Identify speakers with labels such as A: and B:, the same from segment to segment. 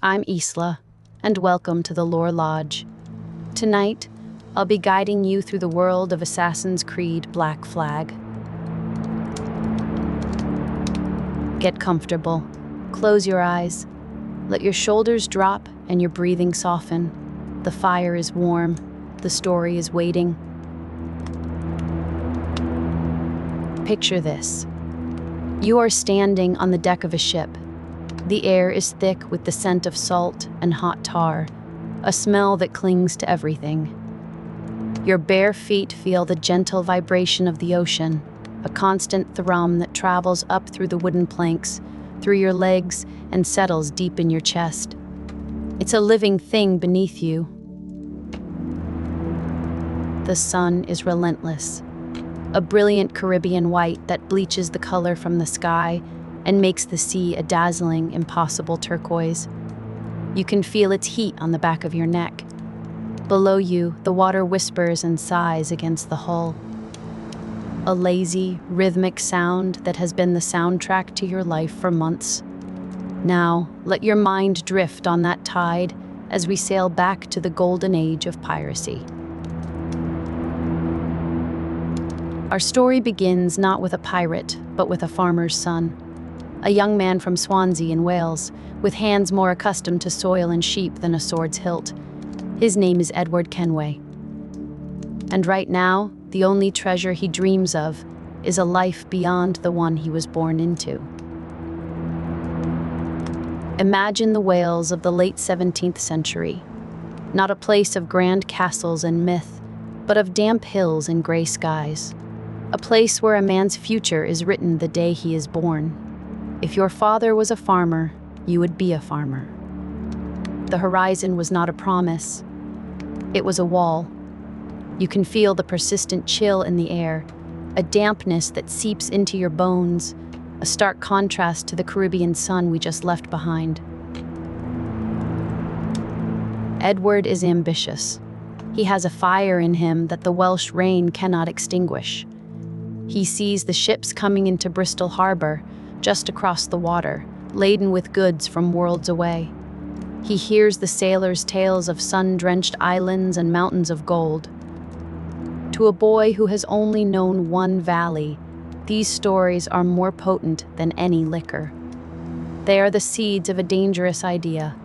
A: I'm Isla, and welcome to the Lore Lodge. Tonight, I'll be guiding you through the world of Assassin's Creed Black Flag. Get comfortable, close your eyes, let your shoulders drop and your breathing soften. The fire is warm, the story is waiting. Picture this. You are standing on the deck of a ship. The air is thick with the scent of salt and hot tar, a smell that clings to everything. Your bare feet feel the gentle vibration of the ocean, a constant thrum that travels up through the wooden planks, through your legs, and settles deep in your chest. It's a living thing beneath you. The sun is relentless, a brilliant Caribbean white that bleaches the color from the sky and makes the sea a dazzling, impossible turquoise. You can feel its heat on the back of your neck. Below you, the water whispers and sighs against the hull. A lazy, rhythmic sound that has been the soundtrack to your life for months. Now, let your mind drift on that tide as we sail back to the golden age of piracy. Our story begins not with a pirate, but with a farmer's son. A young man from Swansea in Wales, with hands more accustomed to soil and sheep than a sword's hilt. His name is Edward Kenway. And right now, the only treasure he dreams of is a life beyond the one he was born into. Imagine the Wales of the late 17th century. Not a place of grand castles and myth, but of damp hills and gray skies. A place where a man's future is written the day he is born. If your father was a farmer, you would be a farmer. The horizon was not a promise. It was a wall. You can feel the persistent chill in the air, a dampness that seeps into your bones, a stark contrast to the Caribbean sun we just left behind. Edward is ambitious. He has a fire in him that the Welsh rain cannot extinguish. He sees the ships coming into Bristol Harbor, just across the water, laden with goods from worlds away. He hears the sailors' tales of sun-drenched islands and mountains of gold. To a boy who has only known one valley, these stories are more potent than any liquor. They are the seeds of a dangerous idea,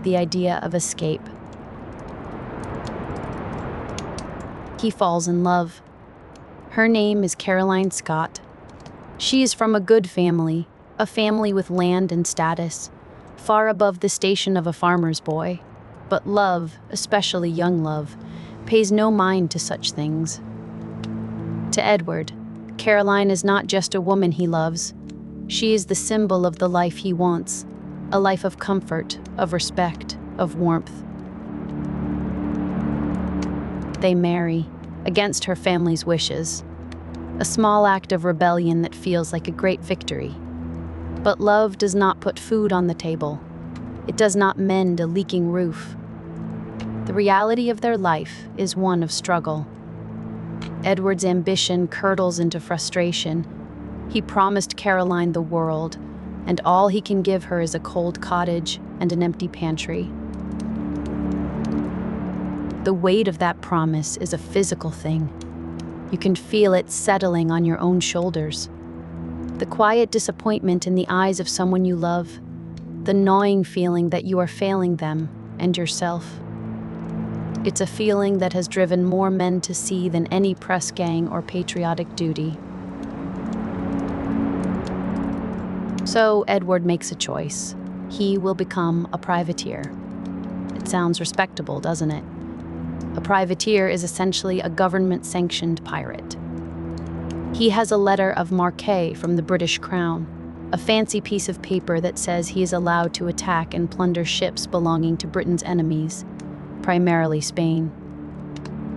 A: the idea of escape. He falls in love. Her name is Caroline Scott. She is from a good family, a family with land and status, far above the station of a farmer's boy. But love, especially young love, pays no mind to such things. To Edward, Caroline is not just a woman he loves. She is the symbol of the life he wants, a life of comfort, of respect, of warmth. They marry, against her family's wishes. A small act of rebellion that feels like a great victory. But love does not put food on the table. It does not mend a leaking roof. The reality of their life is one of struggle. Edward's ambition curdles into frustration. He promised Caroline the world, and all he can give her is a cold cottage and an empty pantry. The weight of that promise is a physical thing. You can feel it settling on your own shoulders. The quiet disappointment in the eyes of someone you love, the gnawing feeling that you are failing them and yourself. It's a feeling that has driven more men to sea than any press gang or patriotic duty. So Edward makes a choice. He will become a privateer. It sounds respectable, doesn't it? A privateer is essentially a government-sanctioned pirate. He has a letter of marque from the British Crown, a fancy piece of paper that says he is allowed to attack and plunder ships belonging to Britain's enemies, primarily Spain.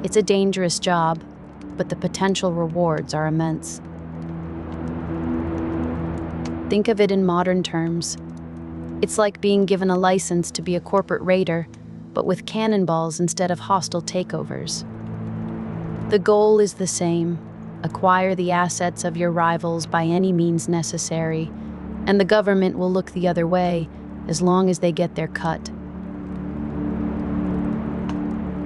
A: It's a dangerous job, but the potential rewards are immense. Think of it in modern terms. It's like being given a license to be a corporate raider, but with cannonballs instead of hostile takeovers. The goal is the same: acquire the assets of your rivals by any means necessary, and the government will look the other way as long as they get their cut.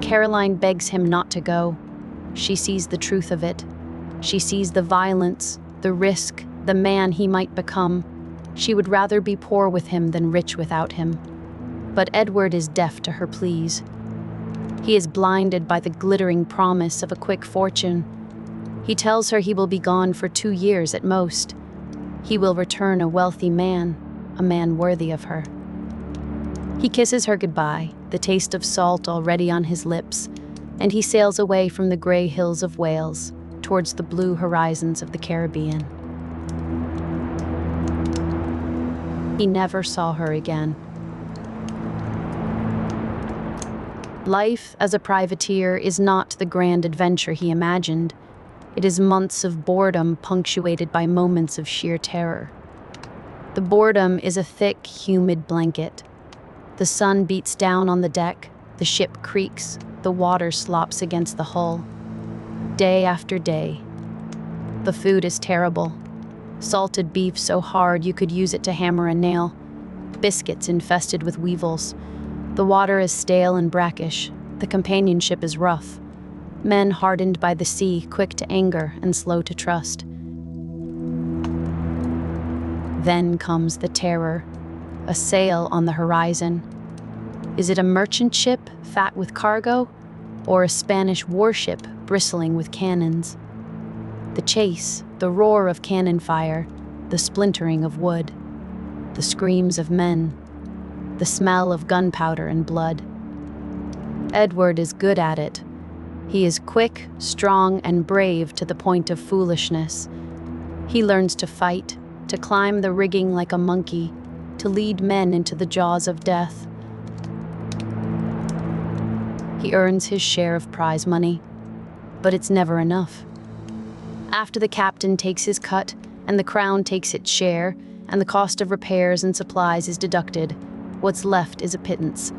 A: Caroline begs him not to go. She sees the truth of it. She sees the violence, the risk, the man he might become. She would rather be poor with him than rich without him. But Edward is deaf to her pleas. He is blinded by the glittering promise of a quick fortune. He tells her he will be gone for 2 years at most. He will return a wealthy man, a man worthy of her. He kisses her goodbye, the taste of salt already on his lips, and he sails away from the gray hills of Wales towards the blue horizons of the Caribbean. He never saw her again. Life as a privateer is not the grand adventure he imagined. It is months of boredom punctuated by moments of sheer terror. The boredom is a thick, humid blanket. The sun beats down on the deck, the ship creaks, the water slops against the hull. Day after day. The food is terrible. Salted beef so hard you could use it to hammer a nail. Biscuits infested with weevils. The water is stale and brackish. The companionship is rough. Men hardened by the sea, quick to anger and slow to trust. Then comes the terror. A sail on the horizon. Is it a merchant ship, fat with cargo, or a Spanish warship bristling with cannons? The chase, the roar of cannon fire, the splintering of wood, the screams of men, the smell of gunpowder and blood. Edward is good at it. He is quick, strong, and brave to the point of foolishness. He learns to fight, to climb the rigging like a monkey, to lead men into the jaws of death. He earns his share of prize money, but it's never enough. After the captain takes his cut, and the crown takes its share, and the cost of repairs and supplies is deducted, what's left is a pittance.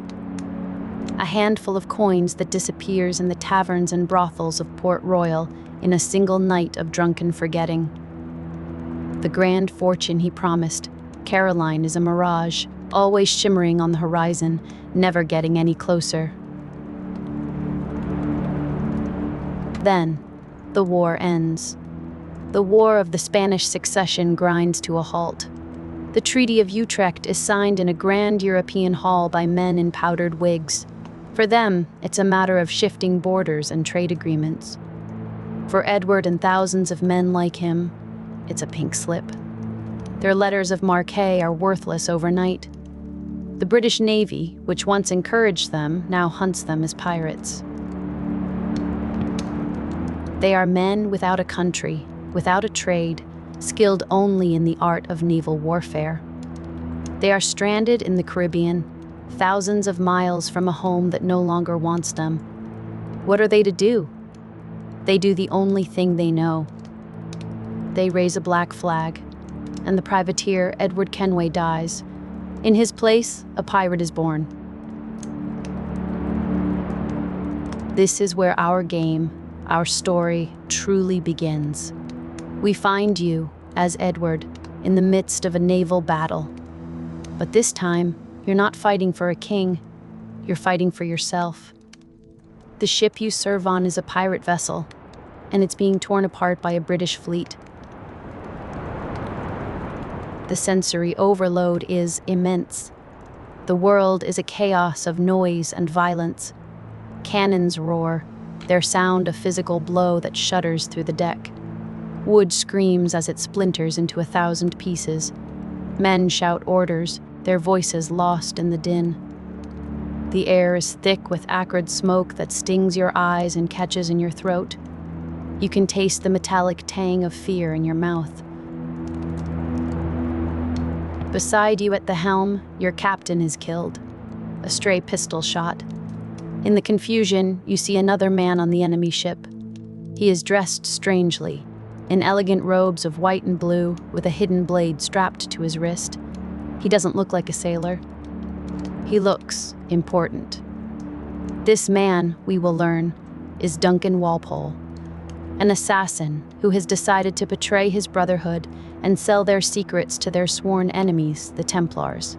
A: A handful of coins that disappears in the taverns and brothels of Port Royal in a single night of drunken forgetting. The grand fortune he promised, Caroline, is a mirage, always shimmering on the horizon, never getting any closer. Then, the war ends. The War of the Spanish Succession grinds to a halt. The Treaty of Utrecht is signed in a grand European hall by men in powdered wigs. For them, it's a matter of shifting borders and trade agreements. For Edward and thousands of men like him, it's a pink slip. Their letters of marque are worthless overnight. The British Navy, which once encouraged them, now hunts them as pirates. They are men without a country, without a trade, skilled only in the art of naval warfare. They are stranded in the Caribbean, thousands of miles from a home that no longer wants them. What are they to do? They do the only thing they know. They raise a black flag, and the privateer Edward Kenway dies. In his place, a pirate is born. This is where our game, our story, truly begins. We find you, as Edward, in the midst of a naval battle. But this time, you're not fighting for a king, you're fighting for yourself. The ship you serve on is a pirate vessel, and it's being torn apart by a British fleet. The sensory overload is immense. The world is a chaos of noise and violence. Cannons roar, their sound a physical blow that shudders through the deck. Wood screams as it splinters into 1,000 pieces. Men shout orders, their voices lost in the din. The air is thick with acrid smoke that stings your eyes and catches in your throat. You can taste the metallic tang of fear in your mouth. Beside you at the helm, your captain is killed. A stray pistol shot. In the confusion, you see another man on the enemy ship. He is dressed strangely, in elegant robes of white and blue, with a hidden blade strapped to his wrist. He doesn't look like a sailor. He looks important. This man, we will learn, is Duncan Walpole, an assassin who has decided to betray his brotherhood and sell their secrets to their sworn enemies, the Templars.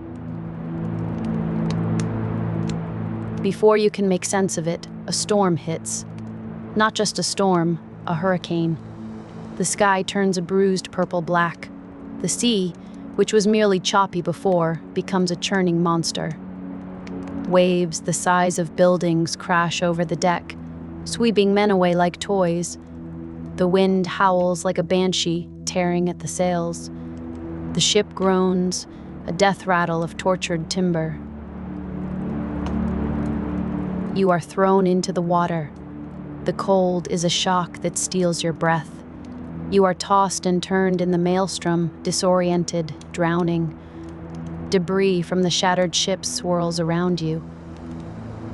A: Before you can make sense of it, a storm hits. Not just a storm, a hurricane. The sky turns a bruised purple-black. The sea, which was merely choppy before, becomes a churning monster. Waves the size of buildings crash over the deck, sweeping men away like toys. The wind howls like a banshee, tearing at the sails. The ship groans, a death rattle of tortured timber. You are thrown into the water. The cold is a shock that steals your breath. You are tossed and turned in the maelstrom, disoriented, drowning. Debris from the shattered ship swirls around you.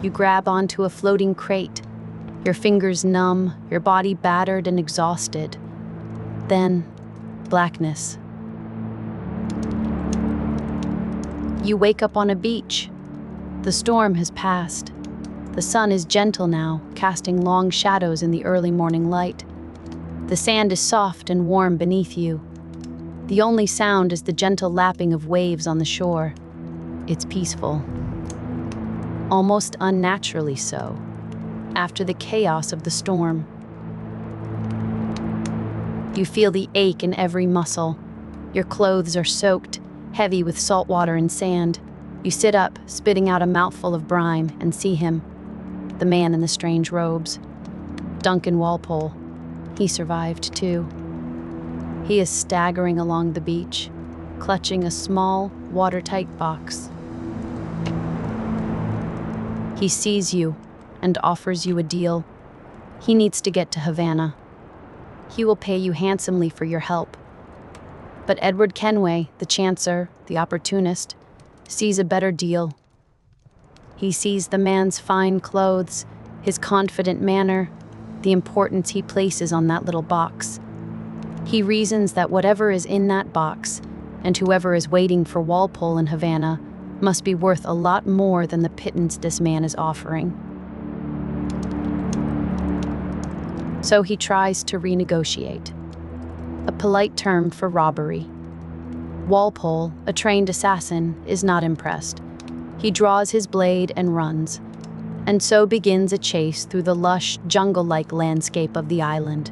A: You grab onto a floating crate, your fingers numb, your body battered and exhausted. Then, blackness. You wake up on a beach. The storm has passed. The sun is gentle now, casting long shadows in the early morning light. The sand is soft and warm beneath you. The only sound is the gentle lapping of waves on the shore. It's peaceful. Almost unnaturally so, after the chaos of the storm. You feel the ache in every muscle. Your clothes are soaked, heavy with salt water and sand. You sit up, spitting out a mouthful of brine, and see him. The man in the strange robes. Duncan Walpole. He survived, too. He is staggering along the beach, clutching a small, watertight box. He sees you and offers you a deal. He needs to get to Havana. He will pay you handsomely for your help. But Edward Kenway, the chancer, the opportunist, sees a better deal. He sees the man's fine clothes, his confident manner, the importance he places on that little box. He reasons that whatever is in that box, and whoever is waiting for Walpole in Havana, must be worth a lot more than the pittance this man is offering. So he tries to renegotiate. A polite term for robbery. Walpole, a trained assassin, is not impressed. He draws his blade and runs, and so begins a chase through the lush, jungle-like landscape of the island.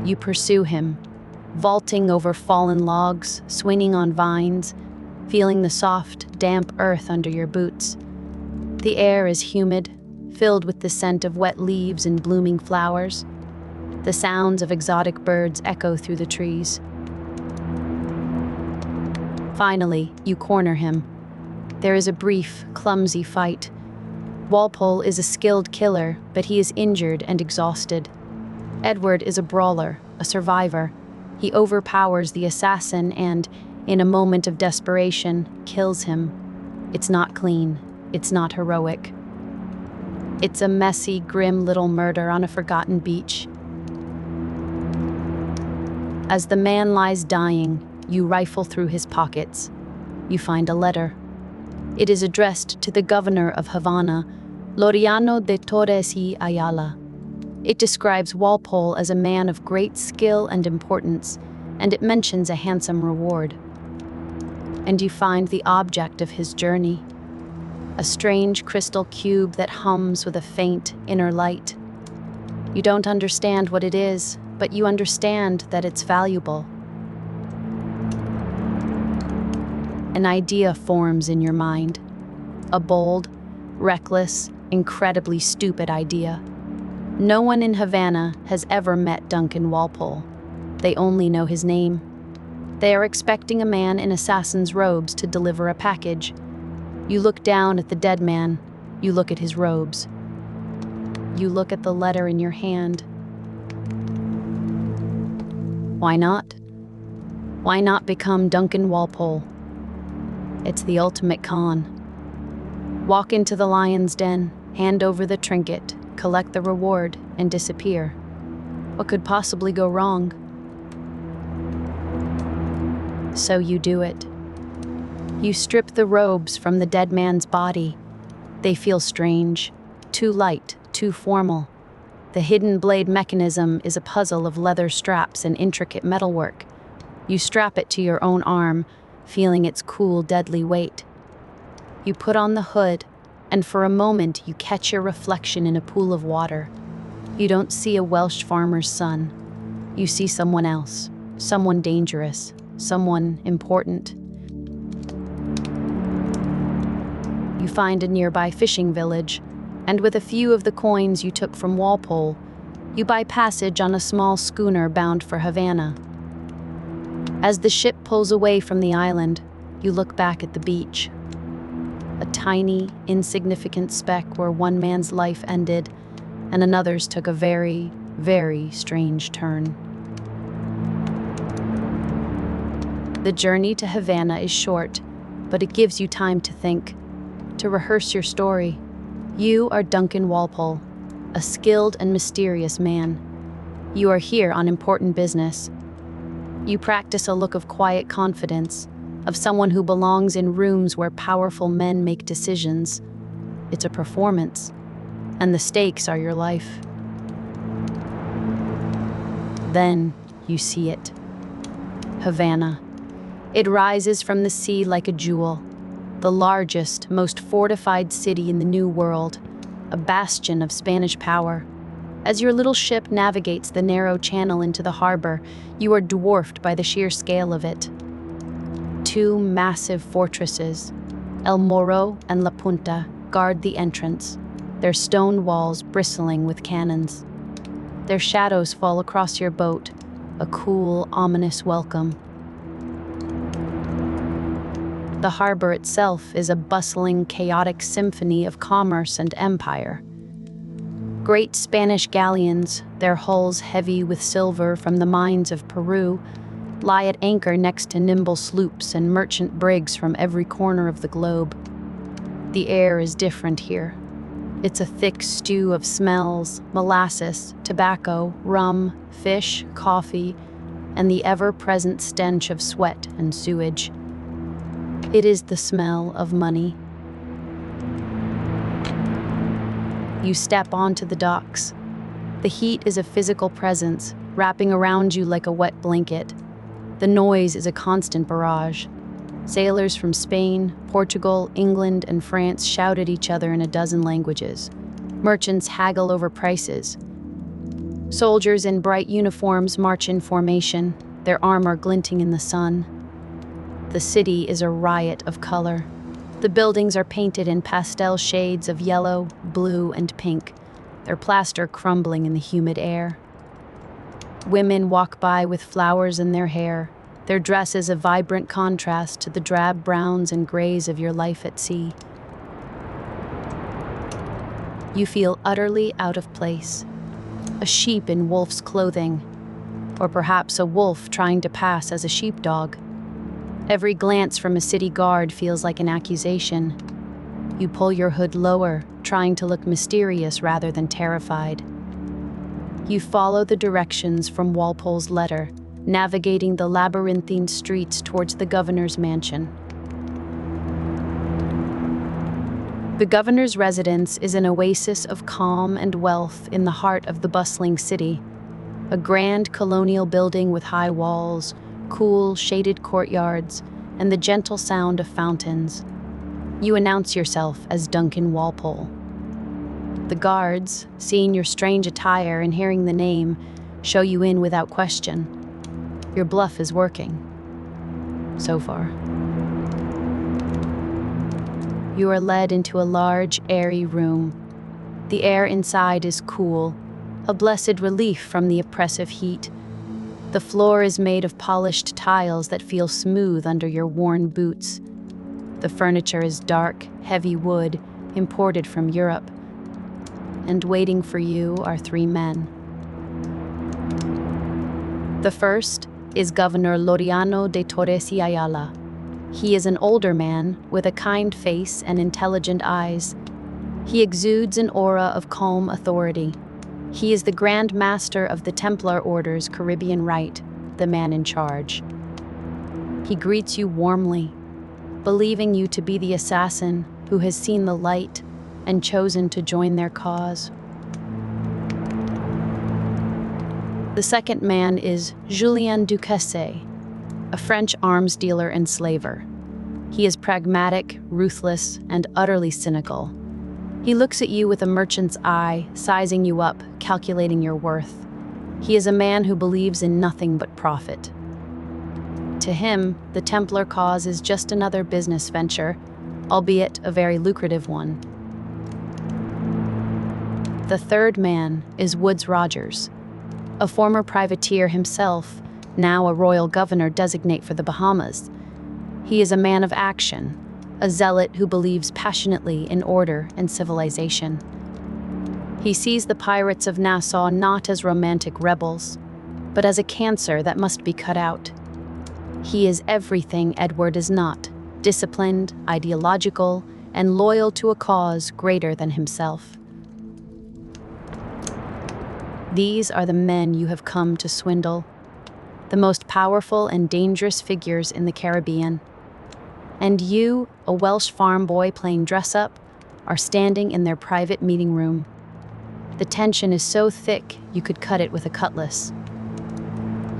A: You pursue him, vaulting over fallen logs, swinging on vines, feeling the soft, damp earth under your boots. The air is humid, filled with the scent of wet leaves and blooming flowers. The sounds of exotic birds echo through the trees. Finally, you corner him. There is a brief, clumsy fight. Walpole is a skilled killer, but he is injured and exhausted. Edward is a brawler, a survivor. He overpowers the assassin and, in a moment of desperation, kills him. It's not clean. It's not heroic. It's a messy, grim little murder on a forgotten beach. As the man lies dying, you rifle through his pockets. You find a letter. It is addressed to the governor of Havana, Laureano de Torres y Ayala. It describes Walpole as a man of great skill and importance, and it mentions a handsome reward. And you find the object of his journey, a strange crystal cube that hums with a faint inner light. You don't understand what it is, but you understand that it's valuable. An idea forms in your mind. A bold, reckless, incredibly stupid idea. No one in Havana has ever met Duncan Walpole. They only know his name. They are expecting a man in assassin's robes to deliver a package. You look down at the dead man. You look at his robes. You look at the letter in your hand. Why not? Why not become Duncan Walpole? It's the ultimate con. Walk into the lion's den, hand over the trinket, collect the reward, and disappear. What could possibly go wrong? So you do it. You strip the robes from the dead man's body. They feel strange, too light, too formal. The hidden blade mechanism is a puzzle of leather straps and intricate metalwork. You strap it to your own arm, feeling its cool, deadly weight. You put on the hood, and for a moment you catch your reflection in a pool of water. You don't see a Welsh farmer's son. You see someone else, someone dangerous, someone important. You find a nearby fishing village, and with a few of the coins you took from Walpole, you buy passage on a small schooner bound for Havana. As the ship pulls away from the island, you look back at the beach. A tiny, insignificant speck where one man's life ended and another's took a very, very strange turn. The journey to Havana is short, but it gives you time to think, to rehearse your story. You are Duncan Walpole, a skilled and mysterious man. You are here on important business. You practice a look of quiet confidence, of someone who belongs in rooms where powerful men make decisions. It's a performance, and the stakes are your life. Then you see it. Havana. It rises from the sea like a jewel, the largest, most fortified city in the New World, a bastion of Spanish power. As your little ship navigates the narrow channel into the harbor, you are dwarfed by the sheer scale of it. Two massive fortresses, El Morro and La Punta, guard the entrance, their stone walls bristling with cannons. Their shadows fall across your boat, a cool, ominous welcome. The harbor itself is a bustling, chaotic symphony of commerce and empire. Great Spanish galleons, their hulls heavy with silver from the mines of Peru, lie at anchor next to nimble sloops and merchant brigs from every corner of the globe. The air is different here. It's a thick stew of smells, molasses, tobacco, rum, fish, coffee, and the ever-present stench of sweat and sewage. It is the smell of money. You step onto the docks. The heat is a physical presence, wrapping around you like a wet blanket. The noise is a constant barrage. Sailors from Spain, Portugal, England, and France shout at each other in a dozen languages. Merchants haggle over prices. Soldiers in bright uniforms march in formation, their armor glinting in the sun. The city is a riot of color. The buildings are painted in pastel shades of yellow, blue, and pink, their plaster crumbling in the humid air. Women walk by with flowers in their hair, their dresses a vibrant contrast to the drab browns and grays of your life at sea. You feel utterly out of place, a sheep in wolf's clothing, or perhaps a wolf trying to pass as a sheepdog. Every glance from a city guard feels like an accusation. You pull your hood lower, trying to look mysterious rather than terrified. You follow the directions from Walpole's letter, navigating the labyrinthine streets towards the governor's mansion. The governor's residence is an oasis of calm and wealth in the heart of the bustling city. A grand colonial building with high walls, cool, shaded courtyards, and the gentle sound of fountains. You announce yourself as Duncan Walpole. The guards, seeing your strange attire and hearing the name, show you in without question. Your bluff is working. So far. You are led into a large, airy room. The air inside is cool, a blessed relief from the oppressive heat. The floor is made of polished tiles that feel smooth under your worn boots. The furniture is dark, heavy wood, imported from Europe. And waiting for you are three men. The first is Governor Laureano de Torres y Ayala. He is an older man with a kind face and intelligent eyes. He exudes an aura of calm authority. He is the Grand Master of the Templar Order's Caribbean Rite, the man in charge. He greets you warmly, believing you to be the assassin who has seen the light and chosen to join their cause. The second man is Julien Ducasse, a French arms dealer and slaver. He is pragmatic, ruthless, and utterly cynical. He looks at you with a merchant's eye, sizing you up, calculating your worth. He is a man who believes in nothing but profit. To him, the Templar cause is just another business venture, albeit a very lucrative one. The third man is Woods Rogers, a former privateer himself, now a royal governor designate for the Bahamas. He is a man of action, a zealot who believes passionately in order and civilization. He sees the pirates of Nassau not as romantic rebels, but as a cancer that must be cut out. He is everything Edward is not, disciplined, ideological, and loyal to a cause greater than himself. These are the men you have come to swindle, the most powerful and dangerous figures in the Caribbean. And you, a Welsh farm boy playing dress-up, are standing in their private meeting room. The tension is so thick you could cut it with a cutlass.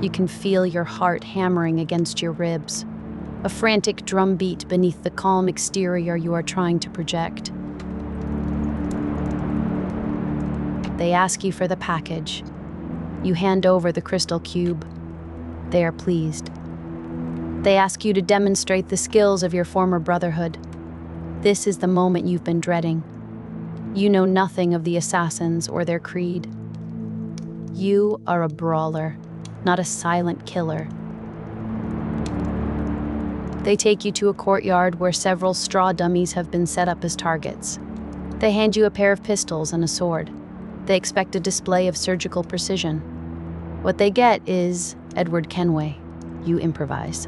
A: You can feel your heart hammering against your ribs, a frantic drumbeat beneath the calm exterior you are trying to project. They ask you for the package. You hand over the crystal cube. They are pleased. They ask you to demonstrate the skills of your former brotherhood. This is the moment you've been dreading. You know nothing of the assassins or their creed. You are a brawler, not a silent killer. They take you to a courtyard where several straw dummies have been set up as targets. They hand you a pair of pistols and a sword. They expect a display of surgical precision. What they get is Edward Kenway. You improvise.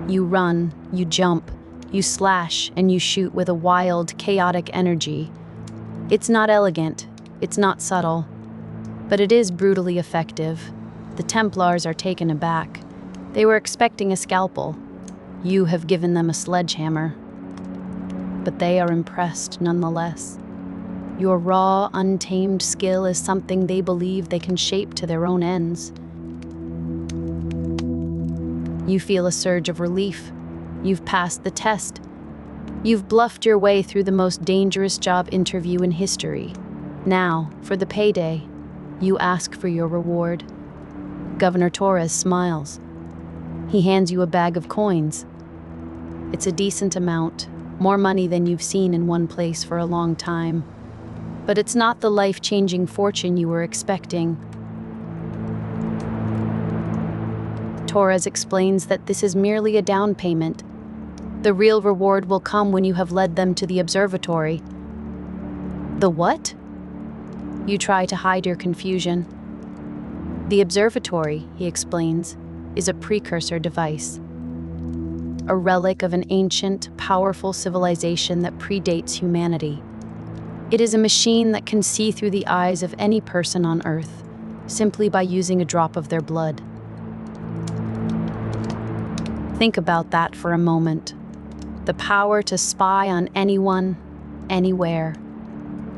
A: You run, you jump, you slash, and you shoot with a wild, chaotic energy. It's not elegant, it's not subtle, but it is brutally effective. The Templars are taken aback. They were expecting a scalpel. You have given them a sledgehammer. But they are impressed nonetheless. Your raw, untamed skill is something they believe they can shape to their own ends. You feel a surge of relief. You've passed the test. You've bluffed your way through the most dangerous job interview in history. Now, for the payday, you ask for your reward. Governor Torres smiles. He hands you a bag of coins. It's a decent amount, more money than you've seen in one place for a long time. But it's not the life-changing fortune you were expecting. Torres explains that this is merely a down payment. The real reward will come when you have led them to the observatory. The what? You try to hide your confusion. The observatory, he explains, is a precursor device. A relic of an ancient, powerful civilization that predates humanity. It is a machine that can see through the eyes of any person on Earth, simply by using a drop of their blood. Think about that for a moment. The power to spy on anyone, anywhere.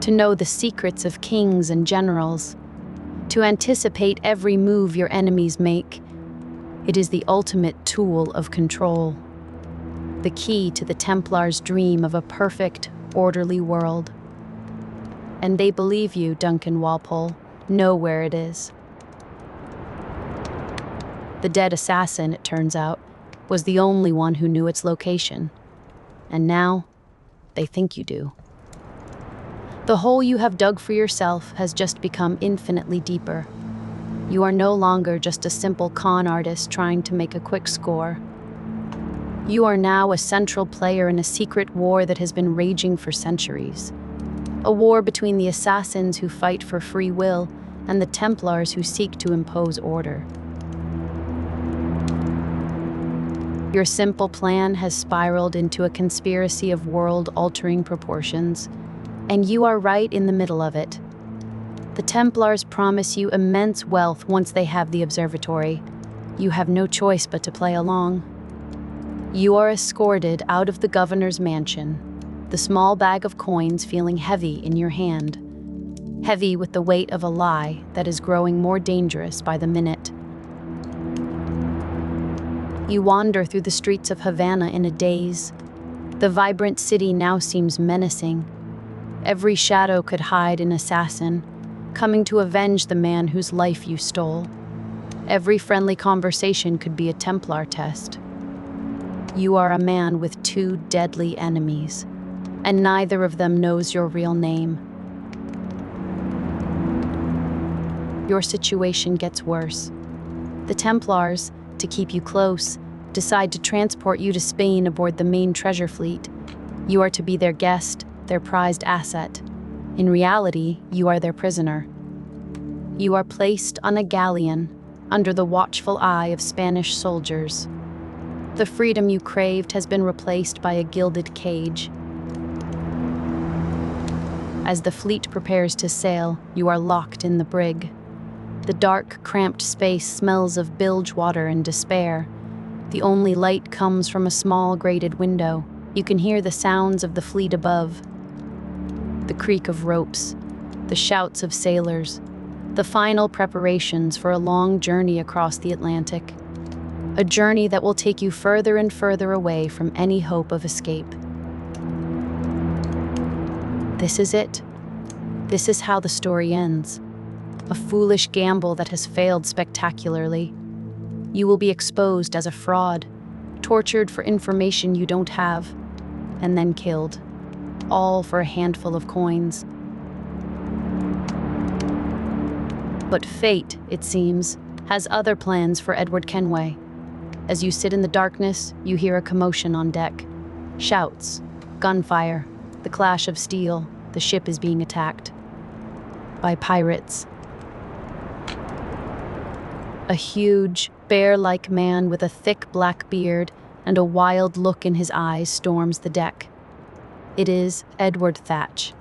A: To know the secrets of kings and generals. To anticipate every move your enemies make. It is the ultimate tool of control. The key to the Templars' dream of a perfect, orderly world. And they believe you, Duncan Walpole, know where it is. The dead assassin, it turns out, was the only one who knew its location. And now, they think you do. The hole you have dug for yourself has just become infinitely deeper. You are no longer just a simple con artist trying to make a quick score. You are now a central player in a secret war that has been raging for centuries. A war between the assassins who fight for free will and the Templars who seek to impose order. Your simple plan has spiraled into a conspiracy of world-altering proportions, and you are right in the middle of it. The Templars promise you immense wealth once they have the observatory. You have no choice but to play along. You are escorted out of the governor's mansion, the small bag of coins feeling heavy in your hand. Heavy with the weight of a lie that is growing more dangerous by the minute. You wander through the streets of Havana in a daze. The vibrant city now seems menacing. Every shadow could hide an assassin, coming to avenge the man whose life you stole. Every friendly conversation could be a Templar test. You are a man with two deadly enemies, and neither of them knows your real name. Your situation gets worse. The Templars, to keep you close, decide to transport you to Spain aboard the main treasure fleet. You are to be their guest, their prized asset. In reality, you are their prisoner. You are placed on a galleon, under the watchful eye of Spanish soldiers. The freedom you craved has been replaced by a gilded cage. As the fleet prepares to sail, you are locked in the brig. The dark, cramped space smells of bilge water and despair. The only light comes from a small grated window. You can hear the sounds of the fleet above. The creak of ropes, the shouts of sailors, the final preparations for a long journey across the Atlantic. A journey that will take you further and further away from any hope of escape. This is it. This is how the story ends. A foolish gamble that has failed spectacularly. You will be exposed as a fraud, tortured for information you don't have, and then killed, all for a handful of coins. But fate, it seems, has other plans for Edward Kenway. As you sit in the darkness, you hear a commotion on deck. Shouts, gunfire, the clash of steel. The ship is being attacked by pirates. A huge, bear-like man with a thick black beard and a wild look in his eyes storms the deck. It is Edward Thatch,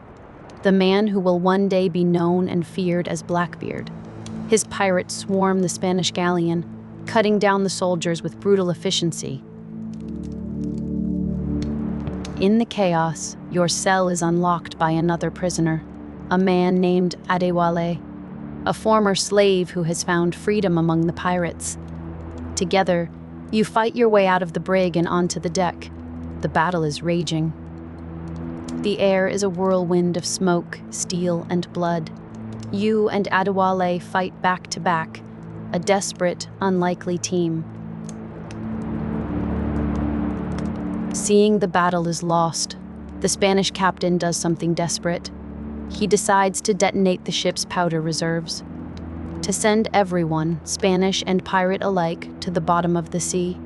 A: the man who will one day be known and feared as Blackbeard. His pirates swarm the Spanish galleon, cutting down the soldiers with brutal efficiency. In the chaos, your cell is unlocked by another prisoner, a man named Adewale, a former slave who has found freedom among the pirates. Together, you fight your way out of the brig and onto the deck. The battle is raging. The air is a whirlwind of smoke, steel, and blood. You and Adewale fight back to back, a desperate, unlikely team. Seeing the battle is lost, the Spanish captain does something desperate. He decides to detonate the ship's powder reserves, to send everyone, Spanish and pirate alike, to the bottom of the sea.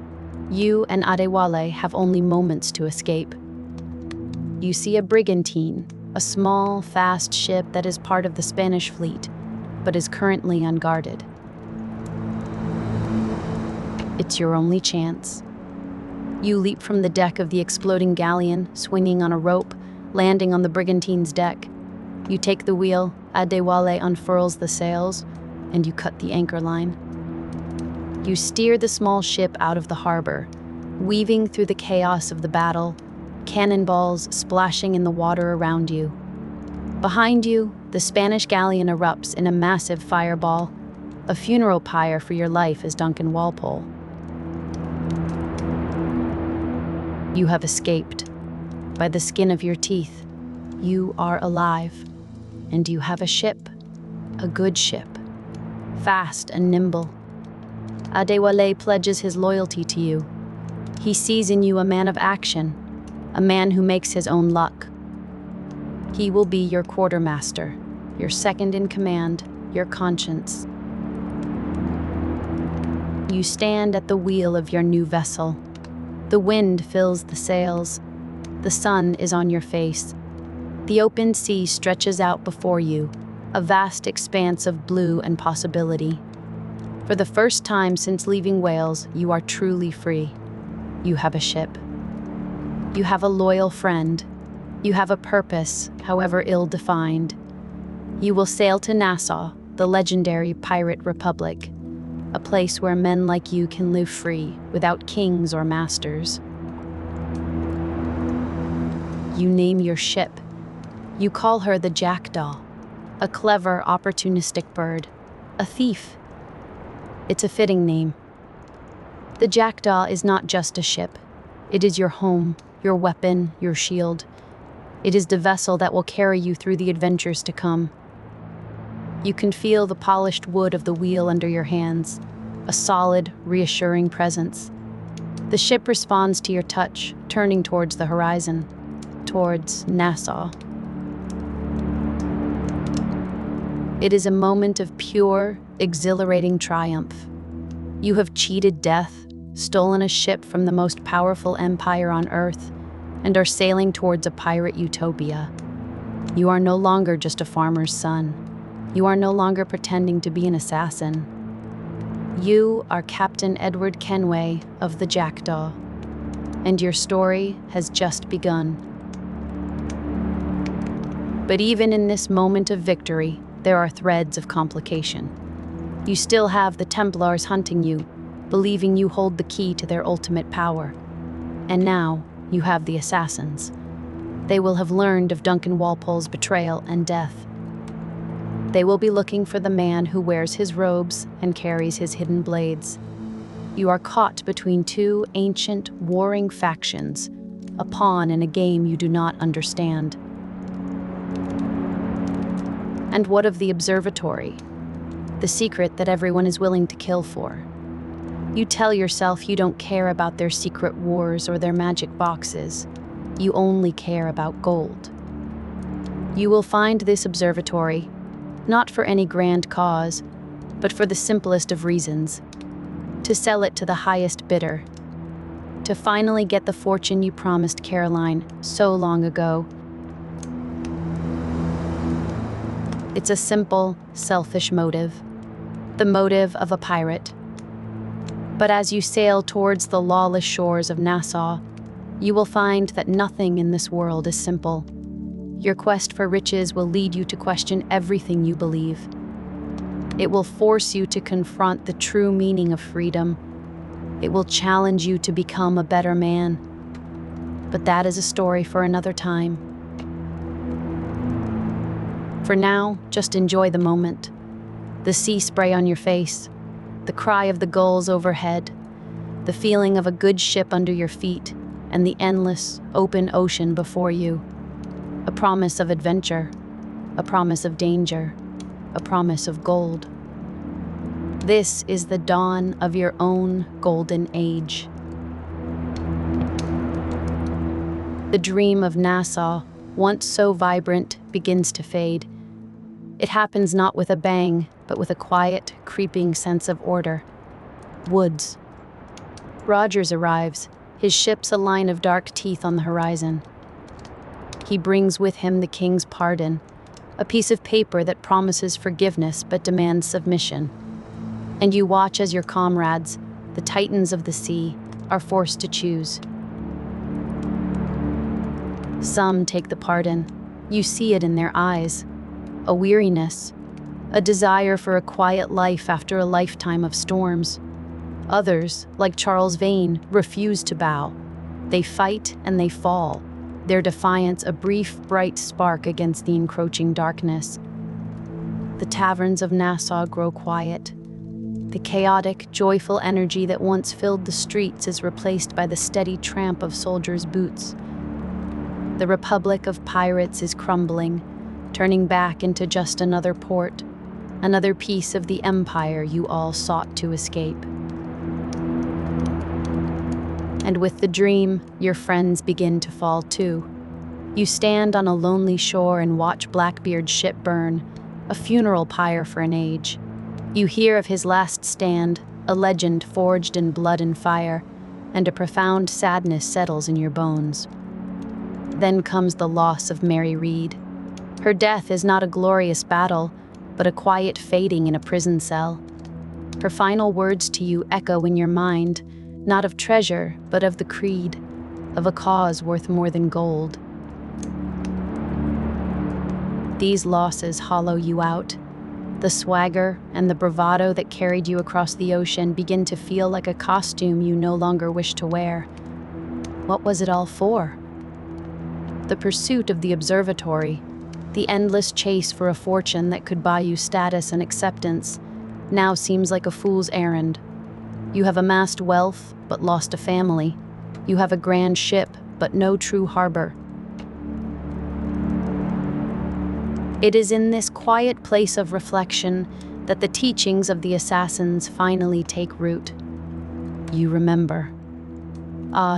A: You and Adewale have only moments to escape. You see a brigantine, a small, fast ship that is part of the Spanish fleet, but is currently unguarded. It's your only chance. You leap from the deck of the exploding galleon, swinging on a rope, landing on the brigantine's deck. You take the wheel, Adewale unfurls the sails, and you cut the anchor line. You steer the small ship out of the harbor, weaving through the chaos of the battle, cannonballs splashing in the water around you. Behind you, the Spanish galleon erupts in a massive fireball, a funeral pyre for your life as Duncan Walpole. You have escaped. By the skin of your teeth, you are alive. And you have a ship, a good ship, fast and nimble. Adewale pledges his loyalty to you. He sees in you a man of action, a man who makes his own luck. He will be your quartermaster, your second in command, your conscience. You stand at the wheel of your new vessel. The wind fills the sails. The sun is on your face. The open sea stretches out before you, a vast expanse of blue and possibility. For the first time since leaving Wales, you are truly free. You have a ship. You have a loyal friend. You have a purpose, however ill-defined. You will sail to Nassau, the legendary pirate republic, a place where men like you can live free, without kings or masters. You name your ship. You call her the Jackdaw, a clever, opportunistic bird, a thief. It's a fitting name. The Jackdaw is not just a ship. It is your home, your weapon, your shield. It is the vessel that will carry you through the adventures to come. You can feel the polished wood of the wheel under your hands, a solid, reassuring presence. The ship responds to your touch, turning towards the horizon, towards Nassau. It is a moment of pure, exhilarating triumph. You have cheated death, stolen a ship from the most powerful empire on Earth, and are sailing towards a pirate utopia. You are no longer just a farmer's son. You are no longer pretending to be an assassin. You are Captain Edward Kenway of the Jackdaw, and your story has just begun. But even in this moment of victory, there are threads of complication. You still have the Templars hunting you, believing you hold the key to their ultimate power. And now, you have the assassins. They will have learned of Duncan Walpole's betrayal and death. They will be looking for the man who wears his robes and carries his hidden blades. You are caught between two ancient, warring factions, a pawn in a game you do not understand. And what of the Observatory? The secret that everyone is willing to kill for. You tell yourself you don't care about their secret wars or their magic boxes. You only care about gold. You will find this observatory, not for any grand cause, but for the simplest of reasons. To sell it to the highest bidder. To finally get the fortune you promised Caroline so long ago. It's a simple, selfish motive. The motive of a pirate. But as you sail towards the lawless shores of Nassau, you will find that nothing in this world is simple. Your quest for riches will lead you to question everything you believe. It will force you to confront the true meaning of freedom. It will challenge you to become a better man. But that is a story for another time. For now, just enjoy the moment. The sea spray on your face, the cry of the gulls overhead, the feeling of a good ship under your feet, and the endless, open ocean before you. A promise of adventure, a promise of danger, a promise of gold. This is the dawn of your own golden age. The dream of Nassau, once so vibrant, begins to fade. It happens not with a bang, but with a quiet, creeping sense of order. Woods. Rogers arrives, his ship's a line of dark teeth on the horizon. He brings with him the king's pardon, a piece of paper that promises forgiveness but demands submission. And you watch as your comrades, the titans of the sea, are forced to choose. Some take the pardon. You see it in their eyes. A weariness, a desire for a quiet life after a lifetime of storms. Others, like Charles Vane, refuse to bow. They fight and they fall, their defiance a brief, bright spark against the encroaching darkness. The taverns of Nassau grow quiet. The chaotic, joyful energy that once filled the streets is replaced by the steady tramp of soldiers' boots. The Republic of Pirates is crumbling, turning back into just another port, another piece of the empire you all sought to escape. And with the dream, your friends begin to fall too. You stand on a lonely shore and watch Blackbeard's ship burn, a funeral pyre for an age. You hear of his last stand, a legend forged in blood and fire, and a profound sadness settles in your bones. Then comes the loss of Mary Read. Her death is not a glorious battle, but a quiet fading in a prison cell. Her final words to you echo in your mind, not of treasure, but of the creed, of a cause worth more than gold. These losses hollow you out. The swagger and the bravado that carried you across the ocean begin to feel like a costume you no longer wish to wear. What was it all for? The pursuit of the observatory, the endless chase for a fortune that could buy you status and acceptance, now seems like a fool's errand. You have amassed wealth, but lost a family. You have a grand ship, but no true harbor. It is in this quiet place of reflection that the teachings of the assassins finally take root. You remember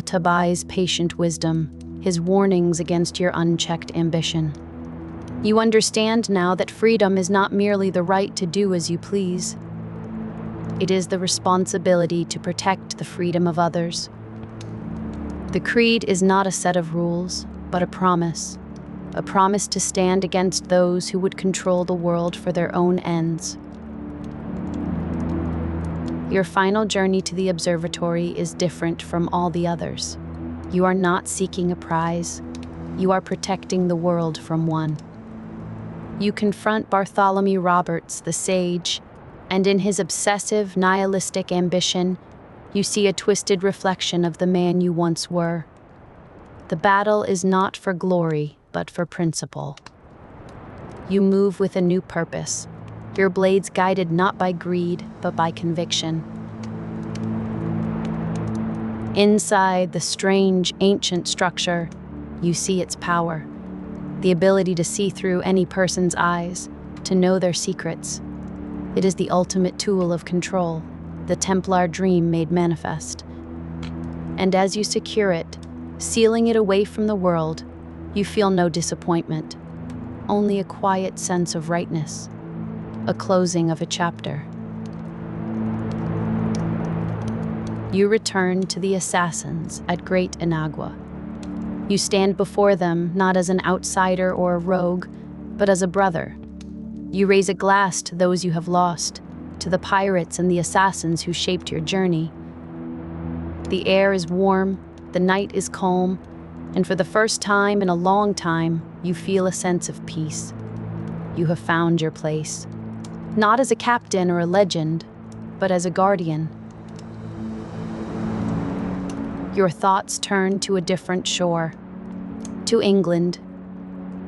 A: Tabai's patient wisdom, his warnings against your unchecked ambition. You understand now that freedom is not merely the right to do as you please. It is the responsibility to protect the freedom of others. The creed is not a set of rules, but a promise to stand against those who would control the world for their own ends. Your final journey to the observatory is different from all the others. You are not seeking a prize. You are protecting the world from one. You confront Bartholomew Roberts, the sage, and in his obsessive, nihilistic ambition, you see a twisted reflection of the man you once were. The battle is not for glory, but for principle. You move with a new purpose, your blades guided not by greed, but by conviction. Inside the strange, ancient structure, you see its power, the ability to see through any person's eyes, to know their secrets. It is the ultimate tool of control, the Templar dream made manifest. And as you secure it, sealing it away from the world, you feel no disappointment, only a quiet sense of rightness, a closing of a chapter. You return to the assassins at Great Inagua. You stand before them not as an outsider or a rogue, but as a brother. You raise a glass to those you have lost, to the pirates and the assassins who shaped your journey. The air is warm, the night is calm, and for the first time in a long time, you feel a sense of peace. You have found your place, not as a captain or a legend, but as a guardian. Your thoughts turn to a different shore, to England,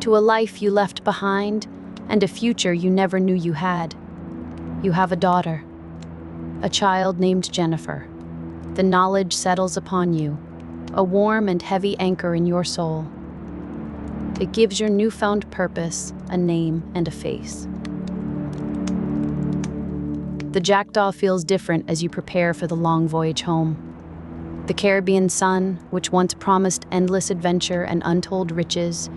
A: to a life you left behind and a future you never knew you had. You have a daughter, a child named Jennifer. The knowledge settles upon you, a warm and heavy anchor in your soul. It gives your newfound purpose a name and a face. The jackdaw feels different as you prepare for the long voyage home. The Caribbean sun, which once promised endless adventure and untold riches,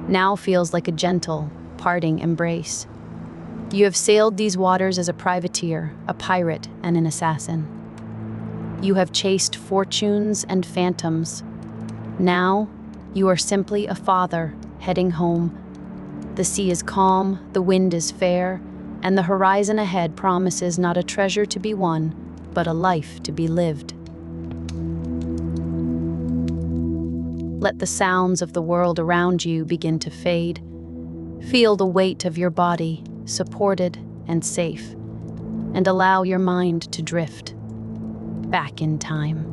A: now feels like a gentle, parting embrace. You have sailed these waters as a privateer, a pirate, and an assassin. You have chased fortunes and phantoms. Now, you are simply a father heading home. The sea is calm, the wind is fair, and the horizon ahead promises not a treasure to be won, but a life to be lived. Let the sounds of the world around you begin to fade. Feel the weight of your body, supported and safe, and allow your mind to drift back in time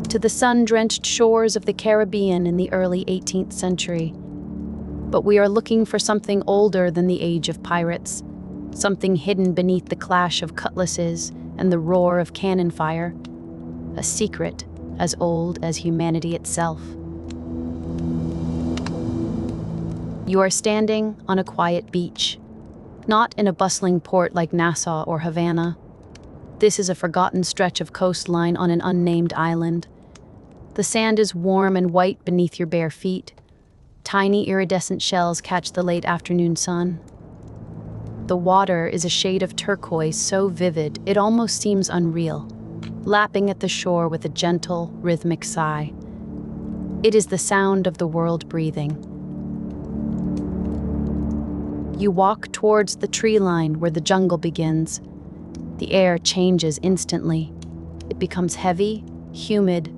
A: to the sun-drenched shores of the Caribbean in the early 18th century. But we are looking for something older than the age of pirates, something hidden beneath the clash of cutlasses and the roar of cannon fire, a secret as old as humanity itself. You are standing on a quiet beach, not in a bustling port like Nassau or Havana. This is a forgotten stretch of coastline on an unnamed island. The sand is warm and white beneath your bare feet. Tiny iridescent shells catch the late afternoon sun. The water is a shade of turquoise so vivid it almost seems unreal, lapping at the shore with a gentle, rhythmic sigh. It is the sound of the world breathing. You walk towards the tree line where the jungle begins. The air changes instantly. It becomes heavy, humid,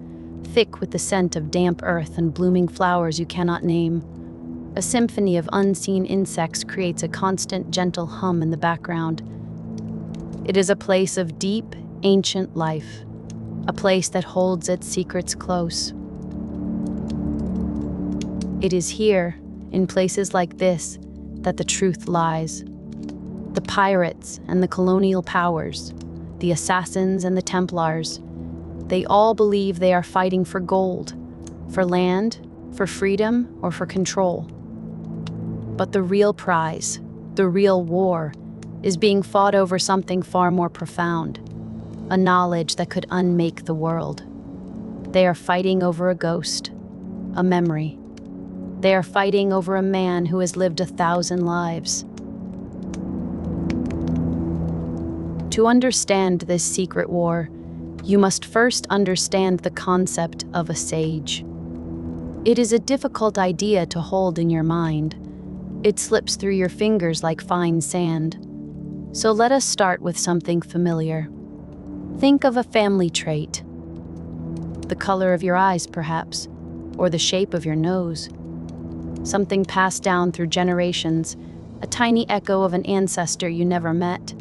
A: thick with the scent of damp earth and blooming flowers you cannot name. A symphony of unseen insects creates a constant, gentle hum in the background. It is a place of deep, ancient life, a place that holds its secrets close. It is here, in places like this, that the truth lies. The pirates and the colonial powers, the assassins and the Templars, they all believe they are fighting for gold, for land, for freedom, or for control. But the real prize, the real war, is being fought over something far more profound, a knowledge that could unmake the world. They are fighting over a ghost, a memory. They are fighting over a man who has lived 1,000 lives. To understand this secret war, you must first understand the concept of a sage. It is a difficult idea to hold in your mind. It slips through your fingers like fine sand. So let us start with something familiar. Think of a family trait. The color of your eyes, perhaps, or the shape of your nose. Something passed down through generations, a tiny echo of an ancestor you never met.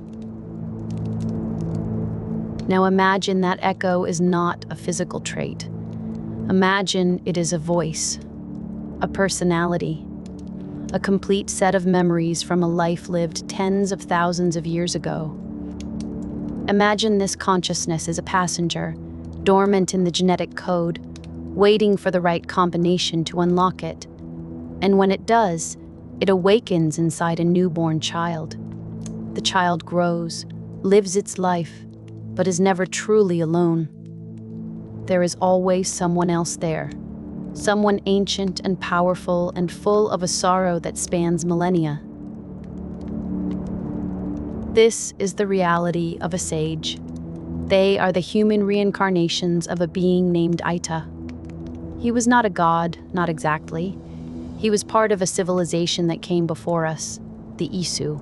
A: Now imagine that echo is not a physical trait. Imagine it is a voice, a personality, a complete set of memories from a life lived tens of thousands of years ago. Imagine this consciousness is a passenger, dormant in the genetic code, waiting for the right combination to unlock it. And when it does, it awakens inside a newborn child. The child grows, lives its life, but is never truly alone. There is always someone else there, someone ancient and powerful and full of a sorrow that spans millennia. This is the reality of a sage. They are the human reincarnations of a being named Aita. He was not a god, not exactly. He was part of a civilization that came before us, the Isu.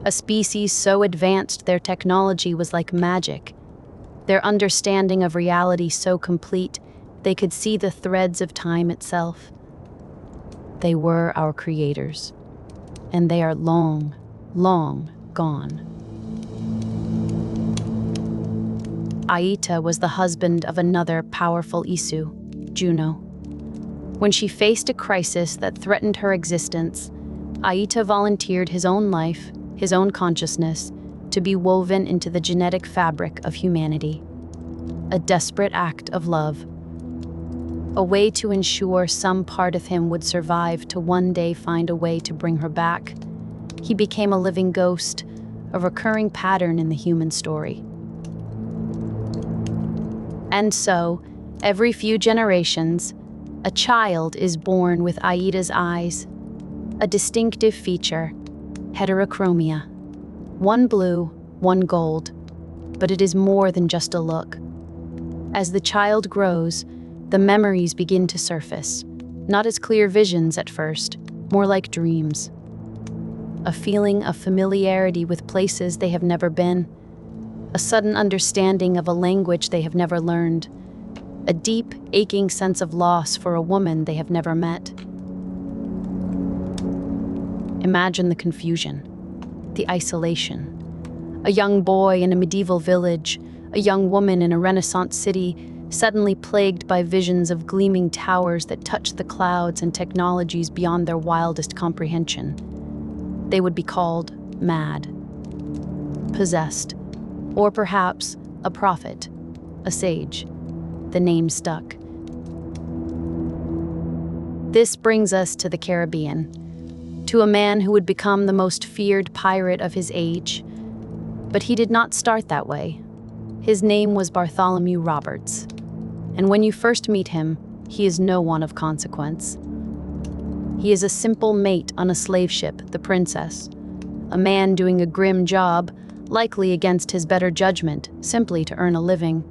A: A species so advanced their technology was like magic. Their understanding of reality so complete, they could see the threads of time itself. They were our creators, and they are long, long gone. Aita was the husband of another powerful Isu, Juno. When she faced a crisis that threatened her existence, Aita volunteered his own life, his own consciousness, to be woven into the genetic fabric of humanity. A desperate act of love. A way to ensure some part of him would survive to one day find a way to bring her back. He became a living ghost, a recurring pattern in the human story. And so, every few generations, a child is born with Aita's eyes, a distinctive feature, heterochromia. One blue, one gold, but it is more than just a look. As the child grows, the memories begin to surface, not as clear visions at first, more like dreams. A feeling of familiarity with places they have never been, a sudden understanding of a language they have never learned, a deep, aching sense of loss for a woman they have never met. Imagine the confusion, the isolation. A young boy in a medieval village, a young woman in a Renaissance city, suddenly plagued by visions of gleaming towers that touch the clouds and technologies beyond their wildest comprehension. They would be called mad, possessed, or perhaps a prophet, a sage. The name stuck. This brings us to the Caribbean, to a man who would become the most feared pirate of his age. But he did not start that way. His name was Bartholomew Roberts, and when you first meet him, he is no one of consequence. He is a simple mate on a slave ship, the Princess, a man doing a grim job, likely against his better judgment, simply to earn a living.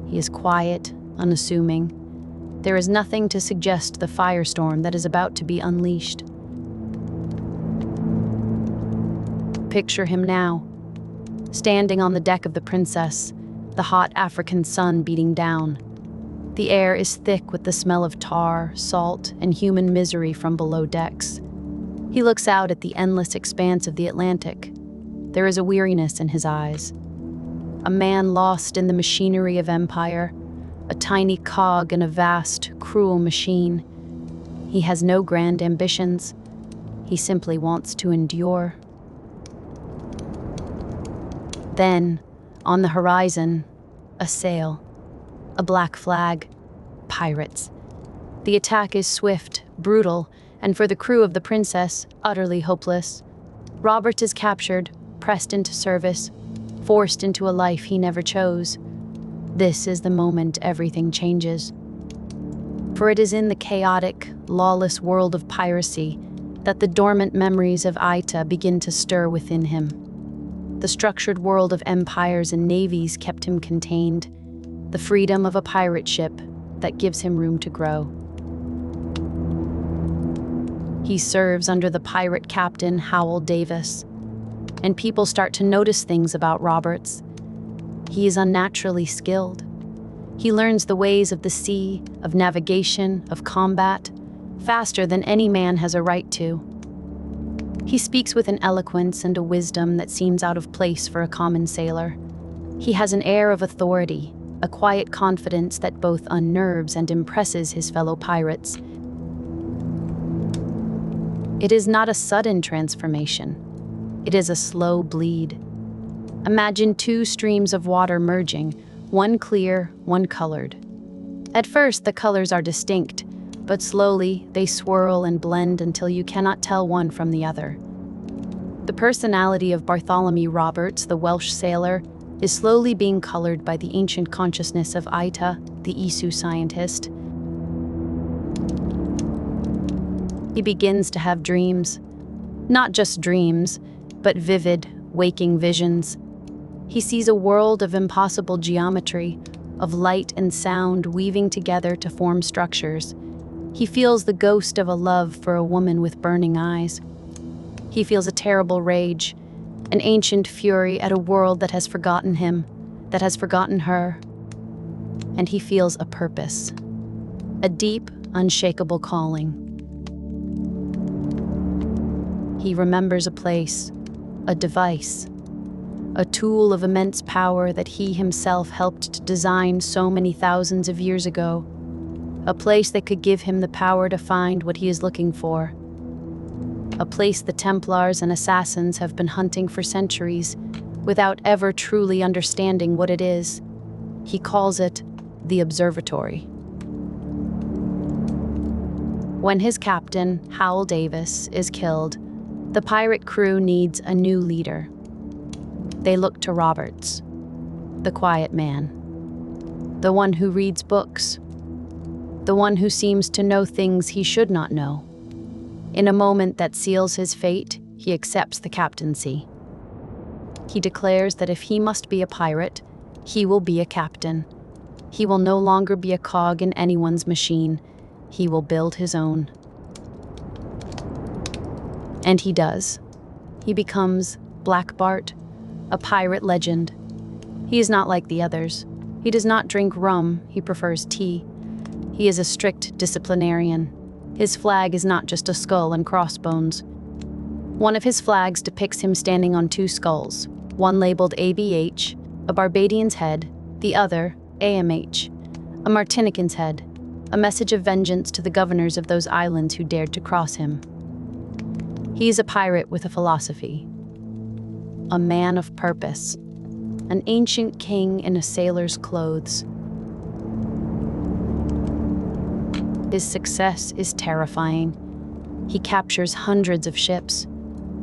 A: He is quiet, unassuming. There is nothing to suggest the firestorm that is about to be unleashed. Picture him now, standing on the deck of the Princess, the hot African sun beating down. The air is thick with the smell of tar, salt, and human misery from below decks. He looks out at the endless expanse of the Atlantic. There is a weariness in his eyes. A man lost in the machinery of empire, a tiny cog in a vast, cruel machine. He has no grand ambitions. He simply wants to endure. Then, on the horizon, a sail, a black flag, pirates. The attack is swift, brutal, And for the crew of the Princess, utterly hopeless. Robert is captured, pressed into service, forced into a life he never chose. This is the moment everything changes. For it is in the chaotic, lawless world of piracy that the dormant memories of Aita begin to stir within him. The structured world of empires and navies kept him contained, the freedom of a pirate ship that gives him room to grow. He serves under the pirate captain Howell Davis, and people start to notice things about Roberts. He is unnaturally skilled. He learns the ways of the sea, of navigation, of combat, faster than any man has a right to. He speaks with an eloquence and a wisdom that seems out of place for a common sailor. He has an air of authority, a quiet confidence that both unnerves and impresses his fellow pirates. It is not a sudden transformation. It is a slow bleed. Imagine two streams of water merging, one clear, one colored. At first, the colors are distinct, but slowly they swirl and blend until you cannot tell one from the other. The personality of Bartholomew Roberts, the Welsh sailor, is slowly being colored by the ancient consciousness of Aita, the Isu scientist. He begins to have dreams. Not just dreams, but vivid, waking visions. He sees a world of impossible geometry, of light and sound weaving together to form structures. He feels the ghost of a love for a woman with burning eyes. He feels a terrible rage, an ancient fury at a world that has forgotten him, that has forgotten her. And he feels a purpose, a deep, unshakable calling. He remembers a place, a device, a tool of immense power that he himself helped to design so many thousands of years ago, a place that could give him the power to find what he is looking for, a place the Templars and assassins have been hunting for centuries without ever truly understanding what it is. He calls it the Observatory. When his captain, Howell Davis, is killed, the pirate crew needs a new leader. They look to Roberts, the quiet man, the one who reads books, the one who seems to know things he should not know. In a moment that seals his fate, he accepts the captaincy. He declares that if he must be a pirate, he will be a captain. He will no longer be a cog in anyone's machine. He will build his own. And he does. He becomes Black Bart, a pirate legend. He is not like the others. He does not drink rum, he prefers tea. He is a strict disciplinarian. His flag is not just a skull and crossbones. One of his flags depicts him standing on two skulls, one labeled ABH, a Barbadian's head, the other, AMH, a Martinican's head, a message of vengeance to the governors of those islands who dared to cross him. He is a pirate with a philosophy, a man of purpose, an ancient king in a sailor's clothes. His success is terrifying. He captures hundreds of ships,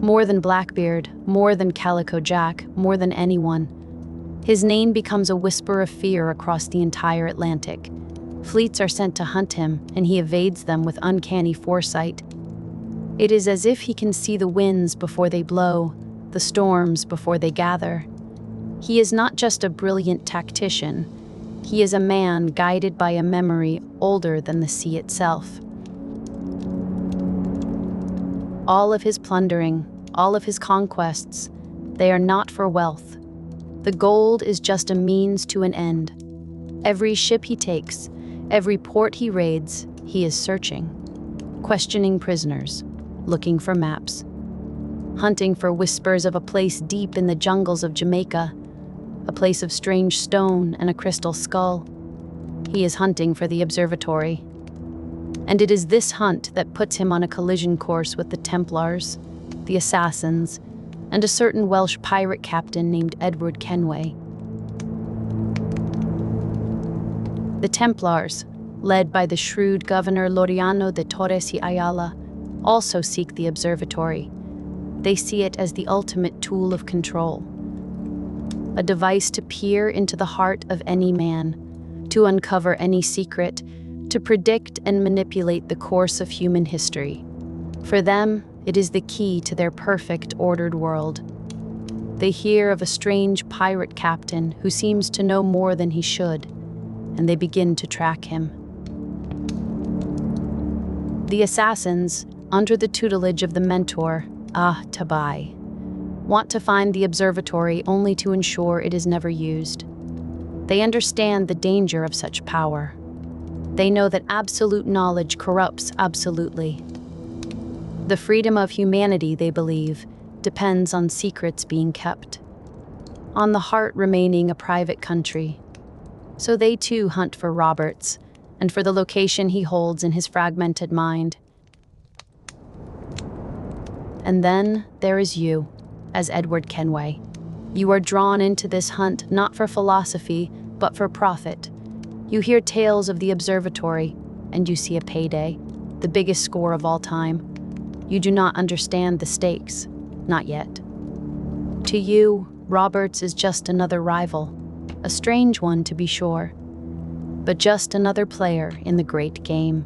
A: more than Blackbeard, more than Calico Jack, more than anyone. His name becomes a whisper of fear across the entire Atlantic. Fleets are sent to hunt him, and he evades them with uncanny foresight. It is as if he can see the winds before they blow, the storms before they gather. He is not just a brilliant tactician. He is a man guided by a memory older than the sea itself. All of his plundering, all of his conquests, they are not for wealth. The gold is just a means to an end. Every ship he takes, every port he raids, he is searching, questioning prisoners, looking for maps, hunting for whispers of a place deep in the jungles of Jamaica, a place of strange stone and a crystal skull. He is hunting for the Observatory. And it is this hunt that puts him on a collision course with the Templars, the assassins, and a certain Welsh pirate captain named Edward Kenway. The Templars, led by the shrewd governor Laureano de Torres y Ayala, also seek the observatory. They see it as the ultimate tool of control, a device to peer into the heart of any man, to uncover any secret, to predict and manipulate the course of human history. For them, it is the key to their perfect, ordered world. They hear of a strange pirate captain who seems to know more than he should, and they begin to track him. The assassins, under the tutelage of the mentor, Tabai, want to find the observatory only to ensure it is never used. They understand the danger of such power. They know that absolute knowledge corrupts absolutely. The freedom of humanity, they believe, depends on secrets being kept, on the heart remaining a private country. So they too hunt for Roberts, and for the location he holds in his fragmented mind. And then there is you, as Edward Kenway. You are drawn into this hunt not for philosophy, but for profit. You hear tales of the observatory, and you see a payday, the biggest score of all time. You do not understand the stakes, not yet. To you, Roberts is just another rival, a strange one to be sure, but just another player in the great game.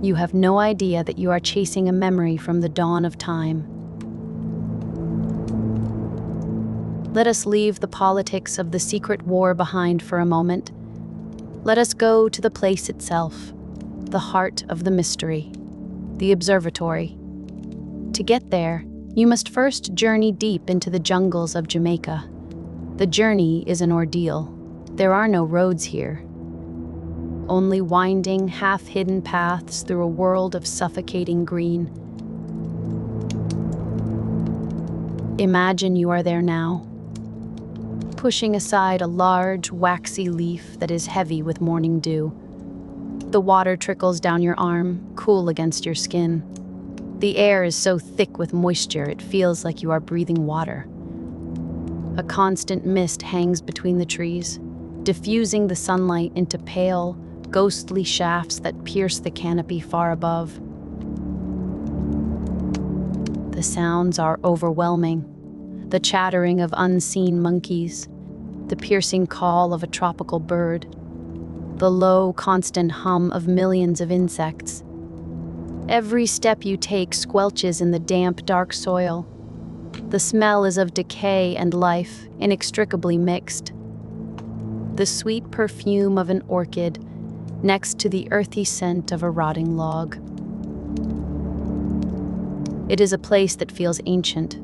A: You have no idea that you are chasing a memory from the dawn of time. Let us leave the politics of the secret war behind for a moment. Let us go to the place itself, the heart of the mystery, the observatory. To get there, you must first journey deep into the jungles of Jamaica. The journey is an ordeal. There are no roads here. Only winding, half-hidden paths through a world of suffocating green. Imagine you are there now, pushing aside a large, waxy leaf that is heavy with morning dew. The water trickles down your arm, cool against your skin. The air is so thick with moisture it feels like you are breathing water. A constant mist hangs between the trees, diffusing the sunlight into pale, ghostly shafts that pierce the canopy far above. The sounds are overwhelming. The chattering of unseen monkeys, the piercing call of a tropical bird, the low, constant hum of millions of insects. Every step you take squelches in the damp, dark soil. The smell is of decay and life, inextricably mixed. The sweet perfume of an orchid next to the earthy scent of a rotting log. It is a place that feels ancient,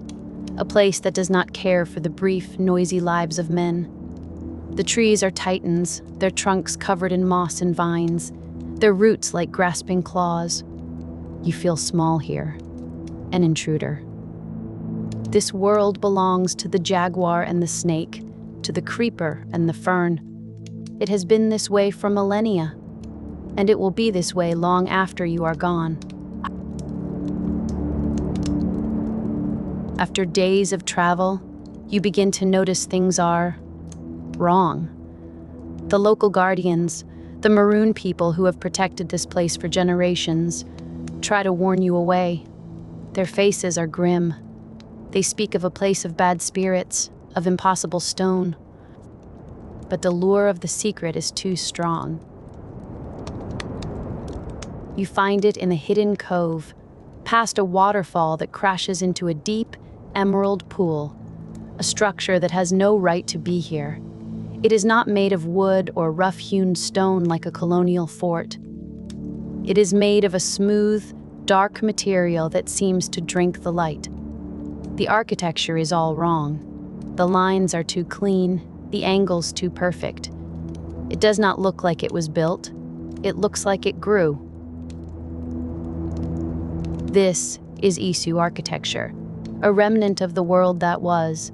A: a place that does not care for the brief, noisy lives of men. The trees are titans, their trunks covered in moss and vines, their roots like grasping claws. You feel small here, an intruder. This world belongs to the jaguar and the snake, to the creeper and the fern. It has been this way for millennia, and it will be this way long after you are gone. After days of travel, you begin to notice things are wrong. The local guardians, the maroon people who have protected this place for generations, try to warn you away. Their faces are grim. They speak of a place of bad spirits, of impossible stone. But the lure of the secret is too strong. You find it in a hidden cove, past a waterfall that crashes into a deep, emerald pool, a structure that has no right to be here. It is not made of wood or rough-hewn stone like a colonial fort. It is made of a smooth, dark material that seems to drink the light. The architecture is all wrong. The lines are too clean, the angles too perfect. It does not look like it was built. It looks like it grew. This is Isu architecture, a remnant of the world that was.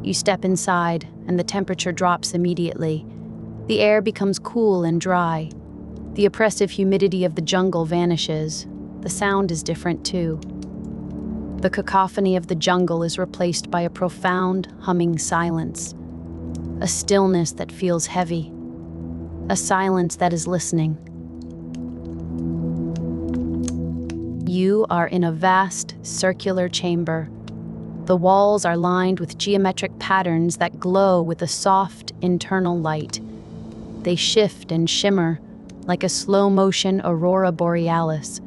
A: You step inside, and the temperature drops immediately. The air becomes cool and dry. The oppressive humidity of the jungle vanishes. The sound is different, too. The cacophony of the jungle is replaced by a profound, humming silence. A stillness that feels heavy. A silence that is listening. You You are in a vast, circular chamber. The walls are lined with geometric patterns that glow with a soft, internal light. They shift and shimmer like a slow-motion aurora borealis.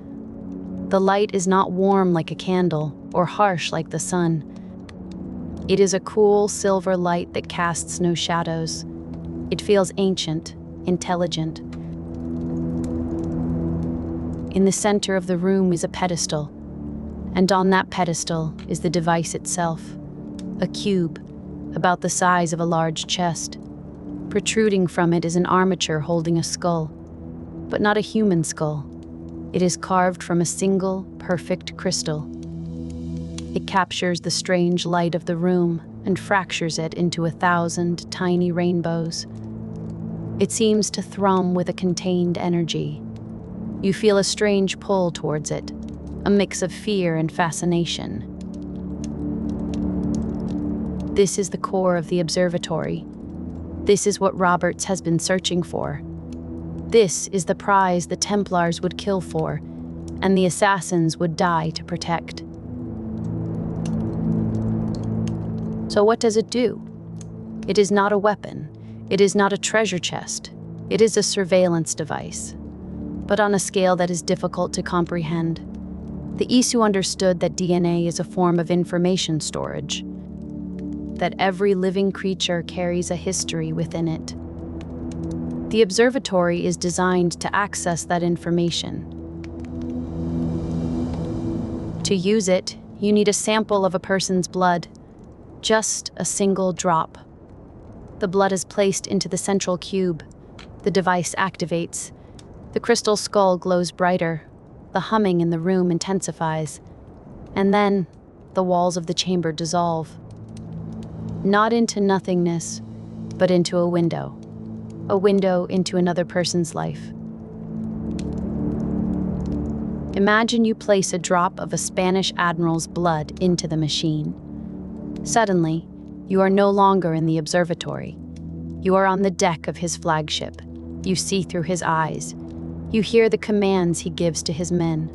A: The light is not warm like a candle or harsh like the sun. It is a cool silver light that casts no shadows. It feels ancient, intelligent. In the center of the room is a pedestal, and on that pedestal is the device itself, a cube about the size of a large chest. Protruding from it is an armature holding a skull, but not a human skull. It is carved from a single, perfect crystal. It captures the strange light of the room and fractures it into 1,000 tiny rainbows. It seems to thrum with a contained energy. You feel a strange pull towards it, a mix of fear and fascination. This is the core of the observatory. This is what Roberts has been searching for. This is the prize the Templars would kill for, and the assassins would die to protect. So what does it do? It is not a weapon. It is not a treasure chest. It is a surveillance device, but on a scale that is difficult to comprehend. The Isu understood that DNA is a form of information storage, that every living creature carries a history within it. The observatory is designed to access that information. To use it, you need a sample of a person's blood, just a single drop. The blood is placed into the central cube. The device activates. The crystal skull glows brighter. The humming in the room intensifies. And then, the walls of the chamber dissolve. Not into nothingness, but into a window. A window into another person's life. Imagine you place a drop of a Spanish admiral's blood into the machine. Suddenly, you are no longer in the observatory. You are on the deck of his flagship. You see through his eyes. You hear the commands he gives to his men.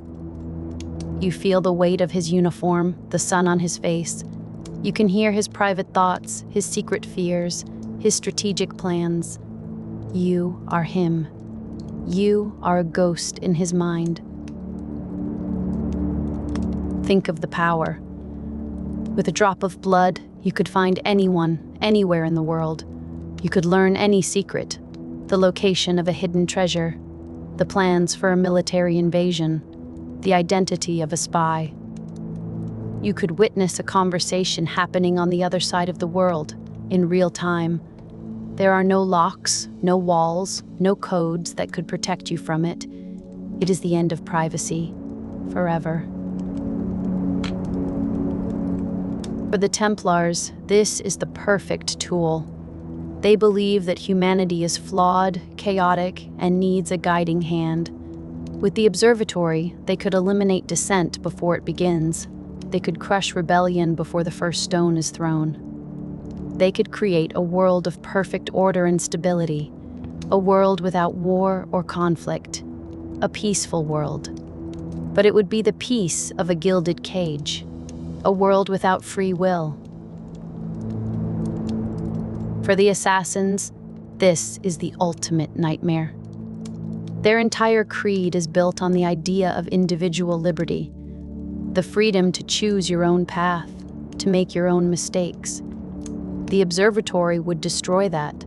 A: You feel the weight of his uniform, the sun on his face. You can hear his private thoughts, his secret fears, his strategic plans. You are him. You are a ghost in his mind. Think of the power. With a drop of blood, you could find anyone, anywhere in the world. You could learn any secret, the location of a hidden treasure, the plans for a military invasion, the identity of a spy. You could witness a conversation happening on the other side of the world, in real time. There are no locks, no walls, no codes that could protect you from it. It is the end of privacy, forever. For the Templars, this is the perfect tool. They believe that humanity is flawed, chaotic, and needs a guiding hand. With the observatory, they could eliminate dissent before it begins. They could crush rebellion before the first stone is thrown. They could create a world of perfect order and stability, a world without war or conflict, a peaceful world. But it would be the peace of a gilded cage, a world without free will. For the assassins, this is the ultimate nightmare. Their entire creed is built on the idea of individual liberty, the freedom to choose your own path, to make your own mistakes. The observatory would destroy that.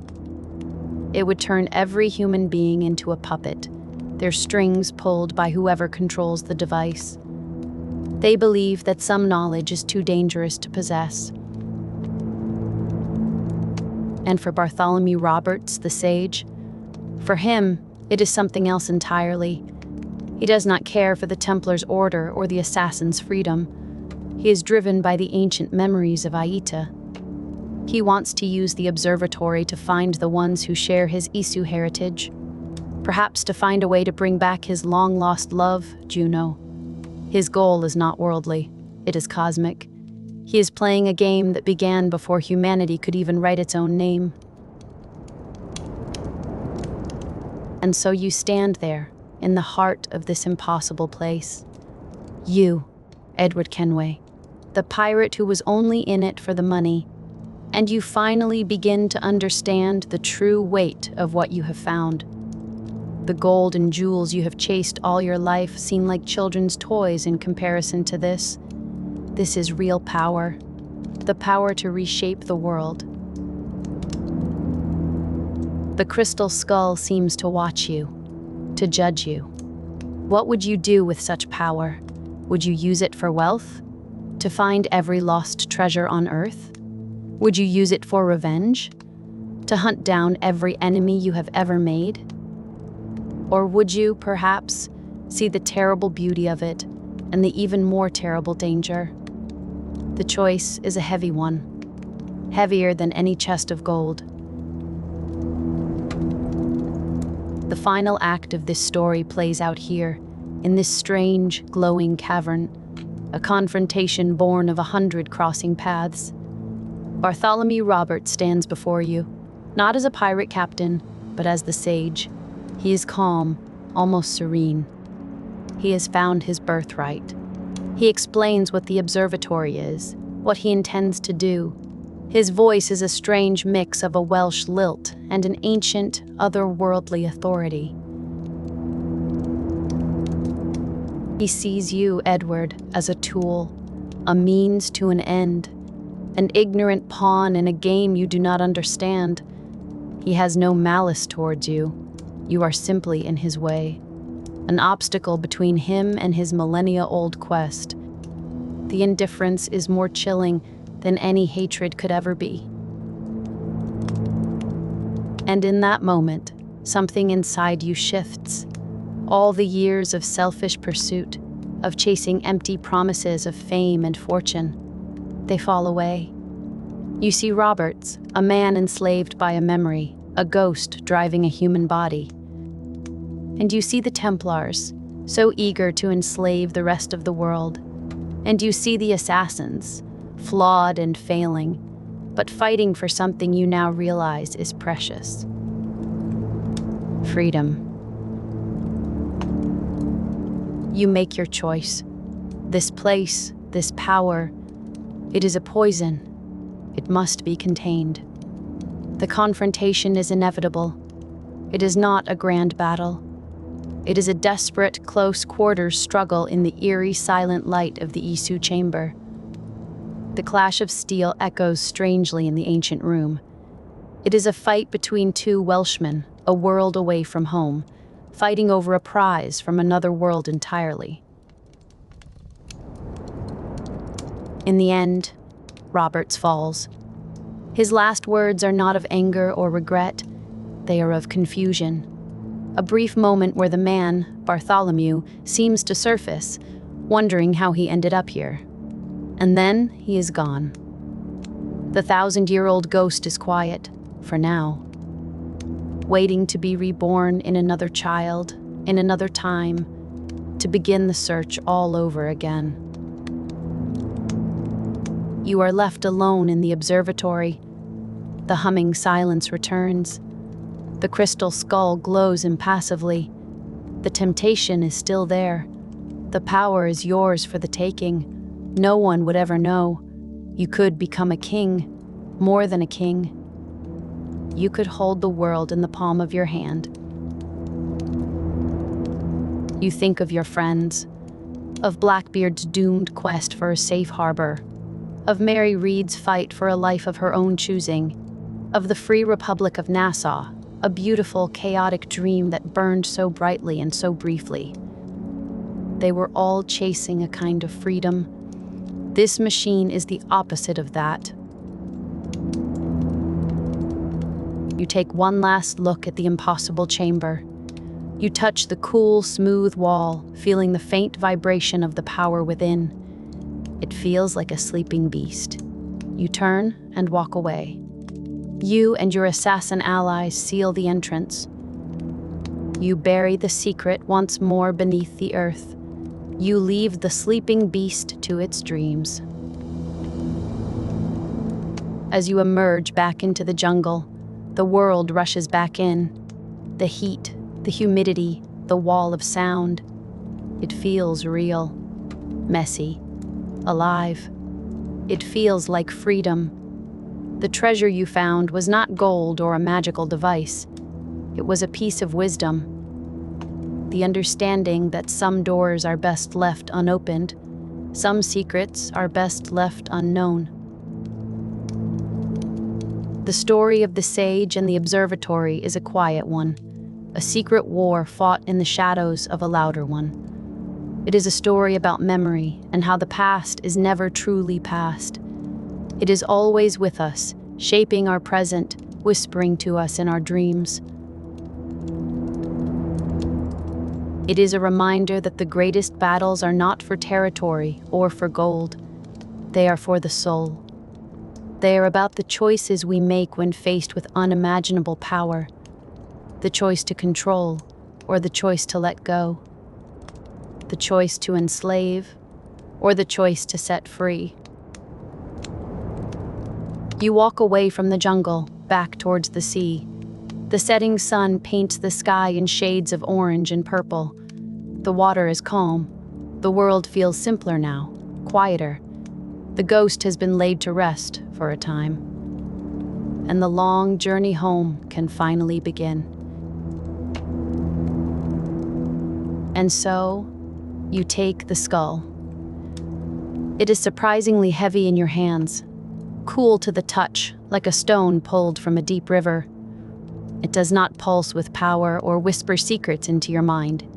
A: It would turn every human being into a puppet, their strings pulled by whoever controls the device. They believe that some knowledge is too dangerous to possess. And for Bartholomew Roberts, the sage, for him, it is something else entirely. He does not care for the Templars' order or the assassin's freedom. He is driven by the ancient memories of Aita. He wants to use the observatory to find the ones who share his Isu heritage, perhaps to find a way to bring back his long-lost love, Juno. His goal is not worldly, it is cosmic. He is playing a game that began before humanity could even write its own name. And so you stand there, in the heart of this impossible place. You, Edward Kenway, the pirate who was only in it for the money, and you finally begin to understand the true weight of what you have found. The gold and jewels you have chased all your life seem like children's toys in comparison to this. This is real power, the power to reshape the world. The crystal skull seems to watch you, to judge you. What would you do with such power? Would you use it for wealth? To find every lost treasure on Earth? Would you use it for revenge? To hunt down every enemy you have ever made? Or would you, perhaps, see the terrible beauty of it and the even more terrible danger? The choice is a heavy one, heavier than any chest of gold. The final act of this story plays out here, in this strange, glowing cavern, a confrontation born of 100 crossing paths. Bartholomew Roberts stands before you, not as a pirate captain, but as the sage. He is calm, almost serene. He has found his birthright. He explains what the Observatory is, what he intends to do. His voice is a strange mix of a Welsh lilt and an ancient, otherworldly authority. He sees you, Edward, as a tool, a means to an end, an ignorant pawn in a game you do not understand. He has no malice towards you. You are simply in his way, an obstacle between him and his millennia-old quest. The indifference is more chilling than any hatred could ever be. And in that moment, something inside you shifts. All the years of selfish pursuit, of chasing empty promises of fame and fortune, they fall away. You see Roberts, a man enslaved by a memory, a ghost driving a human body. And you see the Templars, so eager to enslave the rest of the world. And you see the assassins, flawed and failing, but fighting for something you now realize is precious. Freedom. You make your choice. This place, this power, it is a poison. It must be contained. The confrontation is inevitable. It is not a grand battle. It is a desperate, close-quarters struggle in the eerie, silent light of the Isu chamber. The clash of steel echoes strangely in the ancient room. It is a fight between two Welshmen, a world away from home, fighting over a prize from another world entirely. In the end, Roberts falls. His last words are not of anger or regret, they are of confusion. A brief moment where the man, Bartholomew, seems to surface, wondering how he ended up here. And then he is gone. The 1,000-year-old ghost is quiet, for now, waiting to be reborn in another child, in another time, to begin the search all over again. You are left alone in the observatory. The humming silence returns. The crystal skull glows impassively. The temptation is still there. The power is yours for the taking. No one would ever know. You could become a king, more than a king. You could hold the world in the palm of your hand. You think of your friends, of Blackbeard's doomed quest for a safe harbor, of Mary Reed's fight for a life of her own choosing, of the Free Republic of Nassau, a beautiful, chaotic dream that burned so brightly and so briefly. They were all chasing a kind of freedom. This machine is the opposite of that. You take one last look at the impossible chamber. You touch the cool, smooth wall, feeling the faint vibration of the power within. It feels like a sleeping beast. You turn and walk away. You and your assassin allies seal the entrance. You bury the secret once more beneath the earth. You leave the sleeping beast to its dreams. As you emerge back into the jungle, the world rushes back in. The heat, the humidity, the wall of sound. It feels real. messy, alive. It feels like freedom. The treasure you found was not gold or a magical device. It was a piece of wisdom. The understanding that some doors are best left unopened, some secrets are best left unknown. The story of the sage and the observatory is a quiet one, a secret war fought in the shadows of a louder one. It is a story about memory and how the past is never truly past. It is always with us, shaping our present, whispering to us in our dreams. It is a reminder that the greatest battles are not for territory or for gold. They are for the soul. They are about the choices we make when faced with unimaginable power. The choice to control or the choice to let go. The choice to enslave or the choice to set free. You walk away from the jungle, back towards the sea. The setting sun paints the sky in shades of orange and purple. The water is calm. The world feels simpler now, quieter. The ghost has been laid to rest for a time. And the long journey home can finally begin. And so, you take the skull. It is surprisingly heavy in your hands, cool to the touch, like a stone pulled from a deep river. It does not pulse with power or whisper secrets into your mind.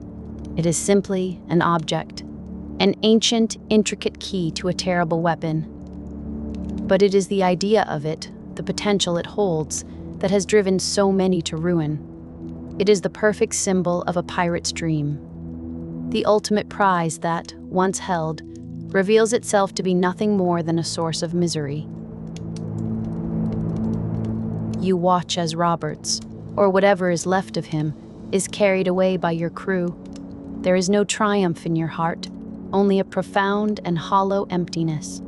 A: It is simply an object, an ancient, intricate key to a terrible weapon. But it is the idea of it, the potential it holds, that has driven so many to ruin. It is the perfect symbol of a pirate's dream. The ultimate prize that, once held, reveals itself to be nothing more than a source of misery. You watch as Roberts, or whatever is left of him, is carried away by your crew. There is no triumph in your heart, only a profound and hollow emptiness.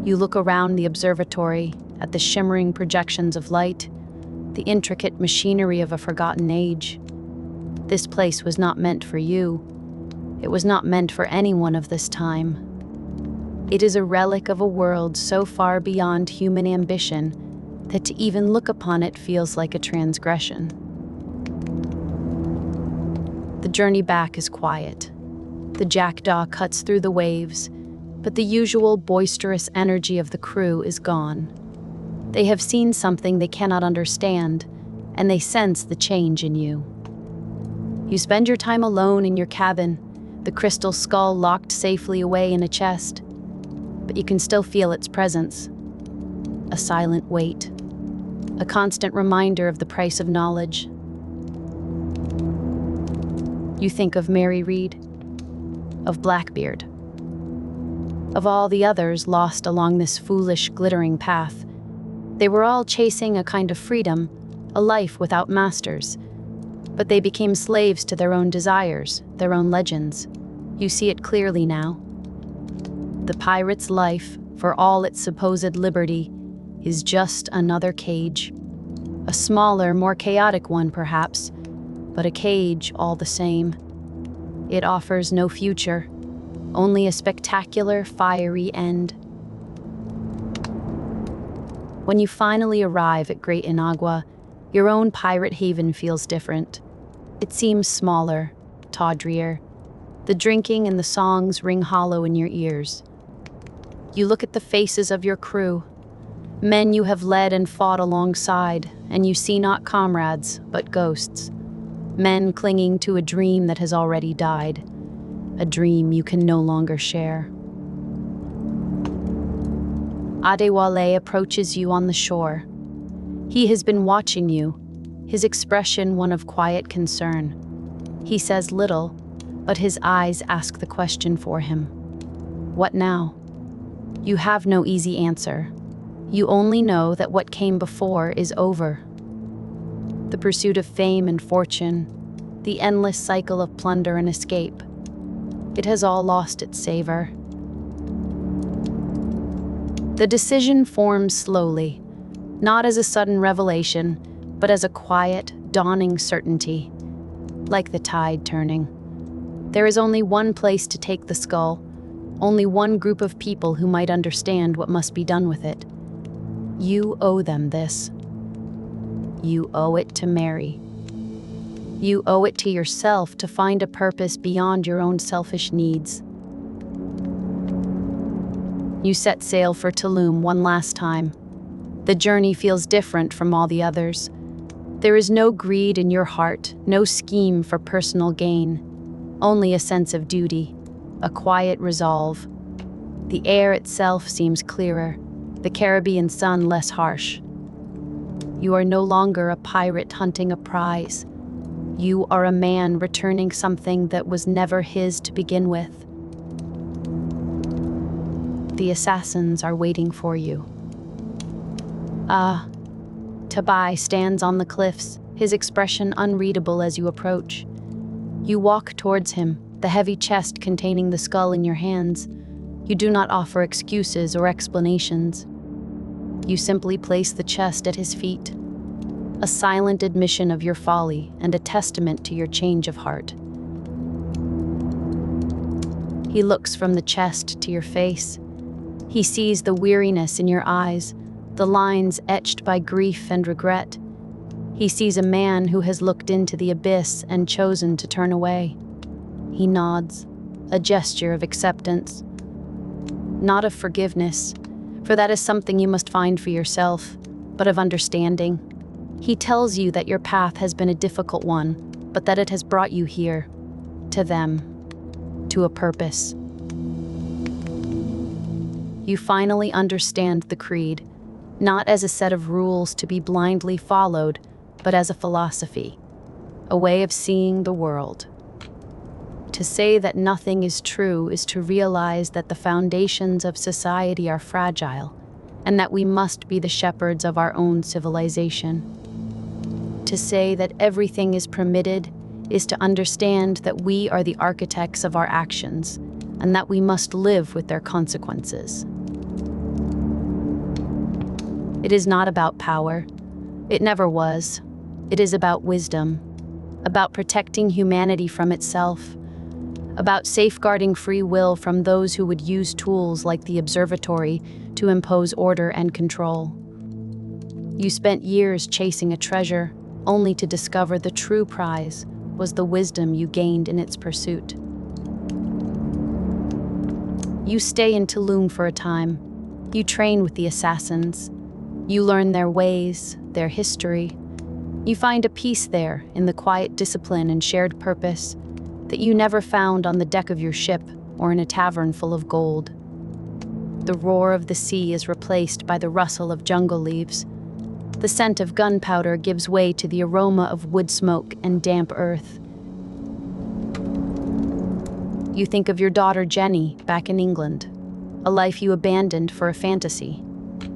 A: You look around the observatory, at the shimmering projections of light, the intricate machinery of a forgotten age. This place was not meant for you. It was not meant for anyone of this time. It is a relic of a world so far beyond human ambition that to even look upon it feels like a transgression. The journey back is quiet. The jackdaw cuts through the waves, but the usual boisterous energy of the crew is gone. They have seen something they cannot understand, and they sense the change in you. You spend your time alone in your cabin, the crystal skull locked safely away in a chest, but you can still feel its presence. A silent weight, a constant reminder of the price of knowledge. You think of Mary Reed, of Blackbeard, of all the others lost along this foolish, glittering path. They were all chasing a kind of freedom, a life without masters, but they became slaves to their own desires, their own legends. You see it clearly now. The pirate's life, for all its supposed liberty, is just another cage. A smaller, more chaotic one, perhaps, but a cage all the same. It offers no future, only a spectacular, fiery end. When you finally arrive at Great Inagua, your own pirate haven feels different. It seems smaller, tawdrier. The drinking and the songs ring hollow in your ears. You look at the faces of your crew, men you have led and fought alongside, and you see not comrades, but ghosts. Men clinging to a dream that has already died, a dream you can no longer share. Adewale approaches you on the shore. He has been watching you, his expression one of quiet concern. He says little, but his eyes ask the question for him. What now? You have no easy answer. You only know that what came before is over. The pursuit of fame and fortune, the endless cycle of plunder and escape. It has all lost its savor. The decision forms slowly, not as a sudden revelation, but as a quiet, dawning certainty, like the tide turning. There is only one place to take the skull, only one group of people who might understand what must be done with it. You owe them this. You owe it to Mary. You owe it to yourself to find a purpose beyond your own selfish needs. You set sail for Tulum one last time. The journey feels different from all the others. There is no greed in your heart, no scheme for personal gain, only a sense of duty, a quiet resolve. The air itself seems clearer, the Caribbean sun less harsh. You are no longer a pirate hunting a prize. You are a man returning something that was never his to begin with. The assassins are waiting for you. Tabai stands on the cliffs, his expression unreadable as you approach. You walk towards him, the heavy chest containing the skull in your hands. You do not offer excuses or explanations. You simply place the chest at his feet, a silent admission of your folly and a testament to your change of heart. He looks from the chest to your face. He sees the weariness in your eyes, the lines etched by grief and regret. He sees a man who has looked into the abyss and chosen to turn away. He nods, a gesture of acceptance. Not of forgiveness, for that is something you must find for yourself, but of understanding. He tells you that your path has been a difficult one, but that it has brought you here, to them, to a purpose. You finally understand the creed, not as a set of rules to be blindly followed, but as a philosophy, a way of seeing the world. To say that nothing is true is to realize that the foundations of society are fragile, and that we must be the shepherds of our own civilization. To say that everything is permitted is to understand that we are the architects of our actions, and that we must live with their consequences. It is not about power. It never was. It is about wisdom, about protecting humanity from itself, about safeguarding free will from those who would use tools like the Observatory to impose order and control. You spent years chasing a treasure, only to discover the true prize was the wisdom you gained in its pursuit. You stay in Tulum for a time. You train with the assassins. You learn their ways, their history. You find a peace there in the quiet discipline and shared purpose that you never found on the deck of your ship or in a tavern full of gold. The roar of the sea is replaced by the rustle of jungle leaves. The scent of gunpowder gives way to the aroma of wood smoke and damp earth. You think of your daughter Jenny back in England, a life you abandoned for a fantasy.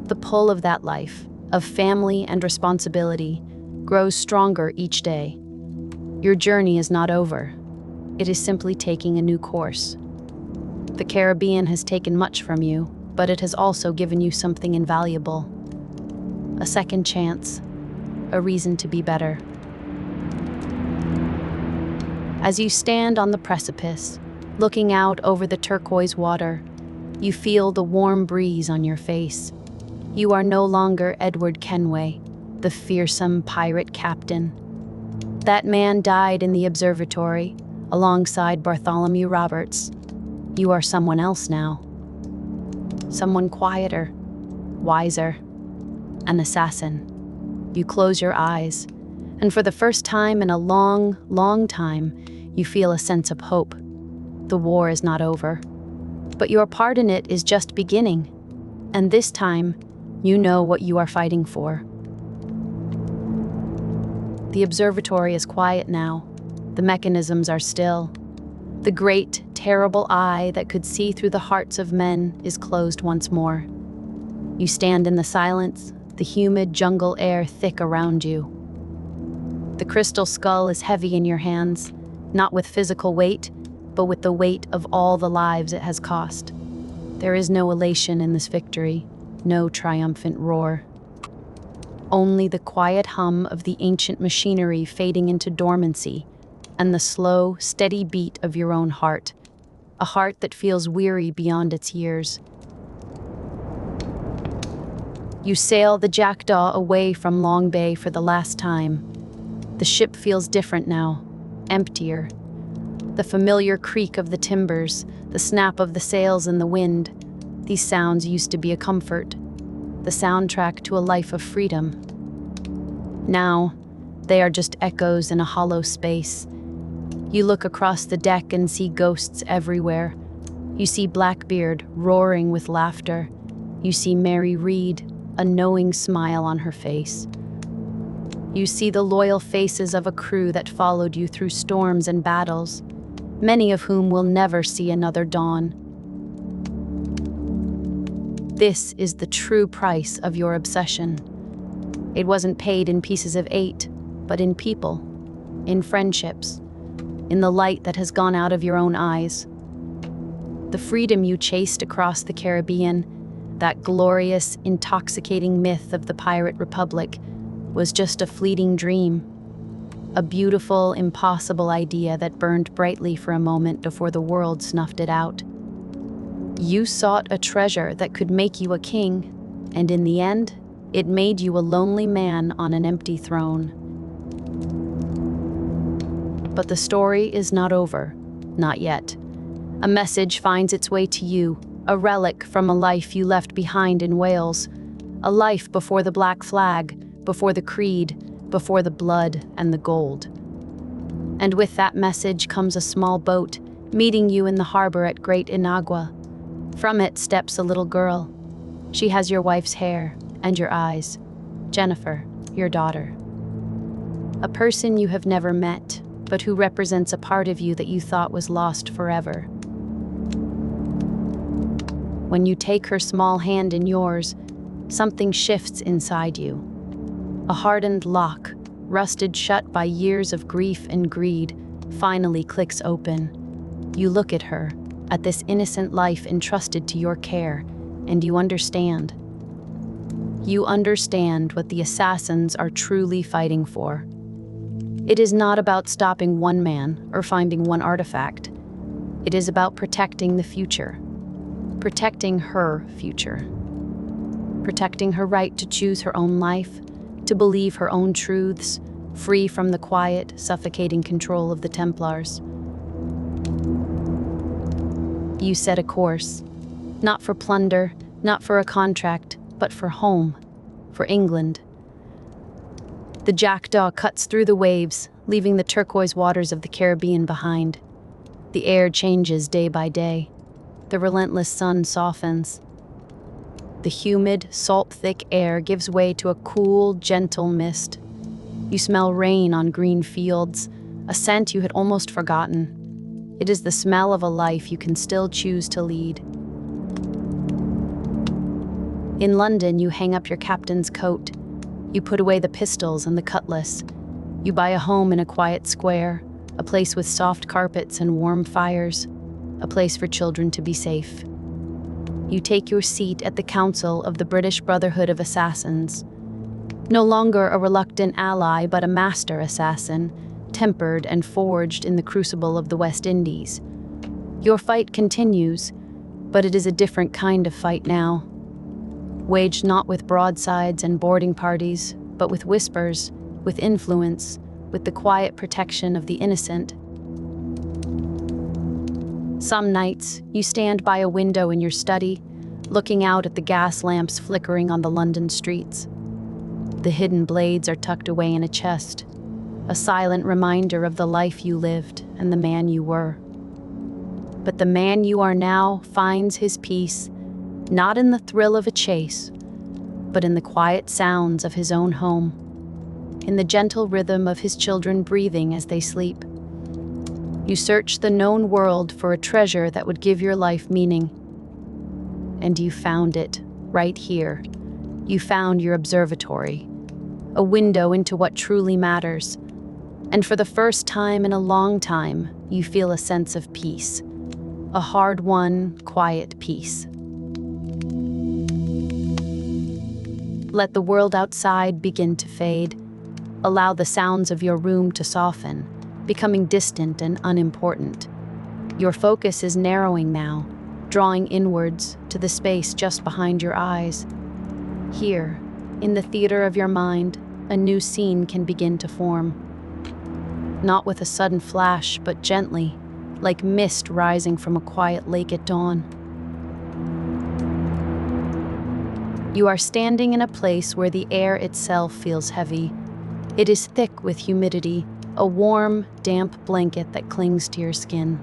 A: The pull of that life, of family and responsibility, grows stronger each day. Your journey is not over. It is simply taking a new course. The Caribbean has taken much from you, but it has also given you something invaluable. A second chance, a reason to be better. As you stand on the precipice, looking out over the turquoise water, you feel the warm breeze on your face. You are no longer Edward Kenway, the fearsome pirate captain. That man died in the observatory, alongside Bartholomew Roberts. You are someone else now. Someone quieter, wiser, an assassin. You close your eyes, and for the first time in a long, long time, you feel a sense of hope. The war is not over, but your part in it is just beginning, and this time, you know what you are fighting for. The observatory is quiet now. The mechanisms are still. The great, terrible eye that could see through the hearts of men is closed once more. You stand in the silence, the humid jungle air thick around you. The crystal skull is heavy in your hands, not with physical weight, but with the weight of all the lives it has cost. There is no elation in this victory, no triumphant roar. Only the quiet hum of the ancient machinery fading into dormancy, and the slow, steady beat of your own heart, a heart that feels weary beyond its years. You sail the Jackdaw away from Long Bay for the last time. The ship feels different now, emptier. The familiar creak of the timbers, the snap of the sails in the wind, these sounds used to be a comfort, the soundtrack to a life of freedom. Now, they are just echoes in a hollow space. You look across the deck and see ghosts everywhere. You see Blackbeard roaring with laughter. You see Mary Read, a knowing smile on her face. You see the loyal faces of a crew that followed you through storms and battles, many of whom will never see another dawn. This is the true price of your obsession. It wasn't paid in pieces of 8, but in people, in friendships, in the light that has gone out of your own eyes. The freedom you chased across the Caribbean, that glorious, intoxicating myth of the pirate republic, was just a fleeting dream, a beautiful, impossible idea that burned brightly for a moment before the world snuffed it out. You sought a treasure that could make you a king, and in the end, it made you a lonely man on an empty throne. But the story is not over, not yet. A message finds its way to you, a relic from a life you left behind in Wales, a life before the black flag, before the creed, before the blood and the gold. And with that message comes a small boat, meeting you in the harbor at Great Inagua. From it steps a little girl. She has your wife's hair and your eyes. Jennifer, your daughter. A person you have never met, but who represents a part of you that you thought was lost forever. When you take her small hand in yours, something shifts inside you. A hardened lock, rusted shut by years of grief and greed, finally clicks open. You look at her, at this innocent life entrusted to your care, and you understand. You understand what the assassins are truly fighting for. It is not about stopping one man or finding one artifact. It is about protecting the future. Protecting her future. Protecting her right to choose her own life, to believe her own truths, free from the quiet, suffocating control of the Templars. You set a course, not for plunder, not for a contract, but for home, for England. The Jackdaw cuts through the waves, leaving the turquoise waters of the Caribbean behind. The air changes day by day. The relentless sun softens. The humid, salt-thick air gives way to a cool, gentle mist. You smell rain on green fields, a scent you had almost forgotten. It is the smell of a life you can still choose to lead. In London, you hang up your captain's coat. You put away the pistols and the cutlass. You buy a home in a quiet square, a place with soft carpets and warm fires, a place for children to be safe. You take your seat at the council of the British Brotherhood of Assassins. No longer a reluctant ally, but a master assassin, tempered and forged in the crucible of the West Indies. Your fight continues, but it is a different kind of fight now. Waged not with broadsides and boarding parties, but with whispers, with influence, with the quiet protection of the innocent. Some nights, you stand by a window in your study, looking out at the gas lamps flickering on the London streets. The hidden blades are tucked away in a chest, a silent reminder of the life you lived and the man you were. But the man you are now finds his peace, not in the thrill of a chase, but in the quiet sounds of his own home, in the gentle rhythm of his children breathing as they sleep. You search the known world for a treasure that would give your life meaning. And you found it, right here. You found your observatory, a window into what truly matters. And for the first time in a long time, you feel a sense of peace, a hard-won, quiet peace. Let the world outside begin to fade. Allow the sounds of your room to soften. becoming distant and unimportant. Your focus is narrowing now, drawing inwards to the space just behind your eyes. Here, in the theater of your mind, a new scene can begin to form. Not with a sudden flash, but gently, like mist rising from a quiet lake at dawn. You are standing in a place where the air itself feels heavy. It is thick with humidity, a warm, damp blanket that clings to your skin.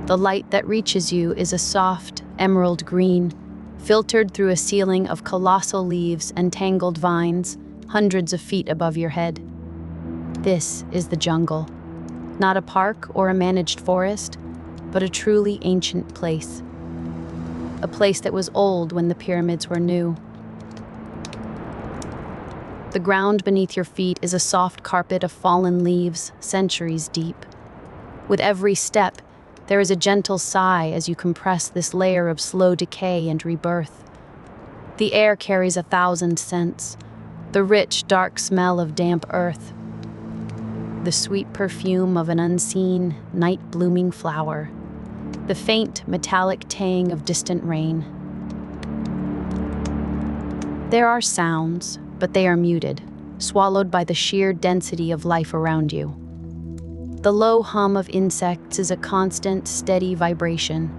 A: The light that reaches you is a soft, emerald green, filtered through a ceiling of colossal leaves and tangled vines, hundreds of feet above your head. This is the jungle. Not a park or a managed forest, but a truly ancient place. A place that was old when the pyramids were new. The ground beneath your feet is a soft carpet of fallen leaves, centuries deep. With every step, there is a gentle sigh as you compress this layer of slow decay and rebirth. The air carries 1,000 scents, the rich, dark smell of damp earth, the sweet perfume of an unseen, night-blooming flower, the faint, metallic tang of distant rain. There are sounds, but they are muted, swallowed by the sheer density of life around you. The low hum of insects is a constant, steady vibration.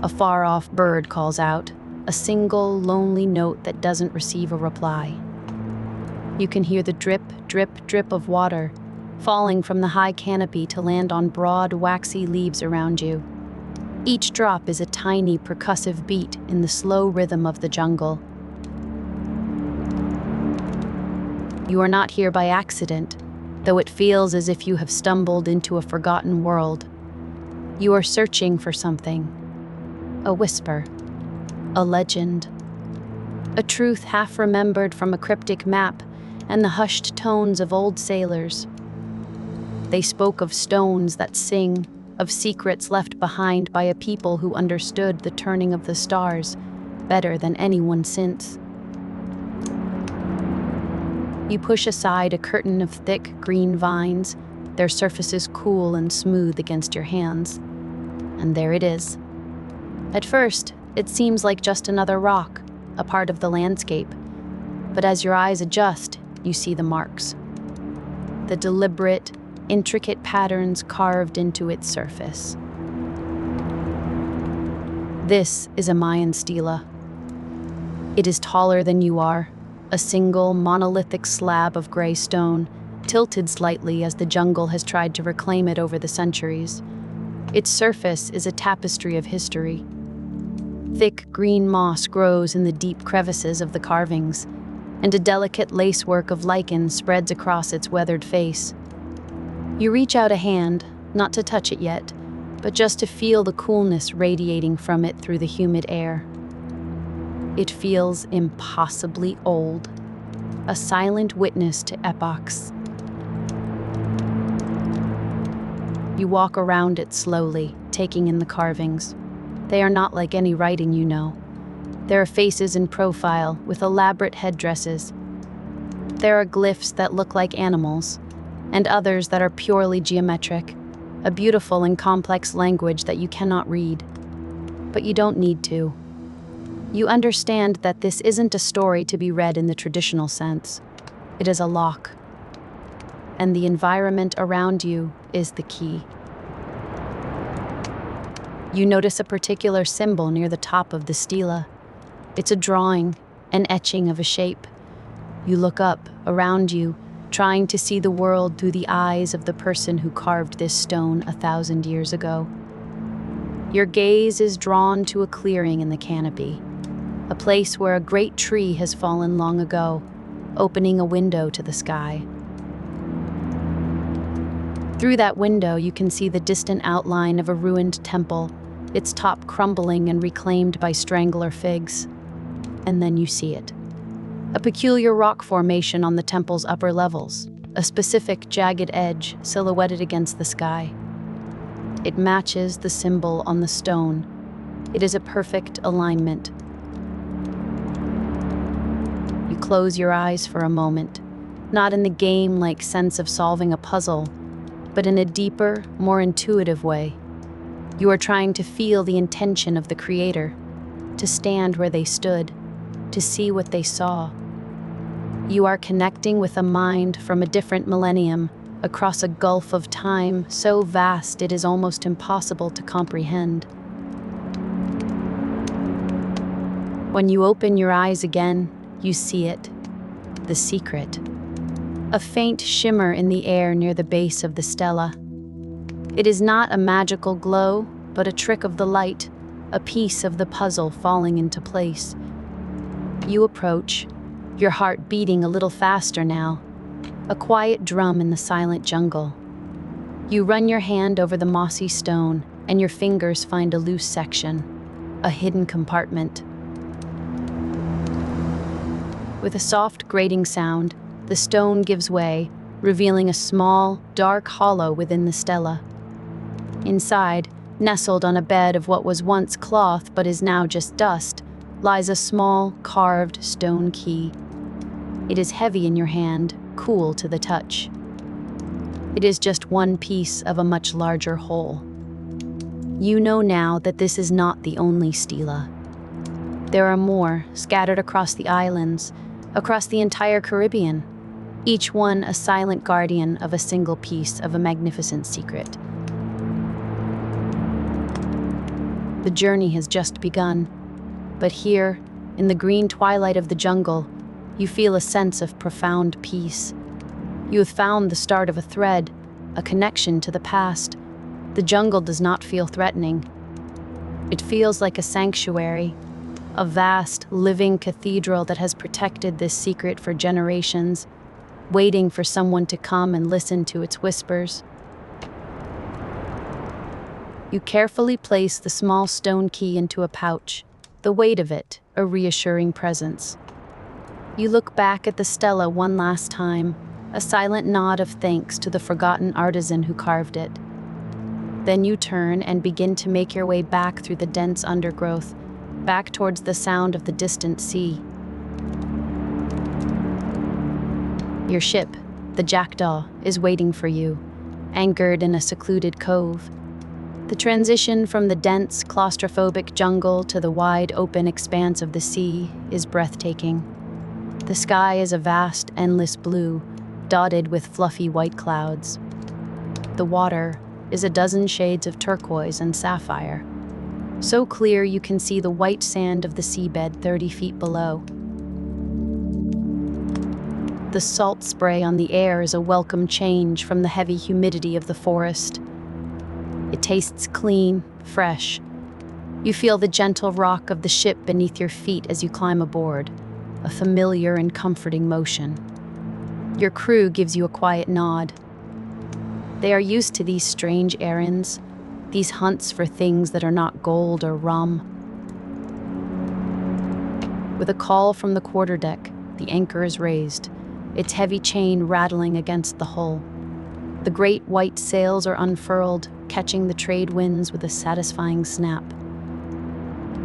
A: A far-off bird calls out, a single, lonely note that doesn't receive a reply. You can hear the drip, drip, drip of water, falling from the high canopy to land on broad, waxy leaves around you. Each drop is a tiny, percussive beat in the slow rhythm of the jungle. You are not here by accident, though it feels as if you have stumbled into a forgotten world. You are searching for something. A whisper. A legend. A truth half remembered from a cryptic map and the hushed tones of old sailors. They spoke of stones that sing, of secrets left behind by a people who understood the turning of the stars better than anyone since. You push aside a curtain of thick green vines, their surfaces cool and smooth against your hands. And there it is. At first, it seems like just another rock, a part of the landscape. But as your eyes adjust, you see the marks. The deliberate, intricate patterns carved into its surface. This is a Mayan stela. It is taller than you are, a single monolithic slab of gray stone, tilted slightly as the jungle has tried to reclaim it over the centuries. Its surface is a tapestry of history. Thick green moss grows in the deep crevices of the carvings, and a delicate lacework of lichen spreads across its weathered face. You reach out a hand, not to touch it yet, but just to feel the coolness radiating from it through the humid air. It feels impossibly old, a silent witness to epochs. You walk around it slowly, taking in the carvings. They are not like any writing you know. There are faces in profile with elaborate headdresses. There are glyphs that look like animals, and others that are purely geometric, a beautiful and complex language that you cannot read. But you don't need to. You understand that this isn't a story to be read in the traditional sense. It is a lock. And the environment around you is the key. You notice a particular symbol near the top of the stela. It's a drawing, an etching of a shape. You look up, around you, trying to see the world through the eyes of the person who carved this stone 1,000 years ago. Your gaze is drawn to a clearing in the canopy, a place where a great tree has fallen long ago, opening a window to the sky. Through that window, you can see the distant outline of a ruined temple, its top crumbling and reclaimed by strangler figs. And then you see it. A peculiar rock formation on the temple's upper levels, a specific jagged edge silhouetted against the sky. It matches the symbol on the stone. It is a perfect alignment. You close your eyes for a moment, not in the game-like sense of solving a puzzle, but in a deeper, more intuitive way. You are trying to feel the intention of the Creator, to stand where they stood, to see what they saw. You are connecting with a mind from a different millennium, across a gulf of time so vast it is almost impossible to comprehend. When you open your eyes again, you see it, the secret. A faint shimmer in the air near the base of the stela. It is not a magical glow, but a trick of the light, a piece of the puzzle falling into place. You approach, your heart beating a little faster now, a quiet drum in the silent jungle. You run your hand over the mossy stone, and your fingers find a loose section, a hidden compartment. With a soft grating sound, the stone gives way, revealing a small, dark hollow within the stela. Inside, nestled on a bed of what was once cloth but is now just dust, lies a small, carved stone key. It is heavy in your hand, cool to the touch. It is just one piece of a much larger whole. You know now that this is not the only stela. There are more, scattered across the islands, across the entire Caribbean, each one a silent guardian of a single piece of a magnificent secret. The journey has just begun, but here, in the green twilight of the jungle, you feel a sense of profound peace. You have found the start of a thread, a connection to the past. The jungle does not feel threatening. It feels like a sanctuary, a vast, living cathedral that has protected this secret for generations, waiting for someone to come and listen to its whispers. You carefully place the small stone key into a pouch, the weight of it a reassuring presence. You look back at the stela one last time, a silent nod of thanks to the forgotten artisan who carved it. Then you turn and begin to make your way back through the dense undergrowth, back towards the sound of the distant sea. Your ship, the Jackdaw, is waiting for you, anchored in a secluded cove. The transition from the dense, claustrophobic jungle to the wide, open expanse of the sea is breathtaking. The sky is a vast, endless blue, dotted with fluffy white clouds. The water is a dozen shades of turquoise and sapphire, so clear you can see the white sand of the seabed 30 feet below. The salt spray on the air is a welcome change from the heavy humidity of the forest. It tastes clean, fresh. You feel the gentle rock of the ship beneath your feet as you climb aboard, a familiar and comforting motion. Your crew gives you a quiet nod. They are used to these strange errands, these hunts for things that are not gold or rum. With a call from the quarterdeck, the anchor is raised, its heavy chain rattling against the hull. The great white sails are unfurled, catching the trade winds with a satisfying snap.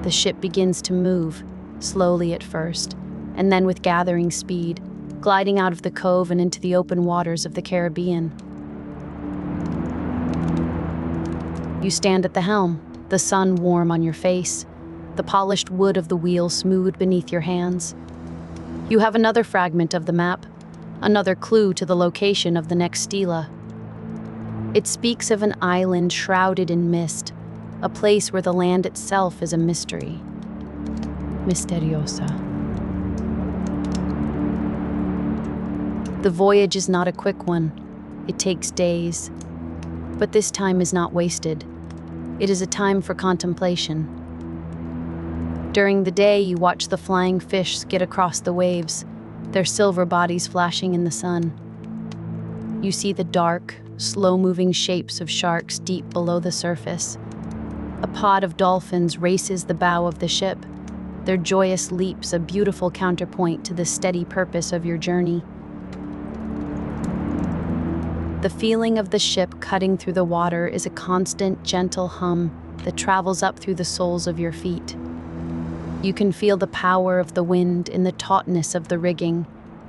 A: The ship begins to move, slowly at first, and then with gathering speed, gliding out of the cove and into the open waters of the Caribbean. You stand at the helm, the sun warm on your face, the polished wood of the wheel smooth beneath your hands. You have another fragment of the map, another clue to the location of the next stela. It speaks of an island shrouded in mist, a place where the land itself is a mystery. Misteriosa. The voyage is not a quick one. It takes days. But this time is not wasted. It is a time for contemplation. During the day, you watch the flying fish skid across the waves, their silver bodies flashing in the sun. You see the dark, slow-moving shapes of sharks deep below the surface. A pod of dolphins races the bow of the ship, their joyous leaps a beautiful counterpoint to the steady purpose of your journey. The feeling of the ship cutting through the water is a constant, gentle hum that travels up through the soles of your feet. You can feel the power of the wind in the tautness of the rigging,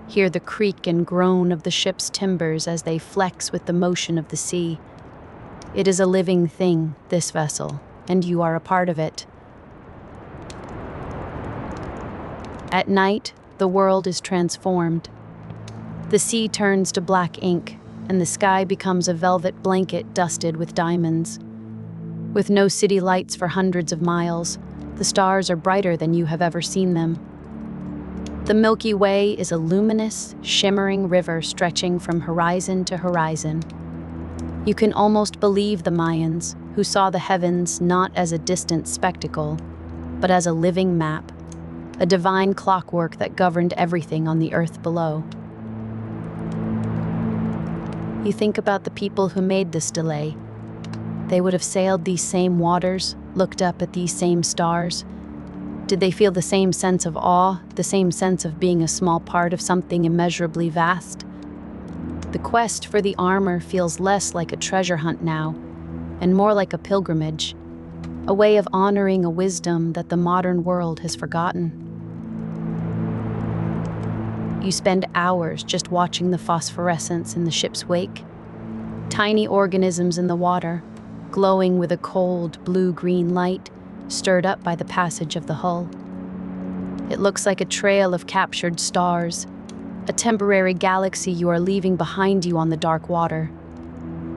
A: Hear the creak and groan of the ship's timbers as they flex with the motion of the sea. It is a living thing, this vessel, and you are a part of it. At night, the world is transformed. The sea turns to black ink, and the sky becomes a velvet blanket dusted with diamonds. With no city lights for hundreds of miles, the stars are brighter than you have ever seen them. The Milky Way is a luminous, shimmering river stretching from horizon to horizon. You can almost believe the Mayans, who saw the heavens not as a distant spectacle, but as a living map, a divine clockwork that governed everything on the earth below. You think about the people who made this delay. They would have sailed these same waters, looked up at these same stars. Did they feel the same sense of awe, the same sense of being a small part of something immeasurably vast? The quest for the armor feels less like a treasure hunt now, and more like a pilgrimage, a way of honoring a wisdom that the modern world has forgotten. You spend hours just watching the phosphorescence in the ship's wake. Tiny organisms in the water, glowing with a cold blue-green light, stirred up by the passage of the hull. It looks like a trail of captured stars, a temporary galaxy you are leaving behind you on the dark water.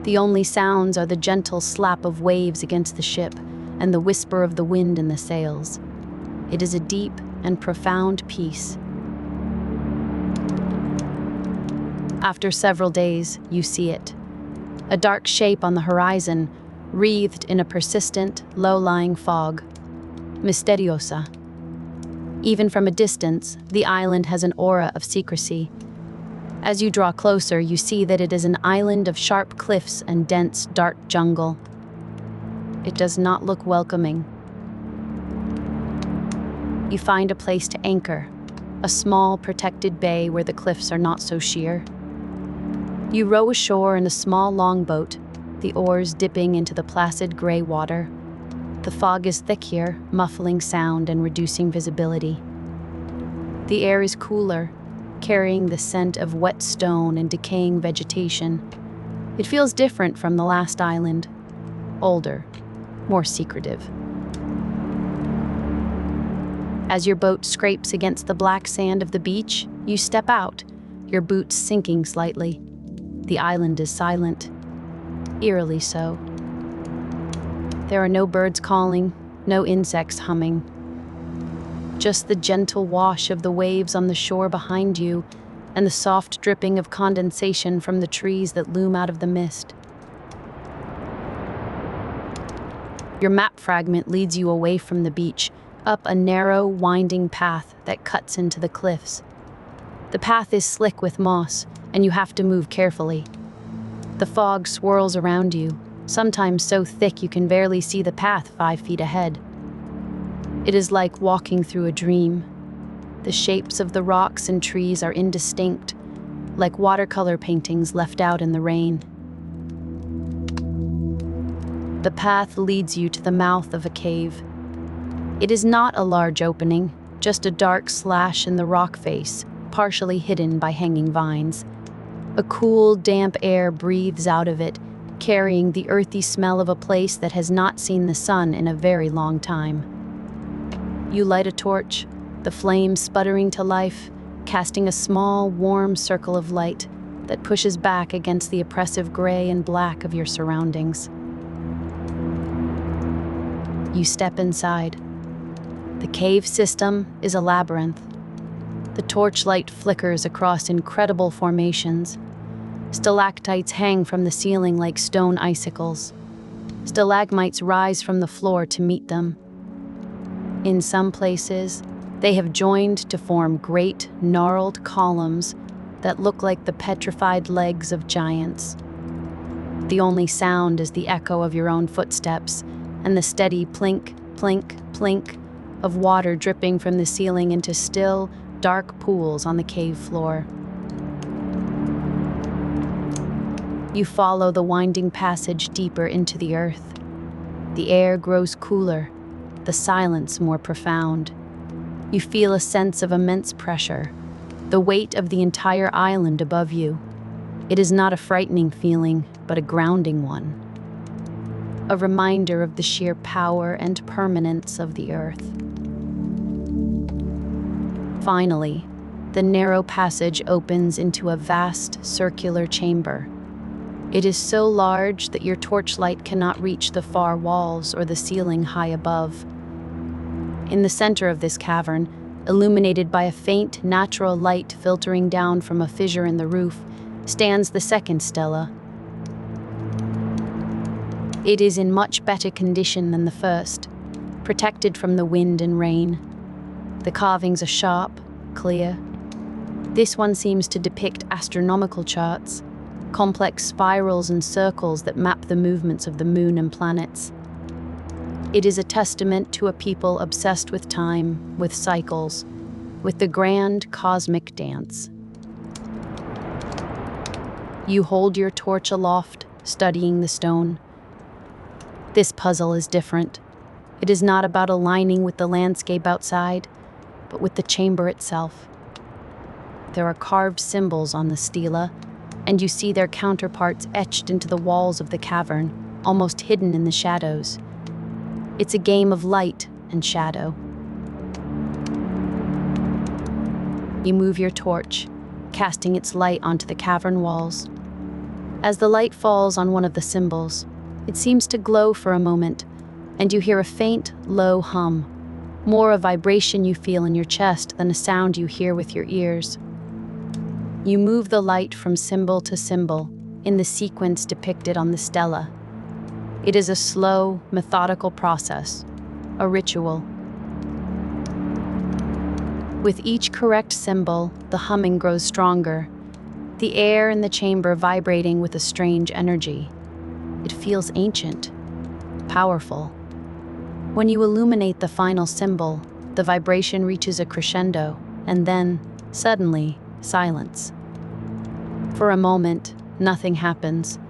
A: The only sounds are the gentle slap of waves against the ship and the whisper of the wind in the sails. It is a deep and profound peace. After several days, you see it. A dark shape on the horizon, wreathed in a persistent, low-lying fog. Misteriosa. Even from a distance, the island has an aura of secrecy. As you draw closer, you see that it is an island of sharp cliffs and dense, dark jungle. It does not look welcoming. You find a place to anchor, a small, protected bay where the cliffs are not so sheer. You row ashore in a small longboat, the oars dipping into the placid gray water. The fog is thick here, muffling sound and reducing visibility. The air is cooler, carrying the scent of wet stone and decaying vegetation. It feels different from the last island, older, more secretive. As your boat scrapes against the black sand of the beach, you step out, your boots sinking slightly. The island is silent, eerily so. There are no birds calling, no insects humming. Just the gentle wash of the waves on the shore behind you and the soft dripping of condensation from the trees that loom out of the mist. Your map fragment leads you away from the beach, up a narrow, winding path that cuts into the cliffs. The path is slick with moss, and you have to move carefully. The fog swirls around you, sometimes so thick you can barely see the path 5 feet ahead. It is like walking through a dream. The shapes of the rocks and trees are indistinct, like watercolor paintings left out in the rain. The path leads you to the mouth of a cave. It is not a large opening, just a dark slash in the rock face, partially hidden by hanging vines. A cool, damp air breathes out of it, carrying the earthy smell of a place that has not seen the sun in a very long time. You light a torch, the flame sputtering to life, casting a small, warm circle of light that pushes back against the oppressive gray and black of your surroundings. You step inside. The cave system is a labyrinth. The torchlight flickers across incredible formations. Stalactites hang from the ceiling like stone icicles. Stalagmites rise from the floor to meet them. In some places, they have joined to form great, gnarled columns that look like the petrified legs of giants. The only sound is the echo of your own footsteps and the steady plink, plink, plink of water dripping from the ceiling into still, dark pools on the cave floor. You follow the winding passage deeper into the earth. The air grows cooler, the silence more profound. You feel a sense of immense pressure, the weight of the entire island above you. It is not a frightening feeling, but a grounding one. A reminder of the sheer power and permanence of the earth. Finally, the narrow passage opens into a vast circular chamber. It is so large that your torchlight cannot reach the far walls or the ceiling high above. In the center of this cavern, illuminated by a faint, natural light filtering down from a fissure in the roof, stands the second stela. It is in much better condition than the first, protected from the wind and rain. The carvings are sharp, clear. This one seems to depict astronomical charts, complex spirals and circles that map the movements of the moon and planets. It is a testament to a people obsessed with time, with cycles, with the grand cosmic dance. You hold your torch aloft, studying the stone. This puzzle is different. It is not about aligning with the landscape outside, but with the chamber itself. There are carved symbols on the stela, and you see their counterparts etched into the walls of the cavern, almost hidden in the shadows. It's a game of light and shadow. You move your torch, casting its light onto the cavern walls. As the light falls on one of the symbols, it seems to glow for a moment, and you hear a faint, low hum, more a vibration you feel in your chest than a sound you hear with your ears. You move the light from symbol to symbol in the sequence depicted on the stela. It is a slow, methodical process, a ritual. With each correct symbol, the humming grows stronger, the air in the chamber vibrating with a strange energy. It feels ancient, powerful. When you illuminate the final symbol, the vibration reaches a crescendo, and then, suddenly, silence. For a moment, nothing happens.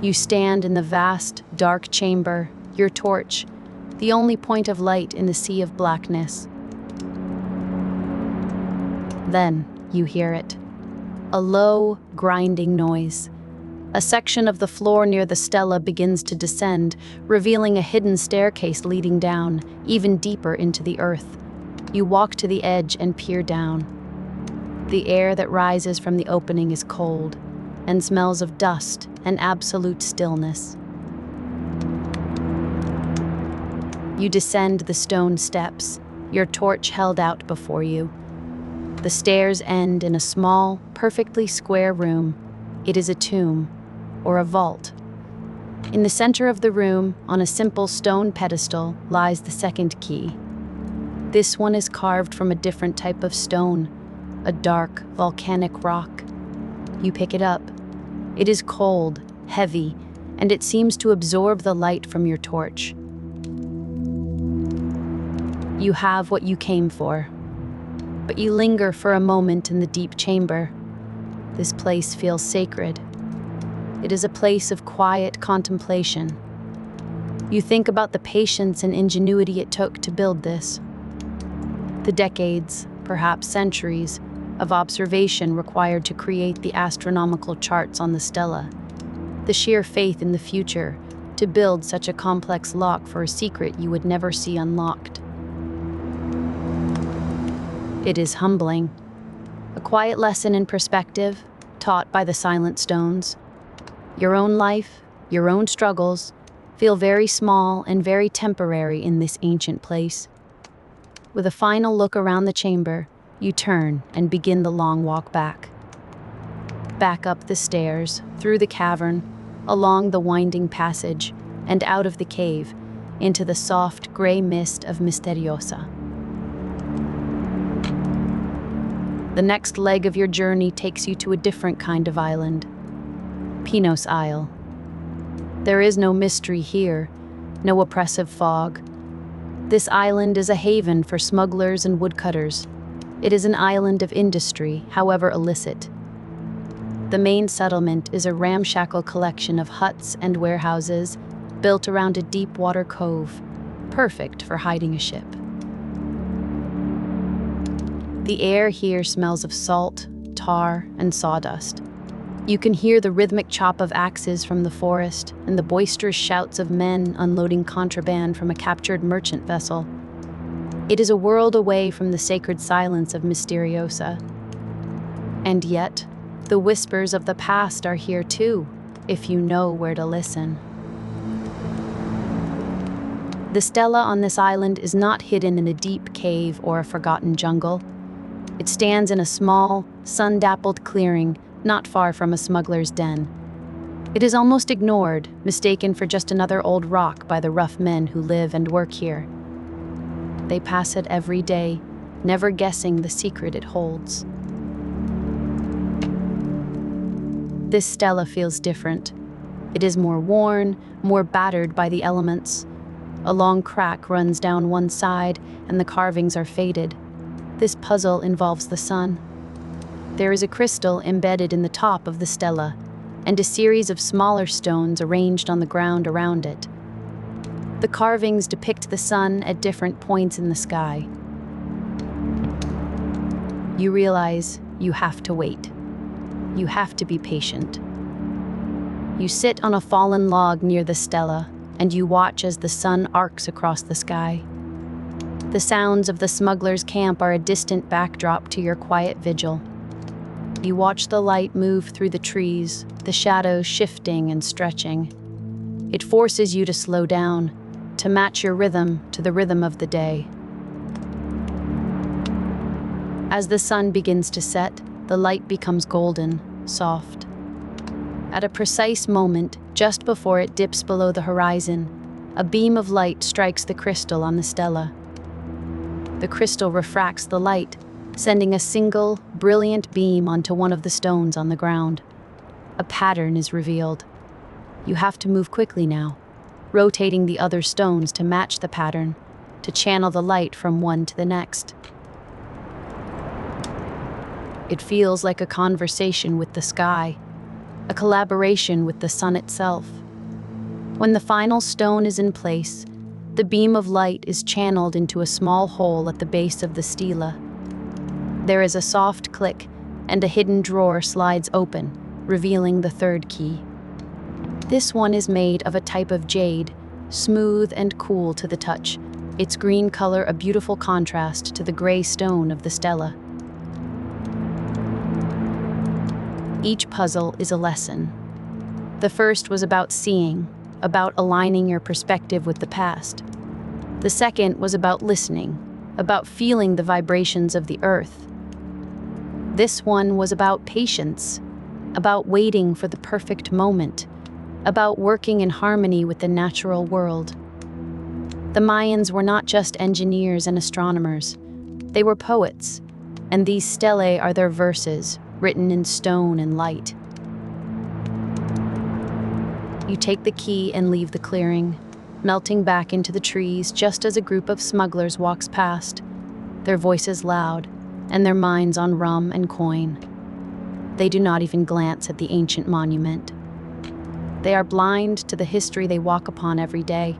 A: You stand in the vast, dark chamber, your torch, the only point of light in the sea of blackness. Then you hear it. A low, grinding noise. A section of the floor near the stela begins to descend, revealing a hidden staircase leading down, even deeper into the earth. You walk to the edge and peer down. The air that rises from the opening is cold, and smells of dust and absolute stillness. You descend the stone steps, your torch held out before you. The stairs end in a small, perfectly square room. It is a tomb, or a vault. In the center of the room, on a simple stone pedestal, lies the second key. This one is carved from a different type of stone, a dark, volcanic rock. You pick it up. It is cold, heavy, and it seems to absorb the light from your torch. You have what you came for, but you linger for a moment in the deep chamber. This place feels sacred. It is a place of quiet contemplation. You think about the patience and ingenuity it took to build this. The decades, perhaps centuries, of observation required to create the astronomical charts on the stela. The sheer faith in the future to build such a complex lock for a secret you would never see unlocked. It is humbling. A quiet lesson in perspective, taught by the silent stones. Your own life, your own struggles, feel very small and very temporary in this ancient place. With a final look around the chamber, you turn and begin the long walk back. Back up the stairs, through the cavern, along the winding passage, and out of the cave, into the soft gray mist of Misteriosa. The next leg of your journey takes you to a different kind of island, Pinos Isle. There is no mystery here, no oppressive fog. This island is a haven for smugglers and woodcutters. It is an island of industry, however illicit. The main settlement is a ramshackle collection of huts and warehouses built around a deep water cove, perfect for hiding a ship. The air here smells of salt, tar, and sawdust. You can hear the rhythmic chop of axes from the forest and the boisterous shouts of men unloading contraband from a captured merchant vessel. It is a world away from the sacred silence of Mysteriosa. And yet, the whispers of the past are here too, if you know where to listen. The stela on this island is not hidden in a deep cave or a forgotten jungle. It stands in a small, sun-dappled clearing not far from a smuggler's den. It is almost ignored, mistaken for just another old rock by the rough men who live and work here. They pass it every day, never guessing the secret it holds. This stela feels different. It is more worn, more battered by the elements. A long crack runs down one side, and the carvings are faded. This puzzle involves the sun. There is a crystal embedded in the top of the stela, and a series of smaller stones arranged on the ground around it. The carvings depict the sun at different points in the sky. You realize you have to wait. You have to be patient. You sit on a fallen log near the stela, and you watch as the sun arcs across the sky. The sounds of the smuggler's camp are a distant backdrop to your quiet vigil. You watch the light move through the trees, the shadows shifting and stretching. It forces you to slow down, to match your rhythm to the rhythm of the day. As the sun begins to set, the light becomes golden, soft. At a precise moment, just before it dips below the horizon, a beam of light strikes the crystal on the stela. The crystal refracts the light, sending a single, brilliant beam onto one of the stones on the ground. A pattern is revealed. You have to move quickly now, rotating the other stones to match the pattern, to channel the light from one to the next. It feels like a conversation with the sky, a collaboration with the sun itself. When the final stone is in place, the beam of light is channeled into a small hole at the base of the stela. There is a soft click, and a hidden drawer slides open, revealing the third key. This one is made of a type of jade, smooth and cool to the touch, its green color a beautiful contrast to the gray stone of the stela. Each puzzle is a lesson. The first was about seeing, about aligning your perspective with the past. The second was about listening, about feeling the vibrations of the earth. This one was about patience, about waiting for the perfect moment, about working in harmony with the natural world. The Mayans were not just engineers and astronomers. They were poets, and these stelae are their verses, written in stone and light. You take the key and leave the clearing, melting back into the trees just as a group of smugglers walks past, their voices loud, and their minds on rum and coin. They do not even glance at the ancient monument. They are blind to the history they walk upon every day.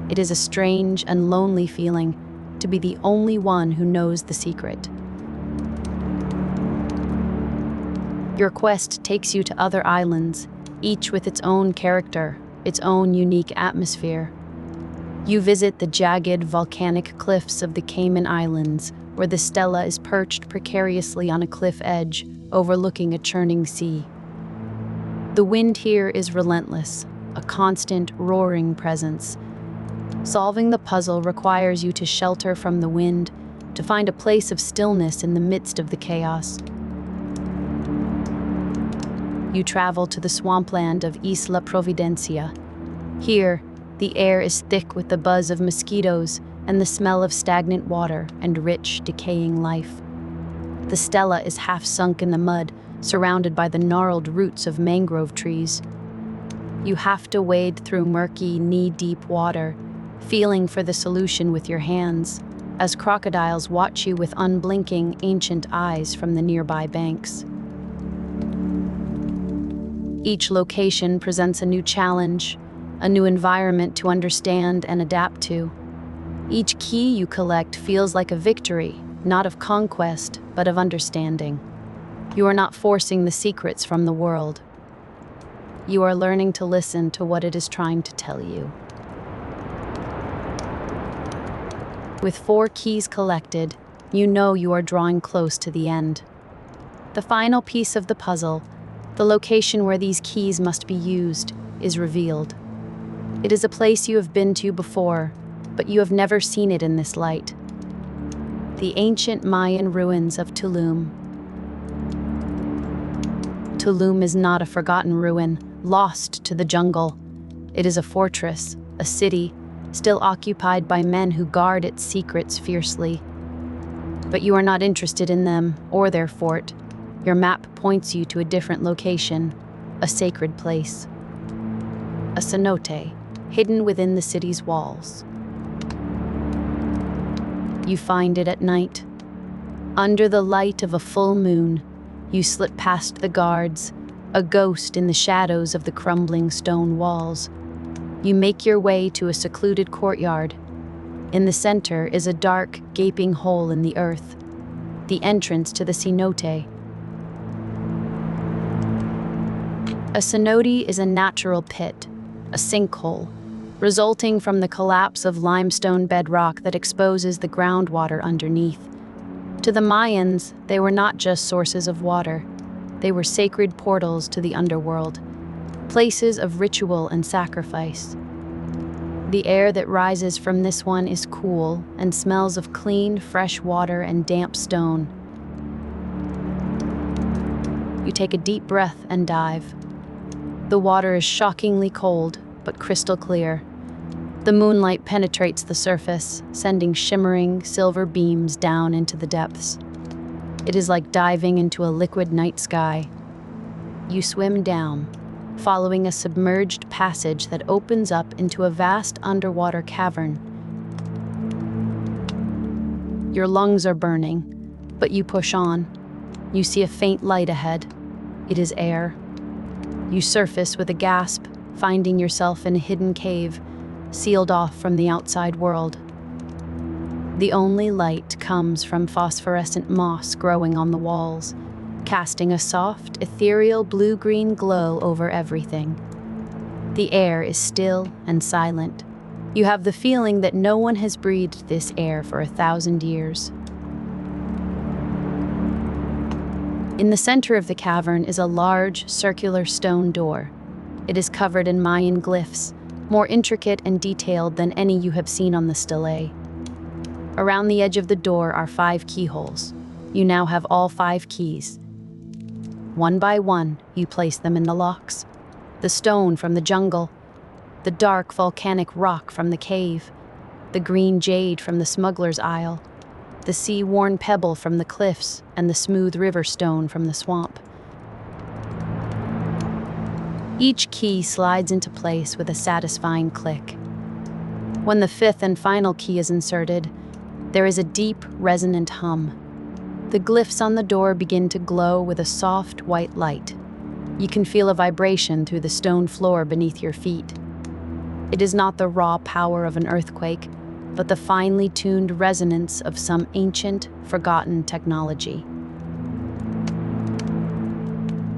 A: It is a strange and lonely feeling to be the only one who knows the secret. Your quest takes you to other islands, each with its own character, its own unique atmosphere. You visit the jagged volcanic cliffs of the Cayman Islands, where the stela is perched precariously on a cliff edge, overlooking a churning sea. The wind here is relentless, a constant, roaring presence. Solving the puzzle requires you to shelter from the wind, to find a place of stillness in the midst of the chaos. You travel to the swampland of Isla Providencia. Here, the air is thick with the buzz of mosquitoes and the smell of stagnant water and rich, decaying life. The stela is half sunk in the mud, surrounded by the gnarled roots of mangrove trees. You have to wade through murky, knee-deep water, feeling for the solution with your hands, as crocodiles watch you with unblinking, ancient eyes from the nearby banks. Each location presents a new challenge, a new environment to understand and adapt to. Each key you collect feels like a victory, not of conquest, but of understanding. You are not forcing the secrets from the world. You are learning to listen to what it is trying to tell you. With 4 keys collected, you know you are drawing close to the end. The final piece of the puzzle, the location where these keys must be used, is revealed. It is a place you have been to before, but you have never seen it in this light. The ancient Mayan ruins of Tulum. Tulum is not a forgotten ruin, lost to the jungle. It is a fortress, a city, still occupied by men who guard its secrets fiercely. But you are not interested in them or their fort. Your map points you to a different location, a sacred place. A cenote, hidden within the city's walls. You find it at night. Under the light of a full moon, you slip past the guards, a ghost in the shadows of the crumbling stone walls. You make your way to a secluded courtyard. In the center is a dark, gaping hole in the earth, the entrance to the cenote. A cenote is a natural pit, a sinkhole, resulting from the collapse of limestone bedrock that exposes the groundwater underneath. To the Mayans, they were not just sources of water. They were sacred portals to the underworld, places of ritual and sacrifice. The air that rises from this one is cool and smells of clean, fresh water and damp stone. You take a deep breath and dive. The water is shockingly cold, but crystal clear. The moonlight penetrates the surface, sending shimmering, silver beams down into the depths. It is like diving into a liquid night sky. You swim down, following a submerged passage that opens up into a vast underwater cavern. Your lungs are burning, but you push on. You see a faint light ahead. It is air. You surface with a gasp, finding yourself in a hidden cave, sealed off from the outside world. The only light comes from phosphorescent moss growing on the walls, casting a soft, ethereal blue-green glow over everything. The air is still and silent. You have the feeling that no one has breathed this air for 1,000 years. In the center of the cavern is a large, circular stone door. It is covered in Mayan glyphs, more intricate and detailed than any you have seen on the stele. Around the edge of the door are 5 keyholes. You now have all 5 keys. One by one, you place them in the locks. The stone from the jungle, the dark volcanic rock from the cave, the green jade from the smuggler's isle, the sea-worn pebble from the cliffs, and the smooth river stone from the swamp. Each key slides into place with a satisfying click. When the 5th and final key is inserted, there is a deep, resonant hum. The glyphs on the door begin to glow with a soft, white light. You can feel a vibration through the stone floor beneath your feet. It is not the raw power of an earthquake, but the finely tuned resonance of some ancient, forgotten technology.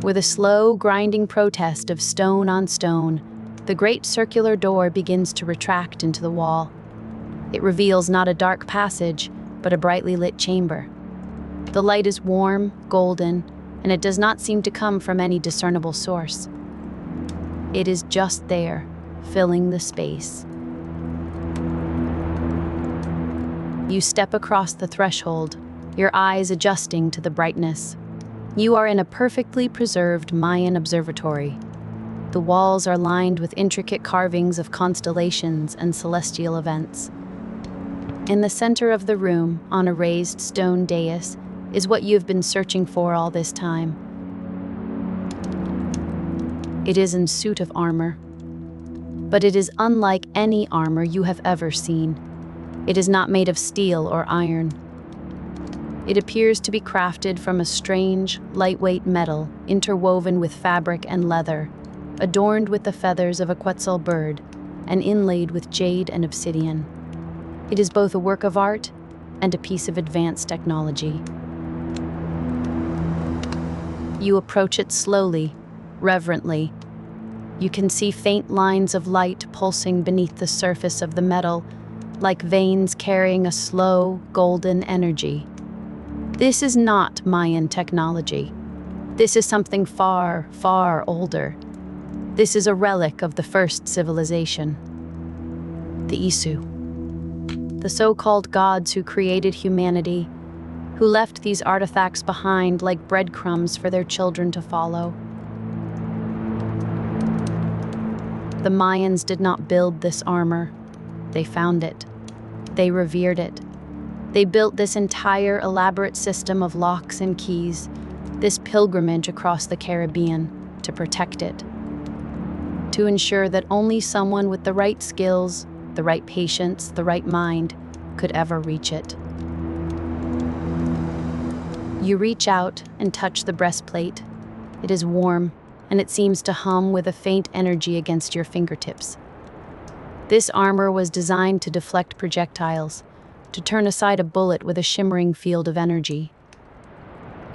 A: With a slow, grinding protest of stone on stone, the great circular door begins to retract into the wall. It reveals not a dark passage, but a brightly lit chamber. The light is warm, golden, and it does not seem to come from any discernible source. It is just there, filling the space. You step across the threshold, your eyes adjusting to the brightness. You are in a perfectly preserved Mayan observatory. The walls are lined with intricate carvings of constellations and celestial events. In the center of the room, on a raised stone dais, is what you have been searching for all this time. It is in suit of armor, but it is unlike any armor you have ever seen. It is not made of steel or iron. It appears to be crafted from a strange, lightweight metal interwoven with fabric and leather, adorned with the feathers of a quetzal bird, and inlaid with jade and obsidian. It is both a work of art and a piece of advanced technology. You approach it slowly, reverently. You can see faint lines of light pulsing beneath the surface of the metal, like veins carrying a slow, golden energy. This is not Mayan technology. This is something far, far older. This is a relic of the first civilization. The Isu. The so-called gods who created humanity, who left these artifacts behind like breadcrumbs for their children to follow. The Mayans did not build this armor. They found it. They revered it. They built this entire elaborate system of locks and keys, this pilgrimage across the Caribbean, to protect it. To ensure that only someone with the right skills, the right patience, the right mind, could ever reach it. You reach out and touch the breastplate. It is warm, and it seems to hum with a faint energy against your fingertips. This armor was designed to deflect projectiles, to turn aside a bullet with a shimmering field of energy.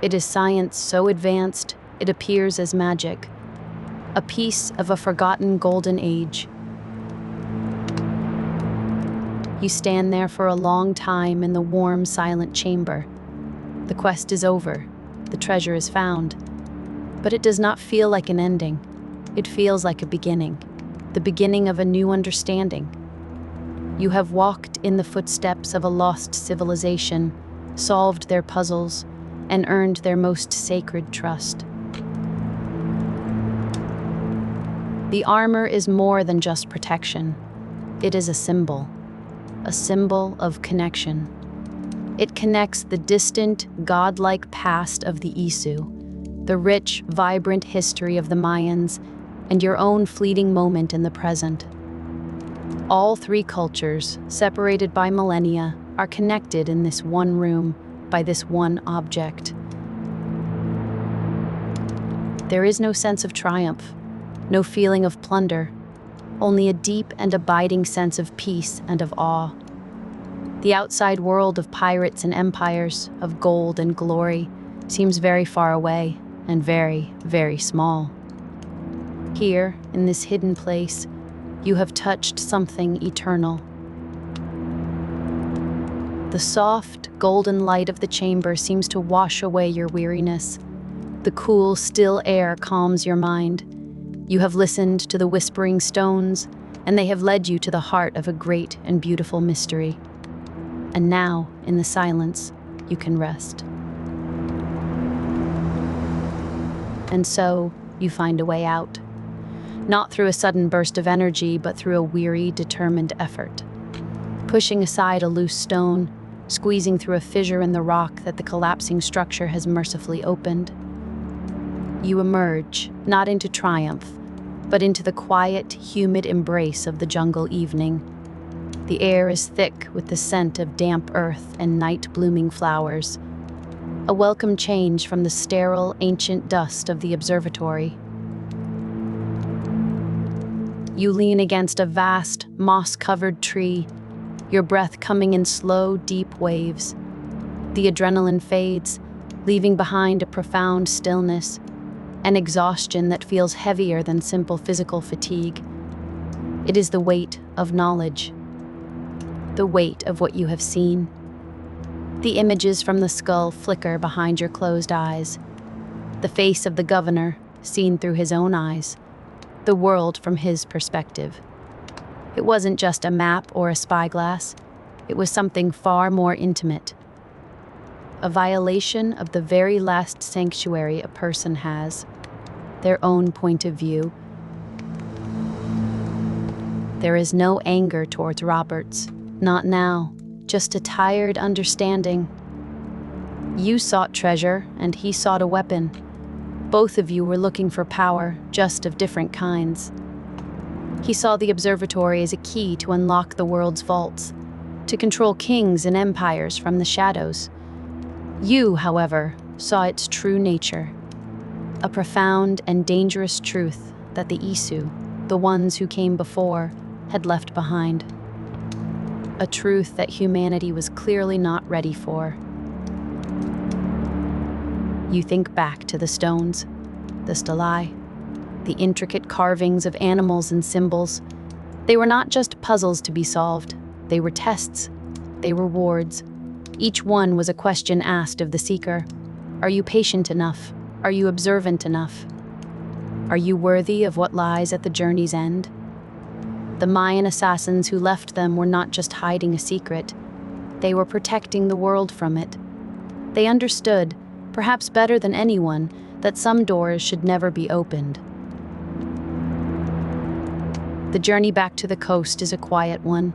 A: It is science so advanced, it appears as magic, a piece of a forgotten golden age. You stand there for a long time in the warm, silent chamber. The quest is over. The treasure is found. But it does not feel like an ending. It feels like a beginning, the beginning of a new understanding. You have walked in the footsteps of a lost civilization, solved their puzzles, and earned their most sacred trust. The armor is more than just protection. It is a symbol of connection. It connects the distant, godlike past of the Isu, the rich, vibrant history of the Mayans, and your own fleeting moment in the present. All three cultures, separated by millennia, are connected in this one room by this one object. There is no sense of triumph, no feeling of plunder, only a deep and abiding sense of peace and of awe. The outside world of pirates and empires, of gold and glory, seems very far away and very, very small. Here, in this hidden place, you have touched something eternal. The soft, golden light of the chamber seems to wash away your weariness. The cool, still air calms your mind. You have listened to the whispering stones, and they have led you to the heart of a great and beautiful mystery. And now, in the silence, you can rest. And so, you find a way out. Not through a sudden burst of energy, but through a weary, determined effort. Pushing aside a loose stone, squeezing through a fissure in the rock that the collapsing structure has mercifully opened. You emerge, not into triumph, but into the quiet, humid embrace of the jungle evening. The air is thick with the scent of damp earth and night-blooming flowers, a welcome change from the sterile, ancient dust of the observatory. You lean against a vast, moss-covered tree, your breath coming in slow, deep waves. The adrenaline fades, leaving behind a profound stillness, an exhaustion that feels heavier than simple physical fatigue. It is the weight of knowledge, the weight of what you have seen. The images from the skull flicker behind your closed eyes. The face of the governor, seen through his own eyes. The world from his perspective. It wasn't just a map or a spyglass. It was something far more intimate. A violation of the very last sanctuary a person has, their own point of view. There is no anger towards Roberts, not now, just a tired understanding. You sought treasure, and he sought a weapon. Both of you were looking for power, just of different kinds. He saw the observatory as a key to unlock the world's vaults, to control kings and empires from the shadows. You, however, saw its true nature, a profound and dangerous truth that the Isu, the ones who came before, had left behind. a truth that humanity was clearly not ready for. You think back to the stones, the stelae, the intricate carvings of animals and symbols. They were not just puzzles to be solved. They were tests. They were rewards. Each one was a question asked of the seeker. Are you patient enough? Are you observant enough? Are you worthy of what lies at the journey's end? The Mayan assassins who left them were not just hiding a secret. They were protecting the world from it. They understood, perhaps better than anyone, that some doors should never be opened. The journey back to the coast is a quiet one.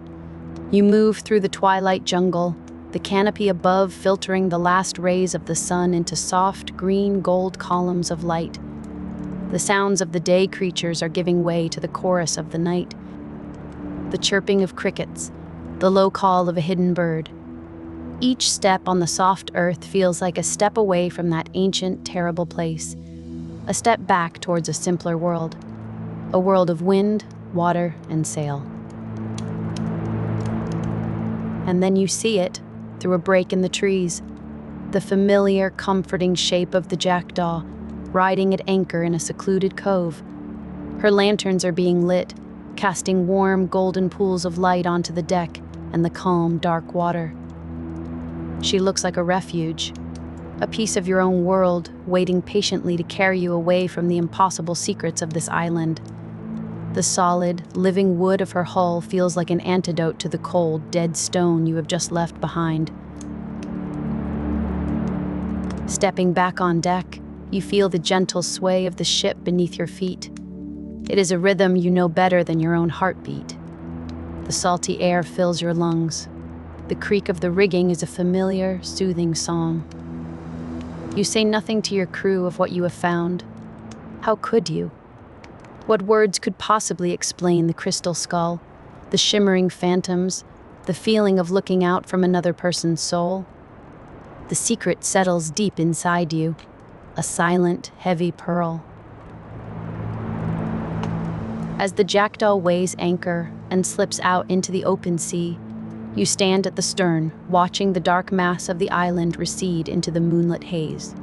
A: You move through the twilight jungle, the canopy above filtering the last rays of the sun into soft green-gold columns of light. The sounds of the day creatures are giving way to the chorus of the night. The chirping of crickets, the low call of a hidden bird. Each step on the soft earth feels like a step away from that ancient, terrible place, a step back towards a simpler world, a world of wind, water, and sail. And then you see it, through a break in the trees, the familiar, comforting shape of the jackdaw, riding at anchor in a secluded cove. Her lanterns are being lit, casting warm, golden pools of light onto the deck and the calm, dark water. She looks like a refuge, a piece of your own world, waiting patiently to carry you away from the impossible secrets of this island. The solid, living wood of her hull feels like an antidote to the cold, dead stone you have just left behind. Stepping back on deck, you feel the gentle sway of the ship beneath your feet. It is a rhythm you know better than your own heartbeat. The salty air fills your lungs. The creak of the rigging is a familiar, soothing song. You say nothing to your crew of what you have found. How could you? What words could possibly explain the crystal skull, the shimmering phantoms, the feeling of looking out from another person's soul? The secret settles deep inside you, a silent, heavy pearl. As the jackdaw weighs anchor and slips out into the open sea, you stand at the stern, watching the dark mass of the island recede into the moonlit haze.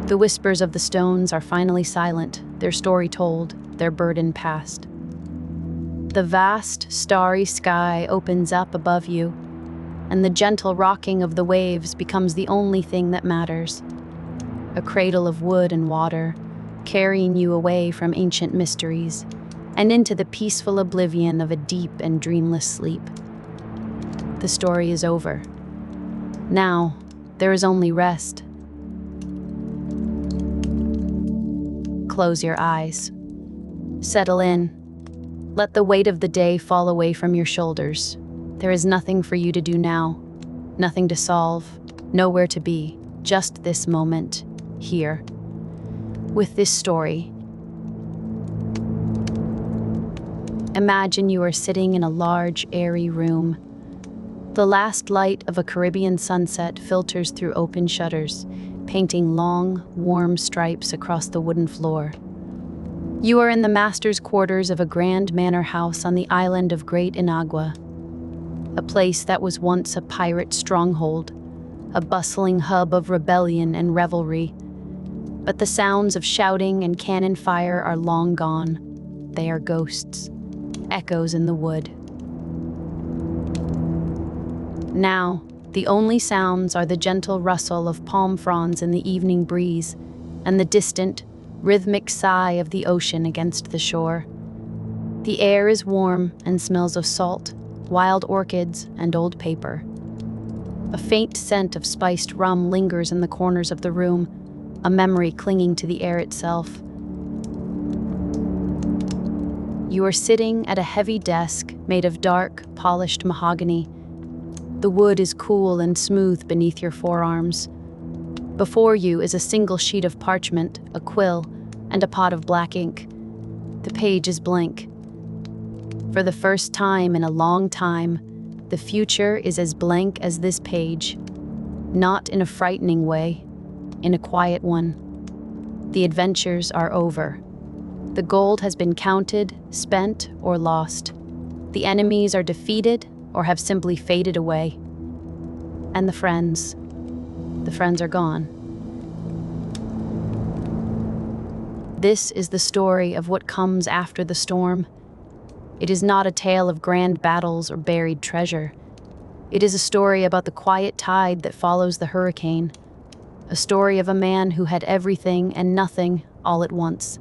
A: The whispers of the stones are finally silent, their story told, their burden past. The vast, starry sky opens up above you, and the gentle rocking of the waves becomes the only thing that matters. A cradle of wood and water, carrying you away from ancient mysteries and into the peaceful oblivion of a deep and dreamless sleep. The story is over. Now, there is only rest. Close your eyes. Settle in. Let the weight of the day fall away from your shoulders. There is nothing for you to do now, nothing to solve, nowhere to be, just this moment, here, with this story. Imagine you are sitting in a large, airy room. The last light of a Caribbean sunset filters through open shutters, painting long, warm stripes across the wooden floor. You are in the master's quarters of a grand manor house on the island of Great Inagua, a place that was once a pirate stronghold, a bustling hub of rebellion and revelry. But the sounds of shouting and cannon fire are long gone. They are ghosts, echoes in the wood. Now, the only sounds are the gentle rustle of palm fronds in the evening breeze and the distant, rhythmic sigh of the ocean against the shore. The air is warm and smells of salt, wild orchids, and old paper. A faint scent of spiced rum lingers in the corners of the room, a memory clinging to the air itself. You are sitting at a heavy desk made of dark, polished mahogany. The wood is cool and smooth beneath your forearms. Before you is a single sheet of parchment, a quill, and a pot of black ink. The page is blank. For the first time in a long time, the future is as blank as this page. Not in a frightening way, in a quiet one. The adventures are over. The gold has been counted, spent, or lost. The enemies are defeated, or have simply faded away. And the friends are gone. This is the story of what comes after the storm. It is not a tale of grand battles or buried treasure. It is a story about the quiet tide that follows the hurricane. A story of a man who had everything and nothing all at once.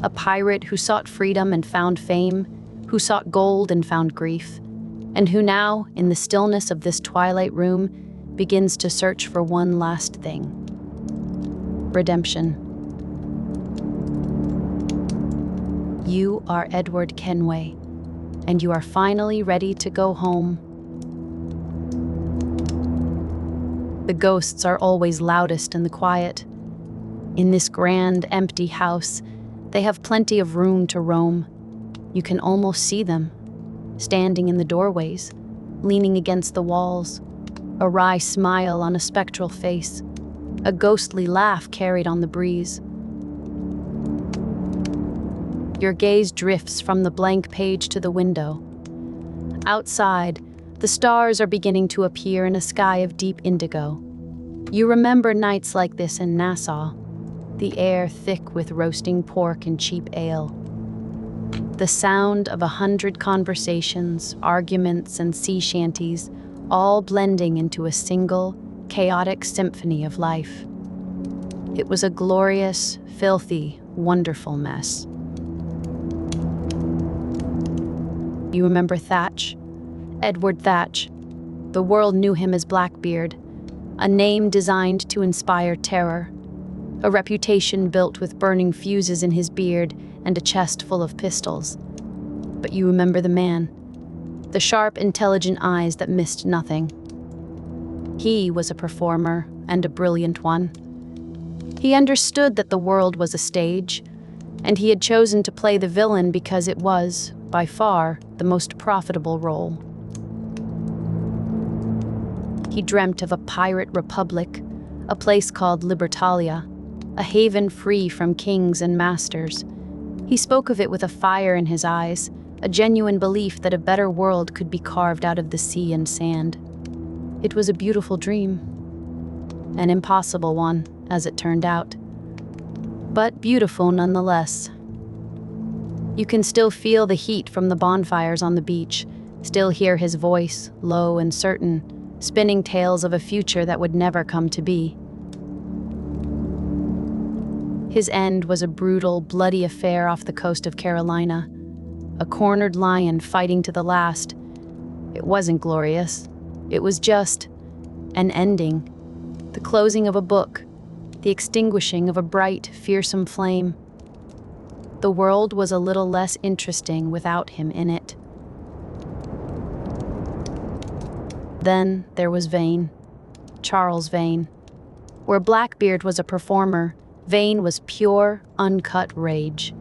A: A pirate who sought freedom and found fame, who sought gold and found grief, and who now, in the stillness of this twilight room, begins to search for one last thing: redemption. You are Edward Kenway, and you are finally ready to go home. The ghosts are always loudest in the quiet. In this grand, empty house, they have plenty of room to roam. You can almost see them, standing in the doorways, leaning against the walls, a wry smile on a spectral face, a ghostly laugh carried on the breeze. Your gaze drifts from the blank page to the window. Outside, the stars are beginning to appear in a sky of deep indigo. You remember nights like this in Nassau, the air thick with roasting pork and cheap ale. The sound of 100 conversations, arguments, and sea shanties, all blending into a single, chaotic symphony of life. It was a glorious, filthy, wonderful mess. You remember Thatch? Edward Thatch. The world knew him as Blackbeard, a name designed to inspire terror, a reputation built with burning fuses in his beard and a chest full of pistols. But you remember the man, the sharp, intelligent eyes that missed nothing. He was a performer, and a brilliant one. He understood that the world was a stage, and he had chosen to play the villain because it was, by far, the most profitable role. He dreamt of a pirate republic, a place called Libertalia, a haven free from kings and masters. He spoke of it with a fire in his eyes, a genuine belief that a better world could be carved out of the sea and sand. It was a beautiful dream. An impossible one, as it turned out. But beautiful nonetheless. You can still feel the heat from the bonfires on the beach, still hear his voice, low and certain, spinning tales of a future that would never come to be. His end was a brutal, bloody affair off the coast of Carolina. A cornered lion fighting to the last. It wasn't glorious. It was just an ending. The closing of a book. The extinguishing of a bright, fearsome flame. The world was a little less interesting without him in it. Then there was Vane. Charles Vane. Where Blackbeard was a performer, Vane was pure, uncut rage.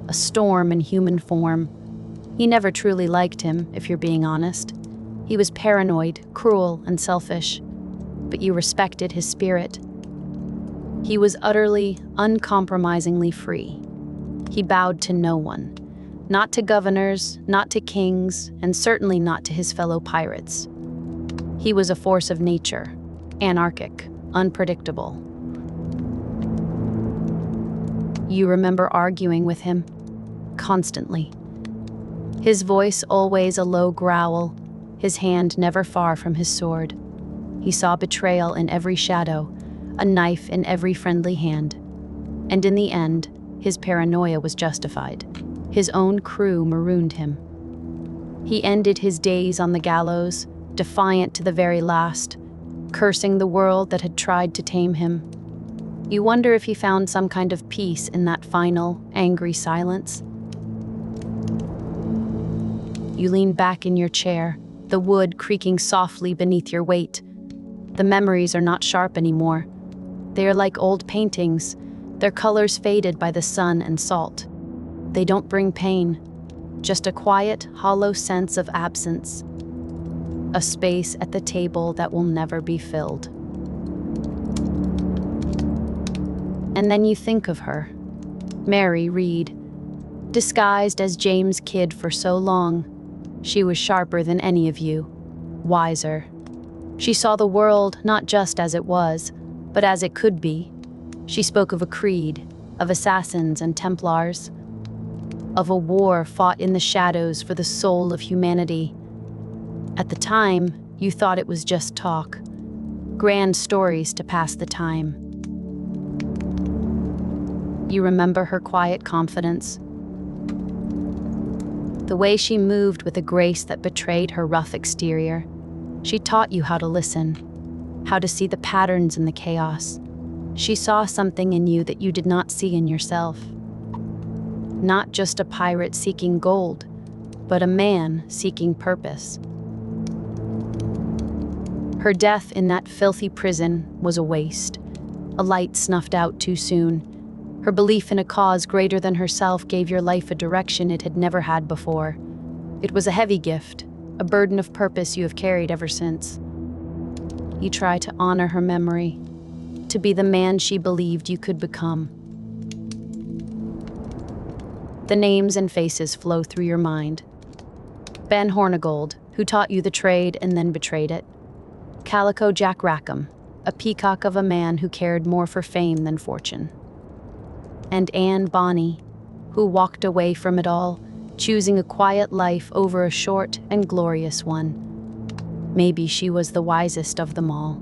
A: A storm in human form. He never truly liked him, if you're being honest. He was paranoid, cruel, and selfish. But you respected his spirit. He was utterly, uncompromisingly free. He bowed to no one. Not to governors, not to kings, and certainly not to his fellow pirates. He was a force of nature, anarchic, unpredictable. You remember arguing with him, constantly. His voice always a low growl, his hand never far from his sword. He saw betrayal in every shadow, a knife in every friendly hand. And in the end, his paranoia was justified. His own crew marooned him. He ended his days on the gallows, defiant to the very last, cursing the world that had tried to tame him. You wonder if he found some kind of peace in that final, angry silence. You lean back in your chair, the wood creaking softly beneath your weight. The memories are not sharp anymore. They are like old paintings, their colors faded by the sun and salt. They don't bring pain, just a quiet, hollow sense of absence. A space at the table that will never be filled. And then you think of her, Mary Reed, disguised as James Kidd for so long, She was sharper than any of you, wiser. She saw the world not just as it was, but as it could be. She spoke of a creed, of assassins and Templars, of a war fought in the shadows for the soul of humanity. At the time, you thought it was just talk, grand stories to pass the time. You remember her quiet confidence, the way she moved with a grace that betrayed her rough exterior. She taught you how to listen, how to see the patterns in the chaos. She saw something in you that you did not see in yourself. Not just a pirate seeking gold, but a man seeking purpose. Her death in that filthy prison was a waste, a light snuffed out too soon. Her belief in a cause greater than herself gave your life a direction it had never had before. It was a heavy gift, a burden of purpose you have carried ever since. You try to honor her memory, to be the man she believed you could become. The names and faces flow through your mind. Ben Hornigold, who taught you the trade and then betrayed it. Calico Jack Rackham, a peacock of a man who cared more for fame than fortune. And Anne Bonny, who walked away from it all, choosing a quiet life over a short and glorious one. Maybe she was the wisest of them all.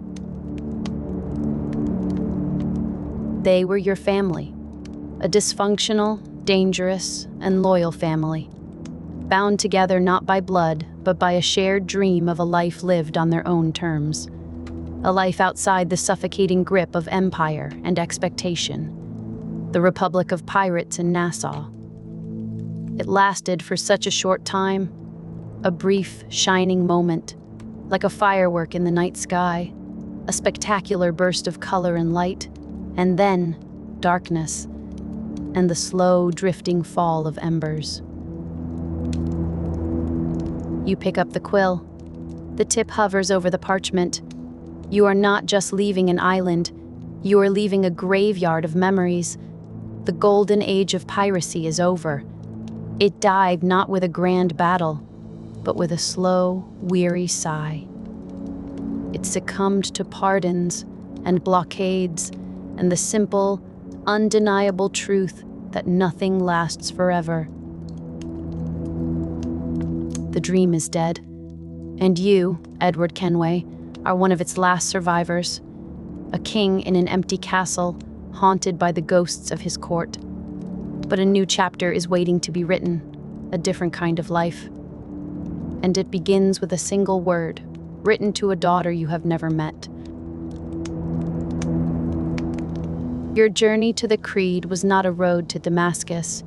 A: They were your family, a dysfunctional, dangerous, and loyal family, bound together not by blood, but by a shared dream of a life lived on their own terms, a life outside the suffocating grip of empire and expectation, the Republic of Pirates in Nassau. It lasted for such a short time, a brief, shining moment, like a firework in the night sky, a spectacular burst of color and light, and then darkness, and the slow, drifting fall of embers. You pick up the quill. The tip hovers over the parchment. You are not just leaving an island, you are leaving a graveyard of memories. The golden age of piracy is over. It died not with a grand battle, but with a slow, weary sigh. It succumbed to pardons and blockades and the simple, undeniable truth that nothing lasts forever. The dream is dead, and you, Edward Kenway, are one of its last survivors, a king in an empty castle, haunted by the ghosts of his court. But a new chapter is waiting to be written, a different kind of life. And it begins with a single word, written to a daughter you have never met. Your journey to the Creed was not a road to Damascus.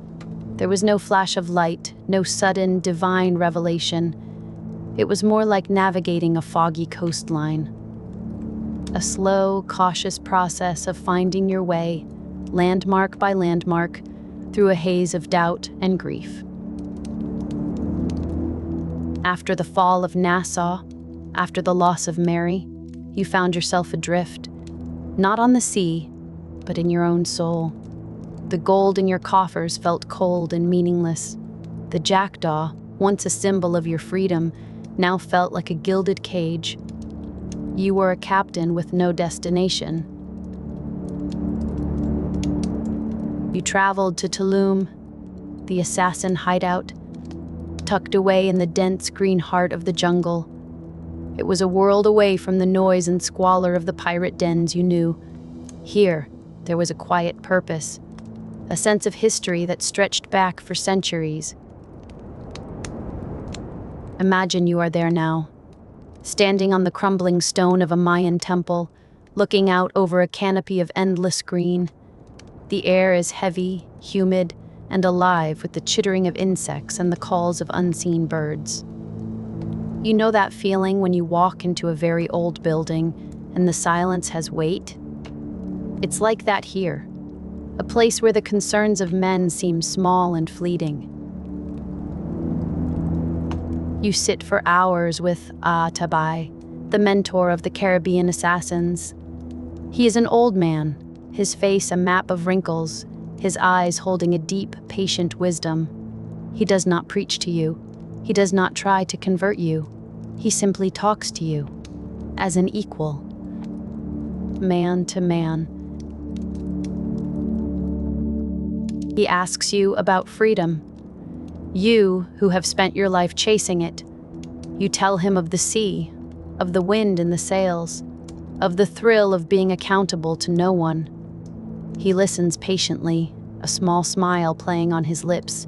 A: There was no flash of light, no sudden, divine revelation. It was more like navigating a foggy coastline. A slow, cautious process of finding your way, landmark by landmark, through a haze of doubt and grief. After the fall of Nassau, after the loss of Mary, you found yourself adrift, not on the sea, but in your own soul. The gold in your coffers felt cold and meaningless. The jackdaw, once a symbol of your freedom, now felt like a gilded cage. You were a captain with no destination. You traveled to Tulum, the assassin hideout, tucked away in the dense green heart of the jungle. It was a world away from the noise and squalor of the pirate dens you knew. Here, there was a quiet purpose, a sense of history that stretched back for centuries. Imagine you are there now, standing on the crumbling stone of a Mayan temple, looking out over a canopy of endless green. The air is heavy, humid, and alive with the chittering of insects and the calls of unseen birds. You know that feeling when you walk into a very old building and the silence has weight? It's like that here, a place where the concerns of men seem small and fleeting. You sit for hours with Tabai, the mentor of the Caribbean assassins. He is an old man, his face a map of wrinkles, his eyes holding a deep, patient wisdom. He does not preach to you. He does not try to convert you. He simply talks to you as an equal, man to man. He asks you about freedom. You, who have spent your life chasing it, you tell him of the sea, of the wind in the sails, of the thrill of being accountable to no one. He listens patiently, a small smile playing on his lips.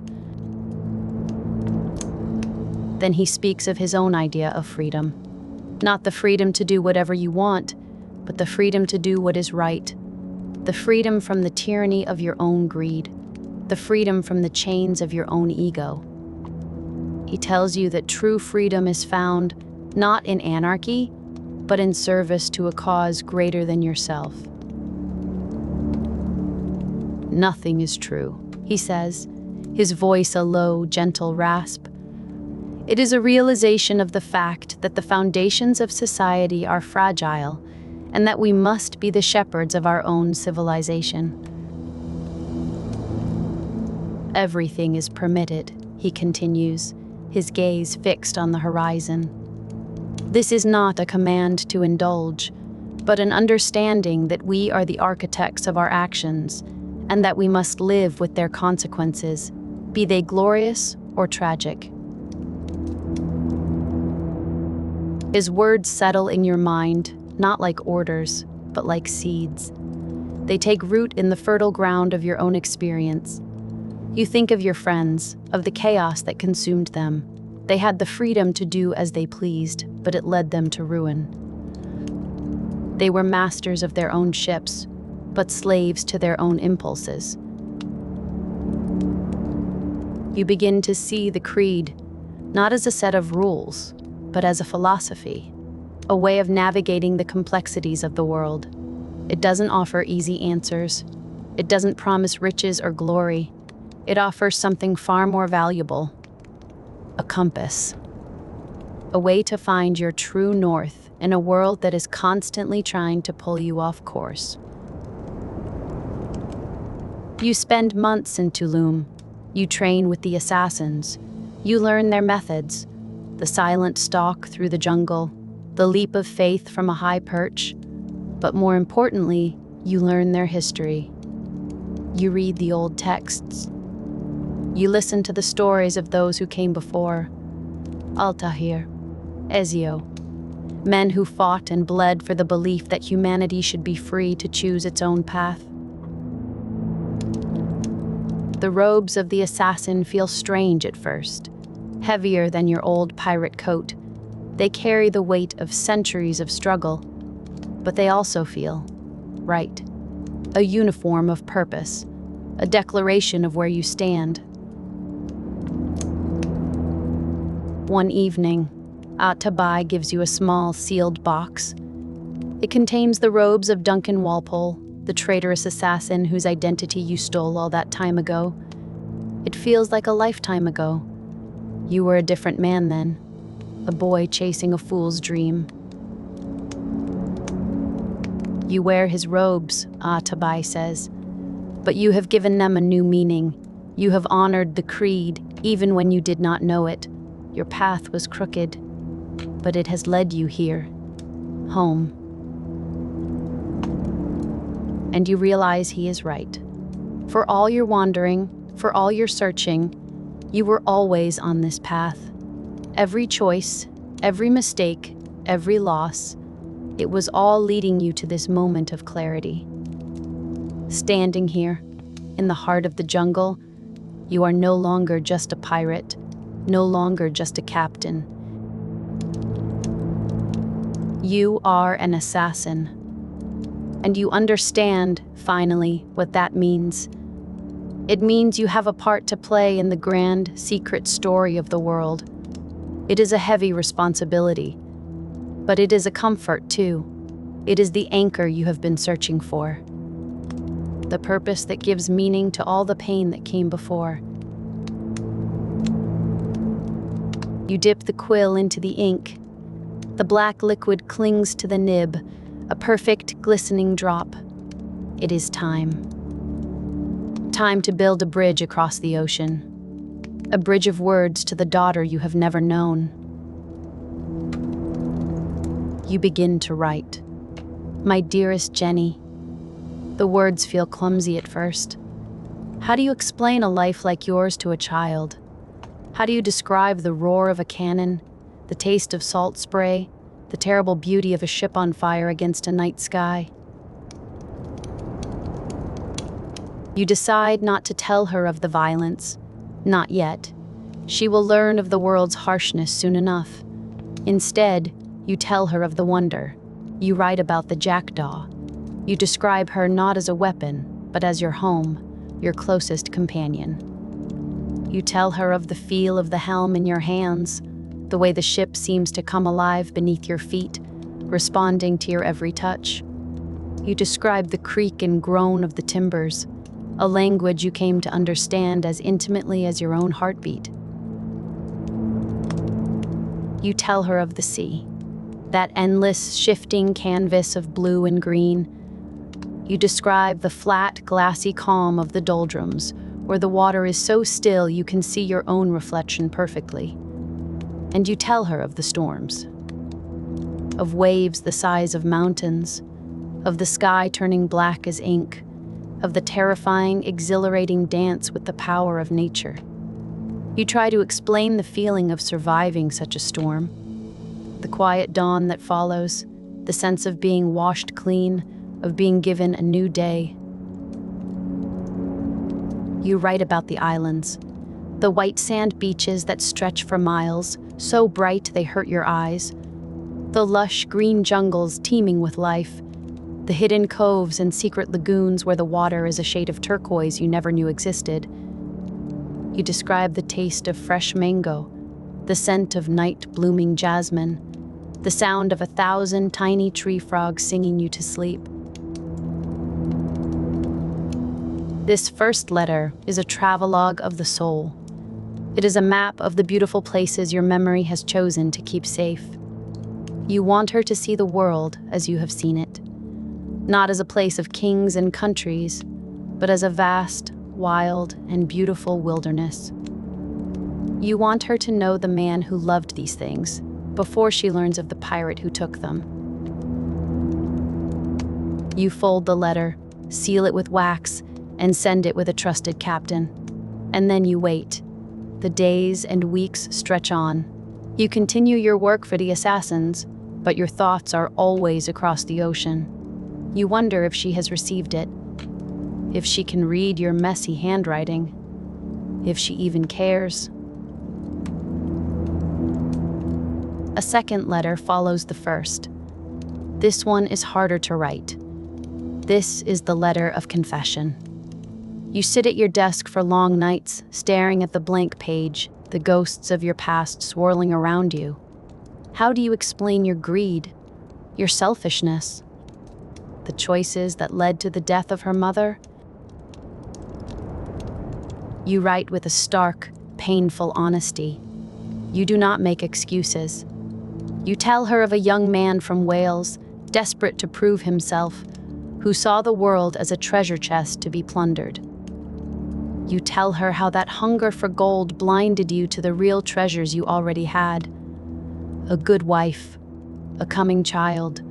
A: Then he speaks of his own idea of freedom. Not the freedom to do whatever you want, but the freedom to do what is right. The freedom from the tyranny of your own greed. The freedom from the chains of your own ego. He tells you that true freedom is found not in anarchy, but in service to a cause greater than yourself. Nothing is true, he says, his voice a low, gentle rasp. It is a realization of the fact that the foundations of society are fragile and that we must be the shepherds of our own civilization. Everything is permitted, he continues, his gaze fixed on the horizon. This is not a command to indulge, but an understanding that we are the architects of our actions and that we must live with their consequences, be they glorious or tragic. His words settle in your mind, not like orders, but like seeds. They take root in the fertile ground of your own experience. You think of your friends, of the chaos that consumed them. They had the freedom to do as they pleased, but it led them to ruin. They were masters of their own ships, but slaves to their own impulses. You begin to see the creed, not as a set of rules, but as a philosophy, a way of navigating the complexities of the world. It doesn't offer easy answers. It doesn't promise riches or glory. It offers something far more valuable: a compass. A way to find your true north in a world that is constantly trying to pull you off course. You spend months in Tulum. You train with the assassins. You learn their methods: the silent stalk through the jungle, the leap of faith from a high perch. But more importantly, you learn their history. You read the old texts. You listen to the stories of those who came before. Altair, Ezio, men who fought and bled for the belief that humanity should be free to choose its own path. The robes of the assassin feel strange at first, heavier than your old pirate coat. They carry the weight of centuries of struggle, but they also feel right. A uniform of purpose, a declaration of where you stand. One evening, Atabai gives you a small, sealed box. It contains the robes of Duncan Walpole, the traitorous assassin whose identity you stole all that time ago. It feels like a lifetime ago. You were a different man then, a boy chasing a fool's dream. You wear his robes, Atabai says, but you have given them a new meaning. You have honored the creed, even when you did not know it. Your path was crooked, but it has led you here, home. And you realize he is right. For all your wandering, for all your searching, you were always on this path. Every choice, every mistake, every loss, it was all leading you to this moment of clarity. Standing here, in the heart of the jungle, you are no longer just a pirate, no longer just a captain. You are an assassin. And you understand, finally, what that means. It means you have a part to play in the grand, secret story of the world. It is a heavy responsibility, but it is a comfort, too. It is the anchor you have been searching for. The purpose that gives meaning to all the pain that came before. You dip the quill into the ink. The black liquid clings to the nib, a perfect, glistening drop. It is time. Time to build a bridge across the ocean. a bridge of words to the daughter you have never known. You begin to write. My dearest Jenny. The words feel clumsy at first. How do you explain a life like yours to a child? How do you describe the roar of a cannon, the taste of salt spray, the terrible beauty of a ship on fire against a night sky? You decide not to tell her of the violence. Not yet. She will learn of the world's harshness soon enough. Instead, you tell her of the wonder. You write about the jackdaw. You describe her not as a weapon, but as your home, your closest companion. You tell her of the feel of the helm in your hands, the way the ship seems to come alive beneath your feet, responding to your every touch. You describe the creak and groan of the timbers, a language you came to understand as intimately as your own heartbeat. You tell her of the sea, that endless, shifting canvas of blue and green. You describe the flat, glassy calm of the doldrums, where the water is so still you can see your own reflection perfectly. And you tell her of the storms, of waves the size of mountains, of the sky turning black as ink, of the terrifying, exhilarating dance with the power of nature. You try to explain the feeling of surviving such a storm, the quiet dawn that follows, the sense of being washed clean, of being given a new day. You write about the islands, the white sand beaches that stretch for miles, so bright they hurt your eyes, the lush green jungles teeming with life, the hidden coves and secret lagoons where the water is a shade of turquoise you never knew existed. You describe the taste of fresh mango, the scent of night-blooming jasmine, the sound of 1,000 tiny tree frogs singing you to sleep. This first letter is a travelogue of the soul. It is a map of the beautiful places your memory has chosen to keep safe. You want her to see the world as you have seen it, not as a place of kings and countries, but as a vast, wild, and beautiful wilderness. You want her to know the man who loved these things before she learns of the pirate who took them. You fold the letter, seal it with wax, and send it with a trusted captain. And then you wait. The days and weeks stretch on. You continue your work for the assassins, but your thoughts are always across the ocean. You wonder if she has received it, if she can read your messy handwriting, if she even cares. A second letter follows the first. This one is harder to write. This is the letter of confession. You sit at your desk for long nights, staring at the blank page, the ghosts of your past swirling around you. How do you explain your greed, your selfishness, the choices that led to the death of her mother? You write with a stark, painful honesty. You do not make excuses. You tell her of a young man from Wales, desperate to prove himself, who saw the world as a treasure chest to be plundered. You tell her how that hunger for gold blinded you to the real treasures you already had. A good wife, a coming child,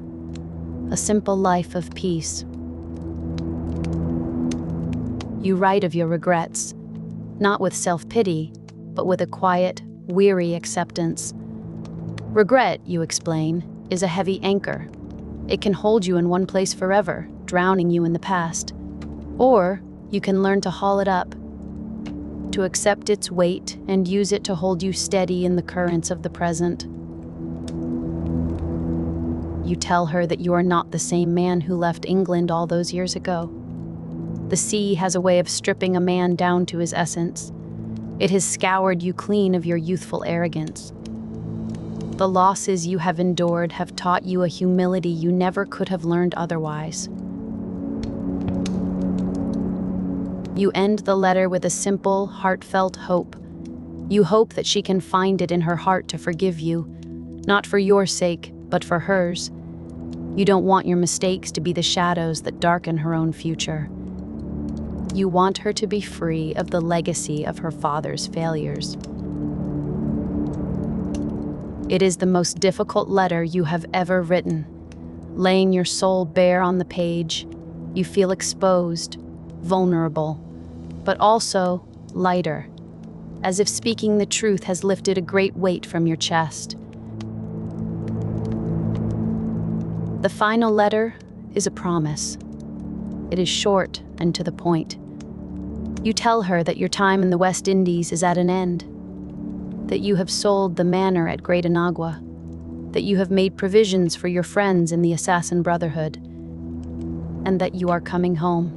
A: a simple life of peace. You write of your regrets, not with self-pity, but with a quiet, weary acceptance. Regret, you explain, is a heavy anchor. It can hold you in one place forever, drowning you in the past. Or you can learn to haul it up, to accept its weight and use it to hold you steady in the currents of the present. You tell her that you are not the same man who left England all those years ago. The sea has a way of stripping a man down to his essence. It has scoured you clean of your youthful arrogance. The losses you have endured have taught you a humility you never could have learned otherwise. You end the letter with a simple, heartfelt hope. You hope that she can find it in her heart to forgive you, not for your sake, but for hers. You don't want your mistakes to be the shadows that darken her own future. You want her to be free of the legacy of her father's failures. It is the most difficult letter you have ever written. Laying your soul bare on the page, you feel exposed, vulnerable, but also lighter, as if speaking the truth has lifted a great weight from your chest. The final letter is a promise. It is short and to the point. You tell her that your time in the West Indies is at an end, that you have sold the manor at Great Inagua, that you have made provisions for your friends in the Assassin Brotherhood, and that you are coming home.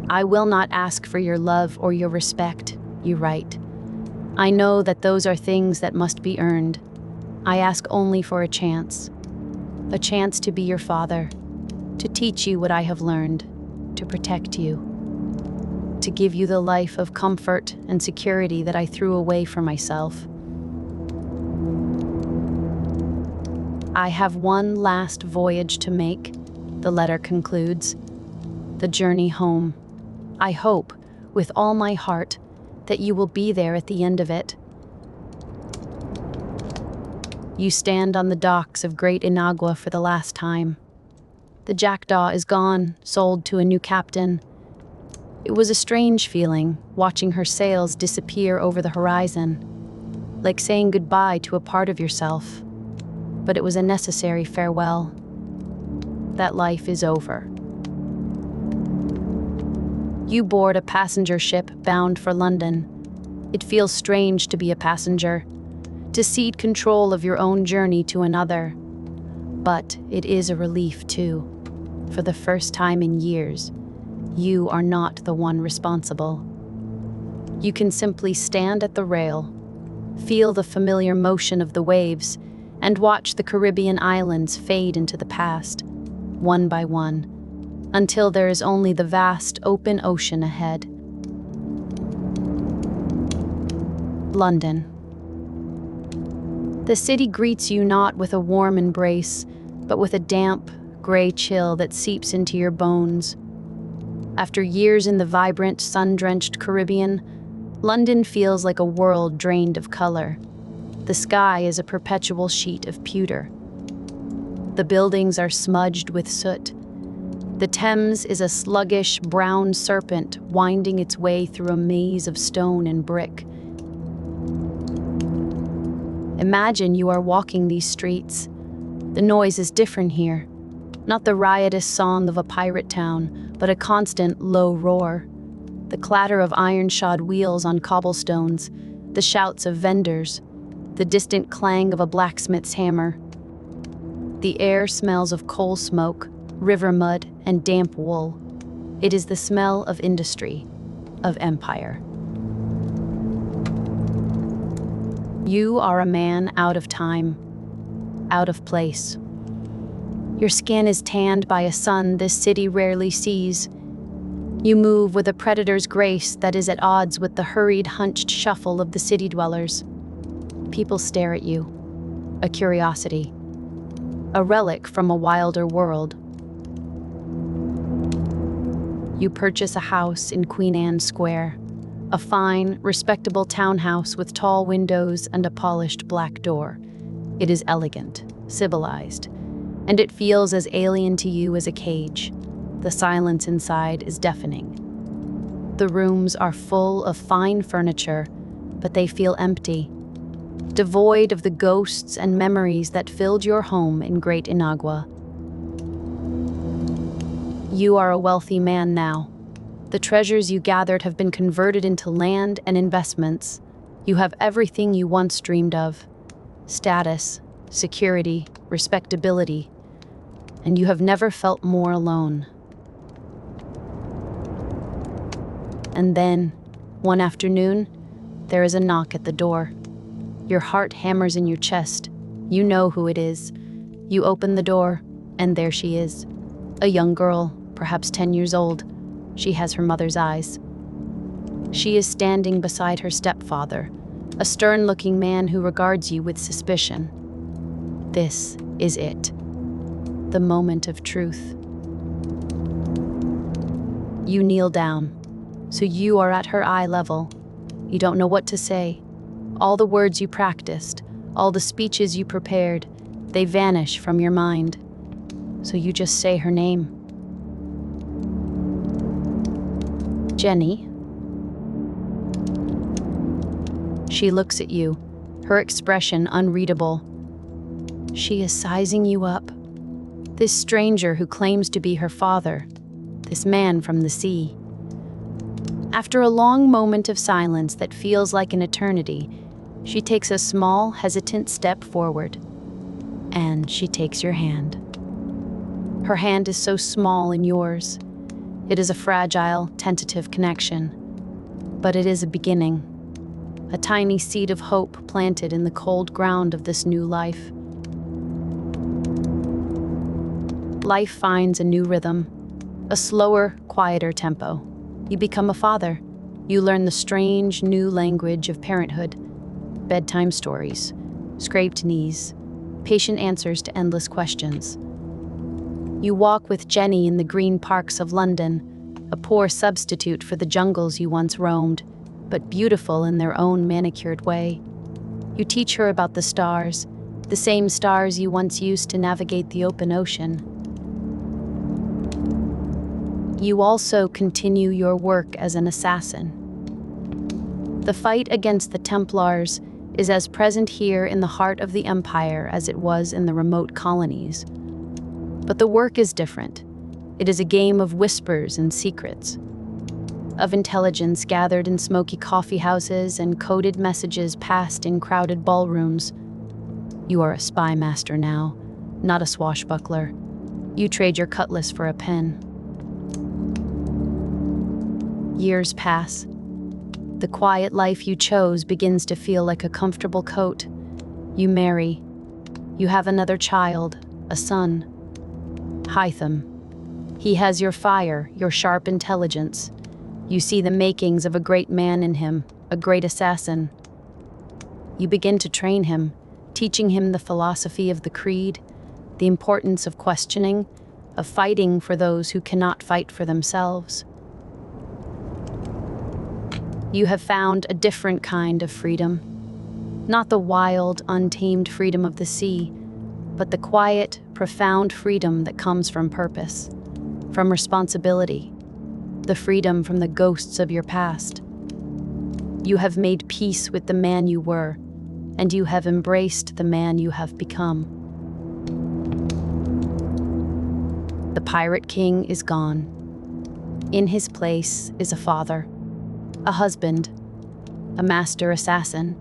A: I will not ask for your love or your respect, you write. I know that those are things that must be earned. I ask only for a chance to be your father, to teach you what I have learned, to protect you, to give you the life of comfort and security that I threw away for myself. I have one last voyage to make, the letter concludes, the journey home. I hope, with all my heart, that you will be there at the end of it. You stand on the docks of Great Inagua for the last time. The jackdaw is gone, sold to a new captain. It was a strange feeling, watching her sails disappear over the horizon, like saying goodbye to a part of yourself. But it was a necessary farewell. That life is over. You board a passenger ship bound for London. It feels strange to be a passenger, to cede control of your own journey to another. But it is a relief too. For the first time in years, you are not the one responsible. You can simply stand at the rail, feel the familiar motion of the waves, and watch the Caribbean islands fade into the past, one by one, until there is only the vast open ocean ahead. London. The city greets you not with a warm embrace, but with a damp, gray chill that seeps into your bones. After years in the vibrant, sun-drenched Caribbean, London feels like a world drained of color. The sky is a perpetual sheet of pewter. The buildings are smudged with soot. The Thames is a sluggish, brown serpent winding its way through a maze of stone and brick. Imagine you are walking these streets. The noise is different here. Not the riotous song of a pirate town, but a constant low roar. The clatter of iron-shod wheels on cobblestones, the shouts of vendors, the distant clang of a blacksmith's hammer. The air smells of coal smoke, river mud, and damp wool. It is the smell of industry, of empire. You are a man out of time, out of place. Your skin is tanned by a sun this city rarely sees. You move with a predator's grace that is at odds with the hurried, hunched shuffle of the city dwellers. People stare at you, a curiosity, a relic from a wilder world. You purchase a house in Queen Anne Square, a fine, respectable townhouse with tall windows and a polished black door. It is elegant, civilized, and it feels as alien to you as a cage. The silence inside is deafening. The rooms are full of fine furniture, but they feel empty, devoid of the ghosts and memories that filled your home in Great Inagua. You are a wealthy man now. The treasures you gathered have been converted into land and investments. You have everything you once dreamed of: status, security, respectability, and you have never felt more alone. And then, one afternoon, there is a knock at the door. Your heart hammers in your chest. You know who it is. You open the door, and there she is. A young girl, perhaps 10 years old. She has her mother's eyes. She is standing beside her stepfather, a stern-looking man who regards you with suspicion. This is it. The moment of truth. You kneel down, so you are at her eye level. You don't know what to say. All the words you practiced, all the speeches you prepared, they vanish from your mind. So you just say her name. Jenny. She looks at you, her expression unreadable. She is sizing you up. This stranger who claims to be her father, this man from the sea. After a long moment of silence that feels like an eternity, she takes a small, hesitant step forward, and she takes your hand. Her hand is so small in yours. It is a fragile, tentative connection, but it is a beginning, a tiny seed of hope planted in the cold ground of this new life. Life finds a new rhythm, a slower, quieter tempo. You become a father. You learn the strange, new language of parenthood. Bedtime stories, scraped knees, patient answers to endless questions. You walk with Jenny in the green parks of London, a poor substitute for the jungles you once roamed, but beautiful in their own manicured way. You teach her about the stars, the same stars you once used to navigate the open ocean. You also continue your work as an assassin. The fight against the Templars is as present here in the heart of the Empire as it was in the remote colonies. But the work is different. It is a game of whispers and secrets, of intelligence gathered in smoky coffee houses and coded messages passed in crowded ballrooms. You are a spy master now, not a swashbuckler. You trade your cutlass for a pen. Years pass. The quiet life you chose begins to feel like a comfortable coat. You marry. You have another child, a son. Hytham. He has your fire, your sharp intelligence. You see the makings of a great man in him, a great assassin. You begin to train him, teaching him the philosophy of the creed, the importance of questioning, of fighting for those who cannot fight for themselves. You have found a different kind of freedom. Not the wild, untamed freedom of the sea, but the quiet, profound freedom that comes from purpose, from responsibility, the freedom from the ghosts of your past. You have made peace with the man you were, and you have embraced the man you have become. The Pirate King is gone. In his place is a father, a husband, a master assassin,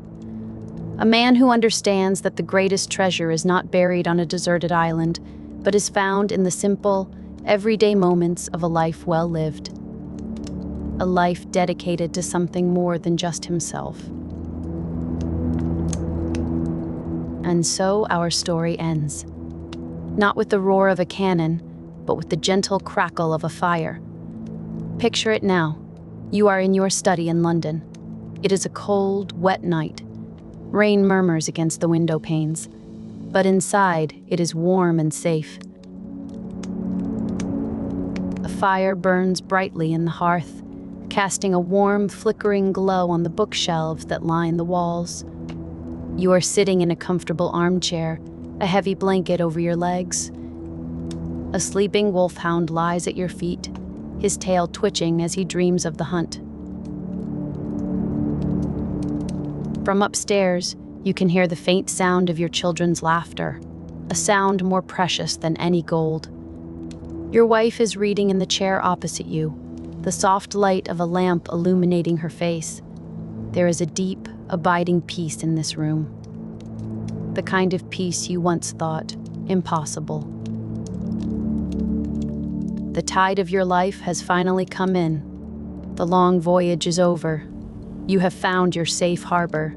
A: a man who understands that the greatest treasure is not buried on a deserted island, but is found in the simple, everyday moments of a life well lived, a life dedicated to something more than just himself. And so our story ends, not with the roar of a cannon, but with the gentle crackle of a fire. Picture it now. You are in your study in London. It is a cold, wet night. Rain murmurs against the window panes, but inside it is warm and safe. A fire burns brightly in the hearth, casting a warm, flickering glow on the bookshelves that line the walls. You are sitting in a comfortable armchair, a heavy blanket over your legs. A sleeping wolfhound lies at your feet, his tail twitching as he dreams of the hunt. From upstairs, you can hear the faint sound of your children's laughter, a sound more precious than any gold. Your wife is reading in the chair opposite you, the soft light of a lamp illuminating her face. There is a deep, abiding peace in this room, the kind of peace you once thought impossible. The tide of your life has finally come in. The long voyage is over. You have found your safe harbor.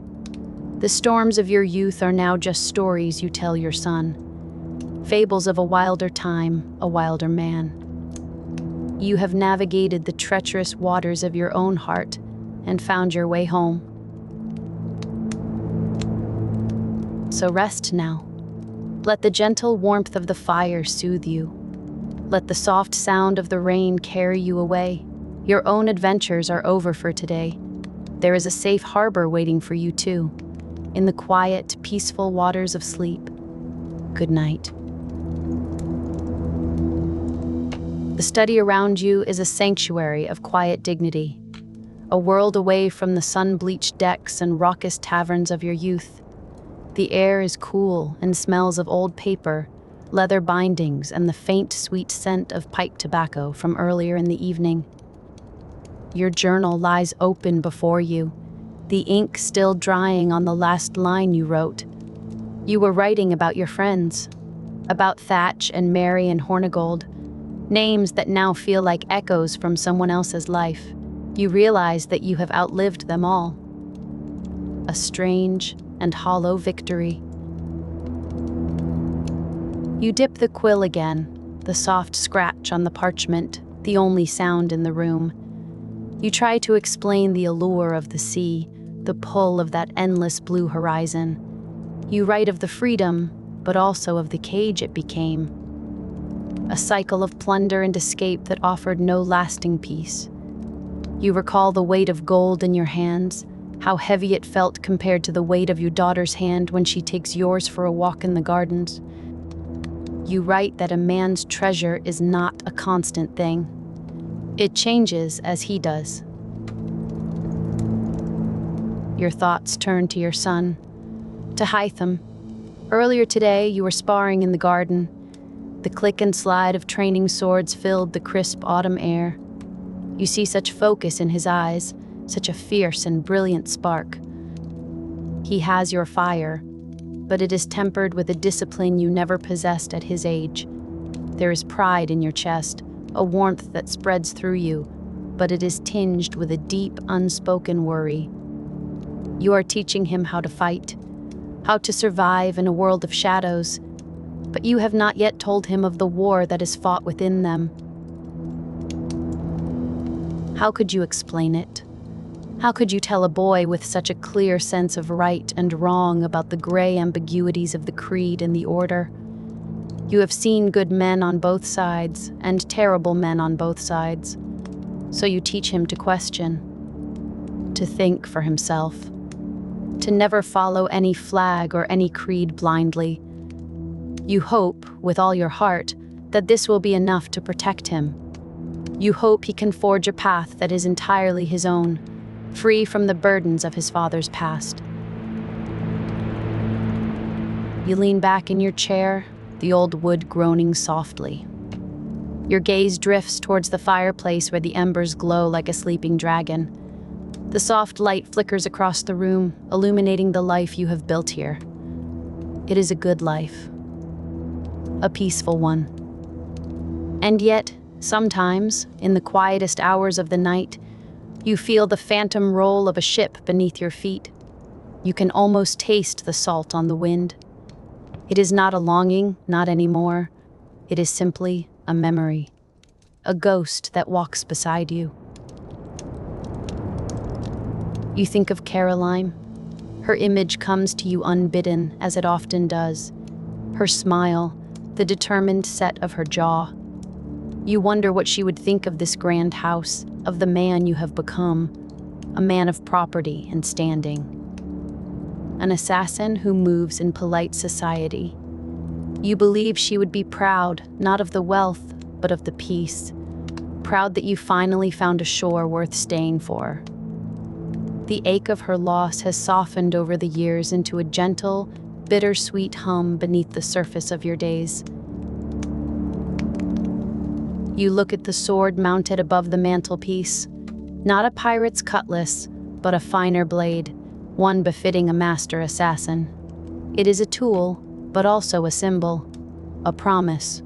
A: The storms of your youth are now just stories you tell your son. Fables of a wilder time, a wilder man. You have navigated the treacherous waters of your own heart and found your way home. So rest now. Let the gentle warmth of the fire soothe you. Let the soft sound of the rain carry you away. Your own adventures are over for today. There is a safe harbor waiting for you too, in the quiet, peaceful waters of sleep. Good night. The study around you is a sanctuary of quiet dignity, a world away from the sun-bleached decks and raucous taverns of your youth. The air is cool and smells of old paper, leather bindings, and the faint, sweet scent of pipe tobacco from earlier in the evening. Your journal lies open before you, the ink still drying on the last line you wrote. You were writing about your friends, about Thatch and Mary and Hornigold, names that now feel like echoes from someone else's life. You realize that you have outlived them all. A strange and hollow victory. You dip the quill again, the soft scratch on the parchment, the only sound in the room. You try to explain the allure of the sea, the pull of that endless blue horizon. You write of the freedom, but also of the cage it became. A cycle of plunder and escape that offered no lasting peace. You recall the weight of gold in your hands, how heavy it felt compared to the weight of your daughter's hand when she takes yours for a walk in the gardens. You write that a man's treasure is not a constant thing. It changes as he does. Your thoughts turn to your son, to Hytham. Earlier today, you were sparring in the garden. The click and slide of training swords filled the crisp autumn air. You see such focus in his eyes, such a fierce and brilliant spark. He has your fire, but it is tempered with a discipline you never possessed at his age. There is pride in your chest, a warmth that spreads through you, but it is tinged with a deep, unspoken worry. You are teaching him how to fight, how to survive in a world of shadows, but you have not yet told him of the war that is fought within them. How could you explain it? How could you tell a boy with such a clear sense of right and wrong about the gray ambiguities of the creed and the order? You have seen good men on both sides and terrible men on both sides. So you teach him to question, to think for himself, to never follow any flag or any creed blindly. You hope, with all your heart, that this will be enough to protect him. You hope he can forge a path that is entirely his own, free from the burdens of his father's past. You lean back in your chair, the old wood groaning softly. Your gaze drifts towards the fireplace where the embers glow like a sleeping dragon. The soft light flickers across the room, illuminating the life you have built here. It is a good life, a peaceful one. And yet, sometimes, in the quietest hours of the night, you feel the phantom roll of a ship beneath your feet. You can almost taste the salt on the wind. It is not a longing, not anymore. It is simply a memory, a ghost that walks beside you. You think of Caroline. Her image comes to you unbidden, as it often does. Her smile, the determined set of her jaw. You wonder what she would think of this grand house, of the man you have become, a man of property and standing. An assassin who moves in polite society. You believe she would be proud, not of the wealth, but of the peace. Proud that you finally found a shore worth staying for. The ache of her loss has softened over the years into a gentle, bittersweet hum beneath the surface of your days. You look at the sword mounted above the mantelpiece. Not a pirate's cutlass, but a finer blade, one befitting a master assassin. It is a tool, but also a symbol, a promise,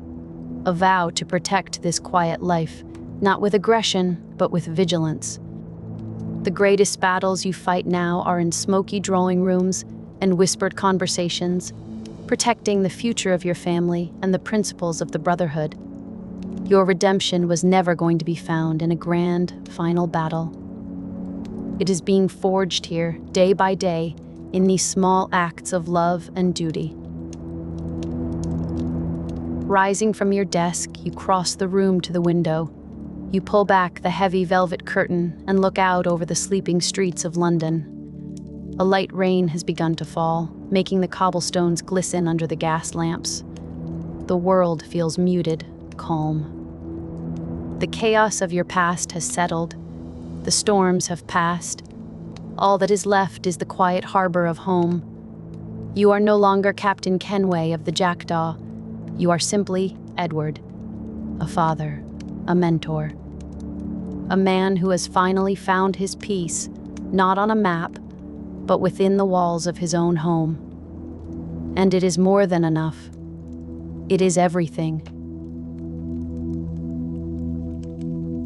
A: a vow to protect this quiet life, not with aggression, but with vigilance. The greatest battles you fight now are in smoky drawing rooms and whispered conversations, protecting the future of your family and the principles of the brotherhood. Your redemption was never going to be found in a grand, final battle. It is being forged here, day by day, in these small acts of love and duty. Rising from your desk, you cross the room to the window. You pull back the heavy velvet curtain and look out over the sleeping streets of London. A light rain has begun to fall, making the cobblestones glisten under the gas lamps. The world feels muted, calm. The chaos of your past has settled. The storms have passed. All that is left is the quiet harbor of home. You are no longer Captain Kenway of the Jackdaw. You are simply Edward, a father, a mentor, a man who has finally found his peace, not on a map, but within the walls of his own home. And it is more than enough. It is everything.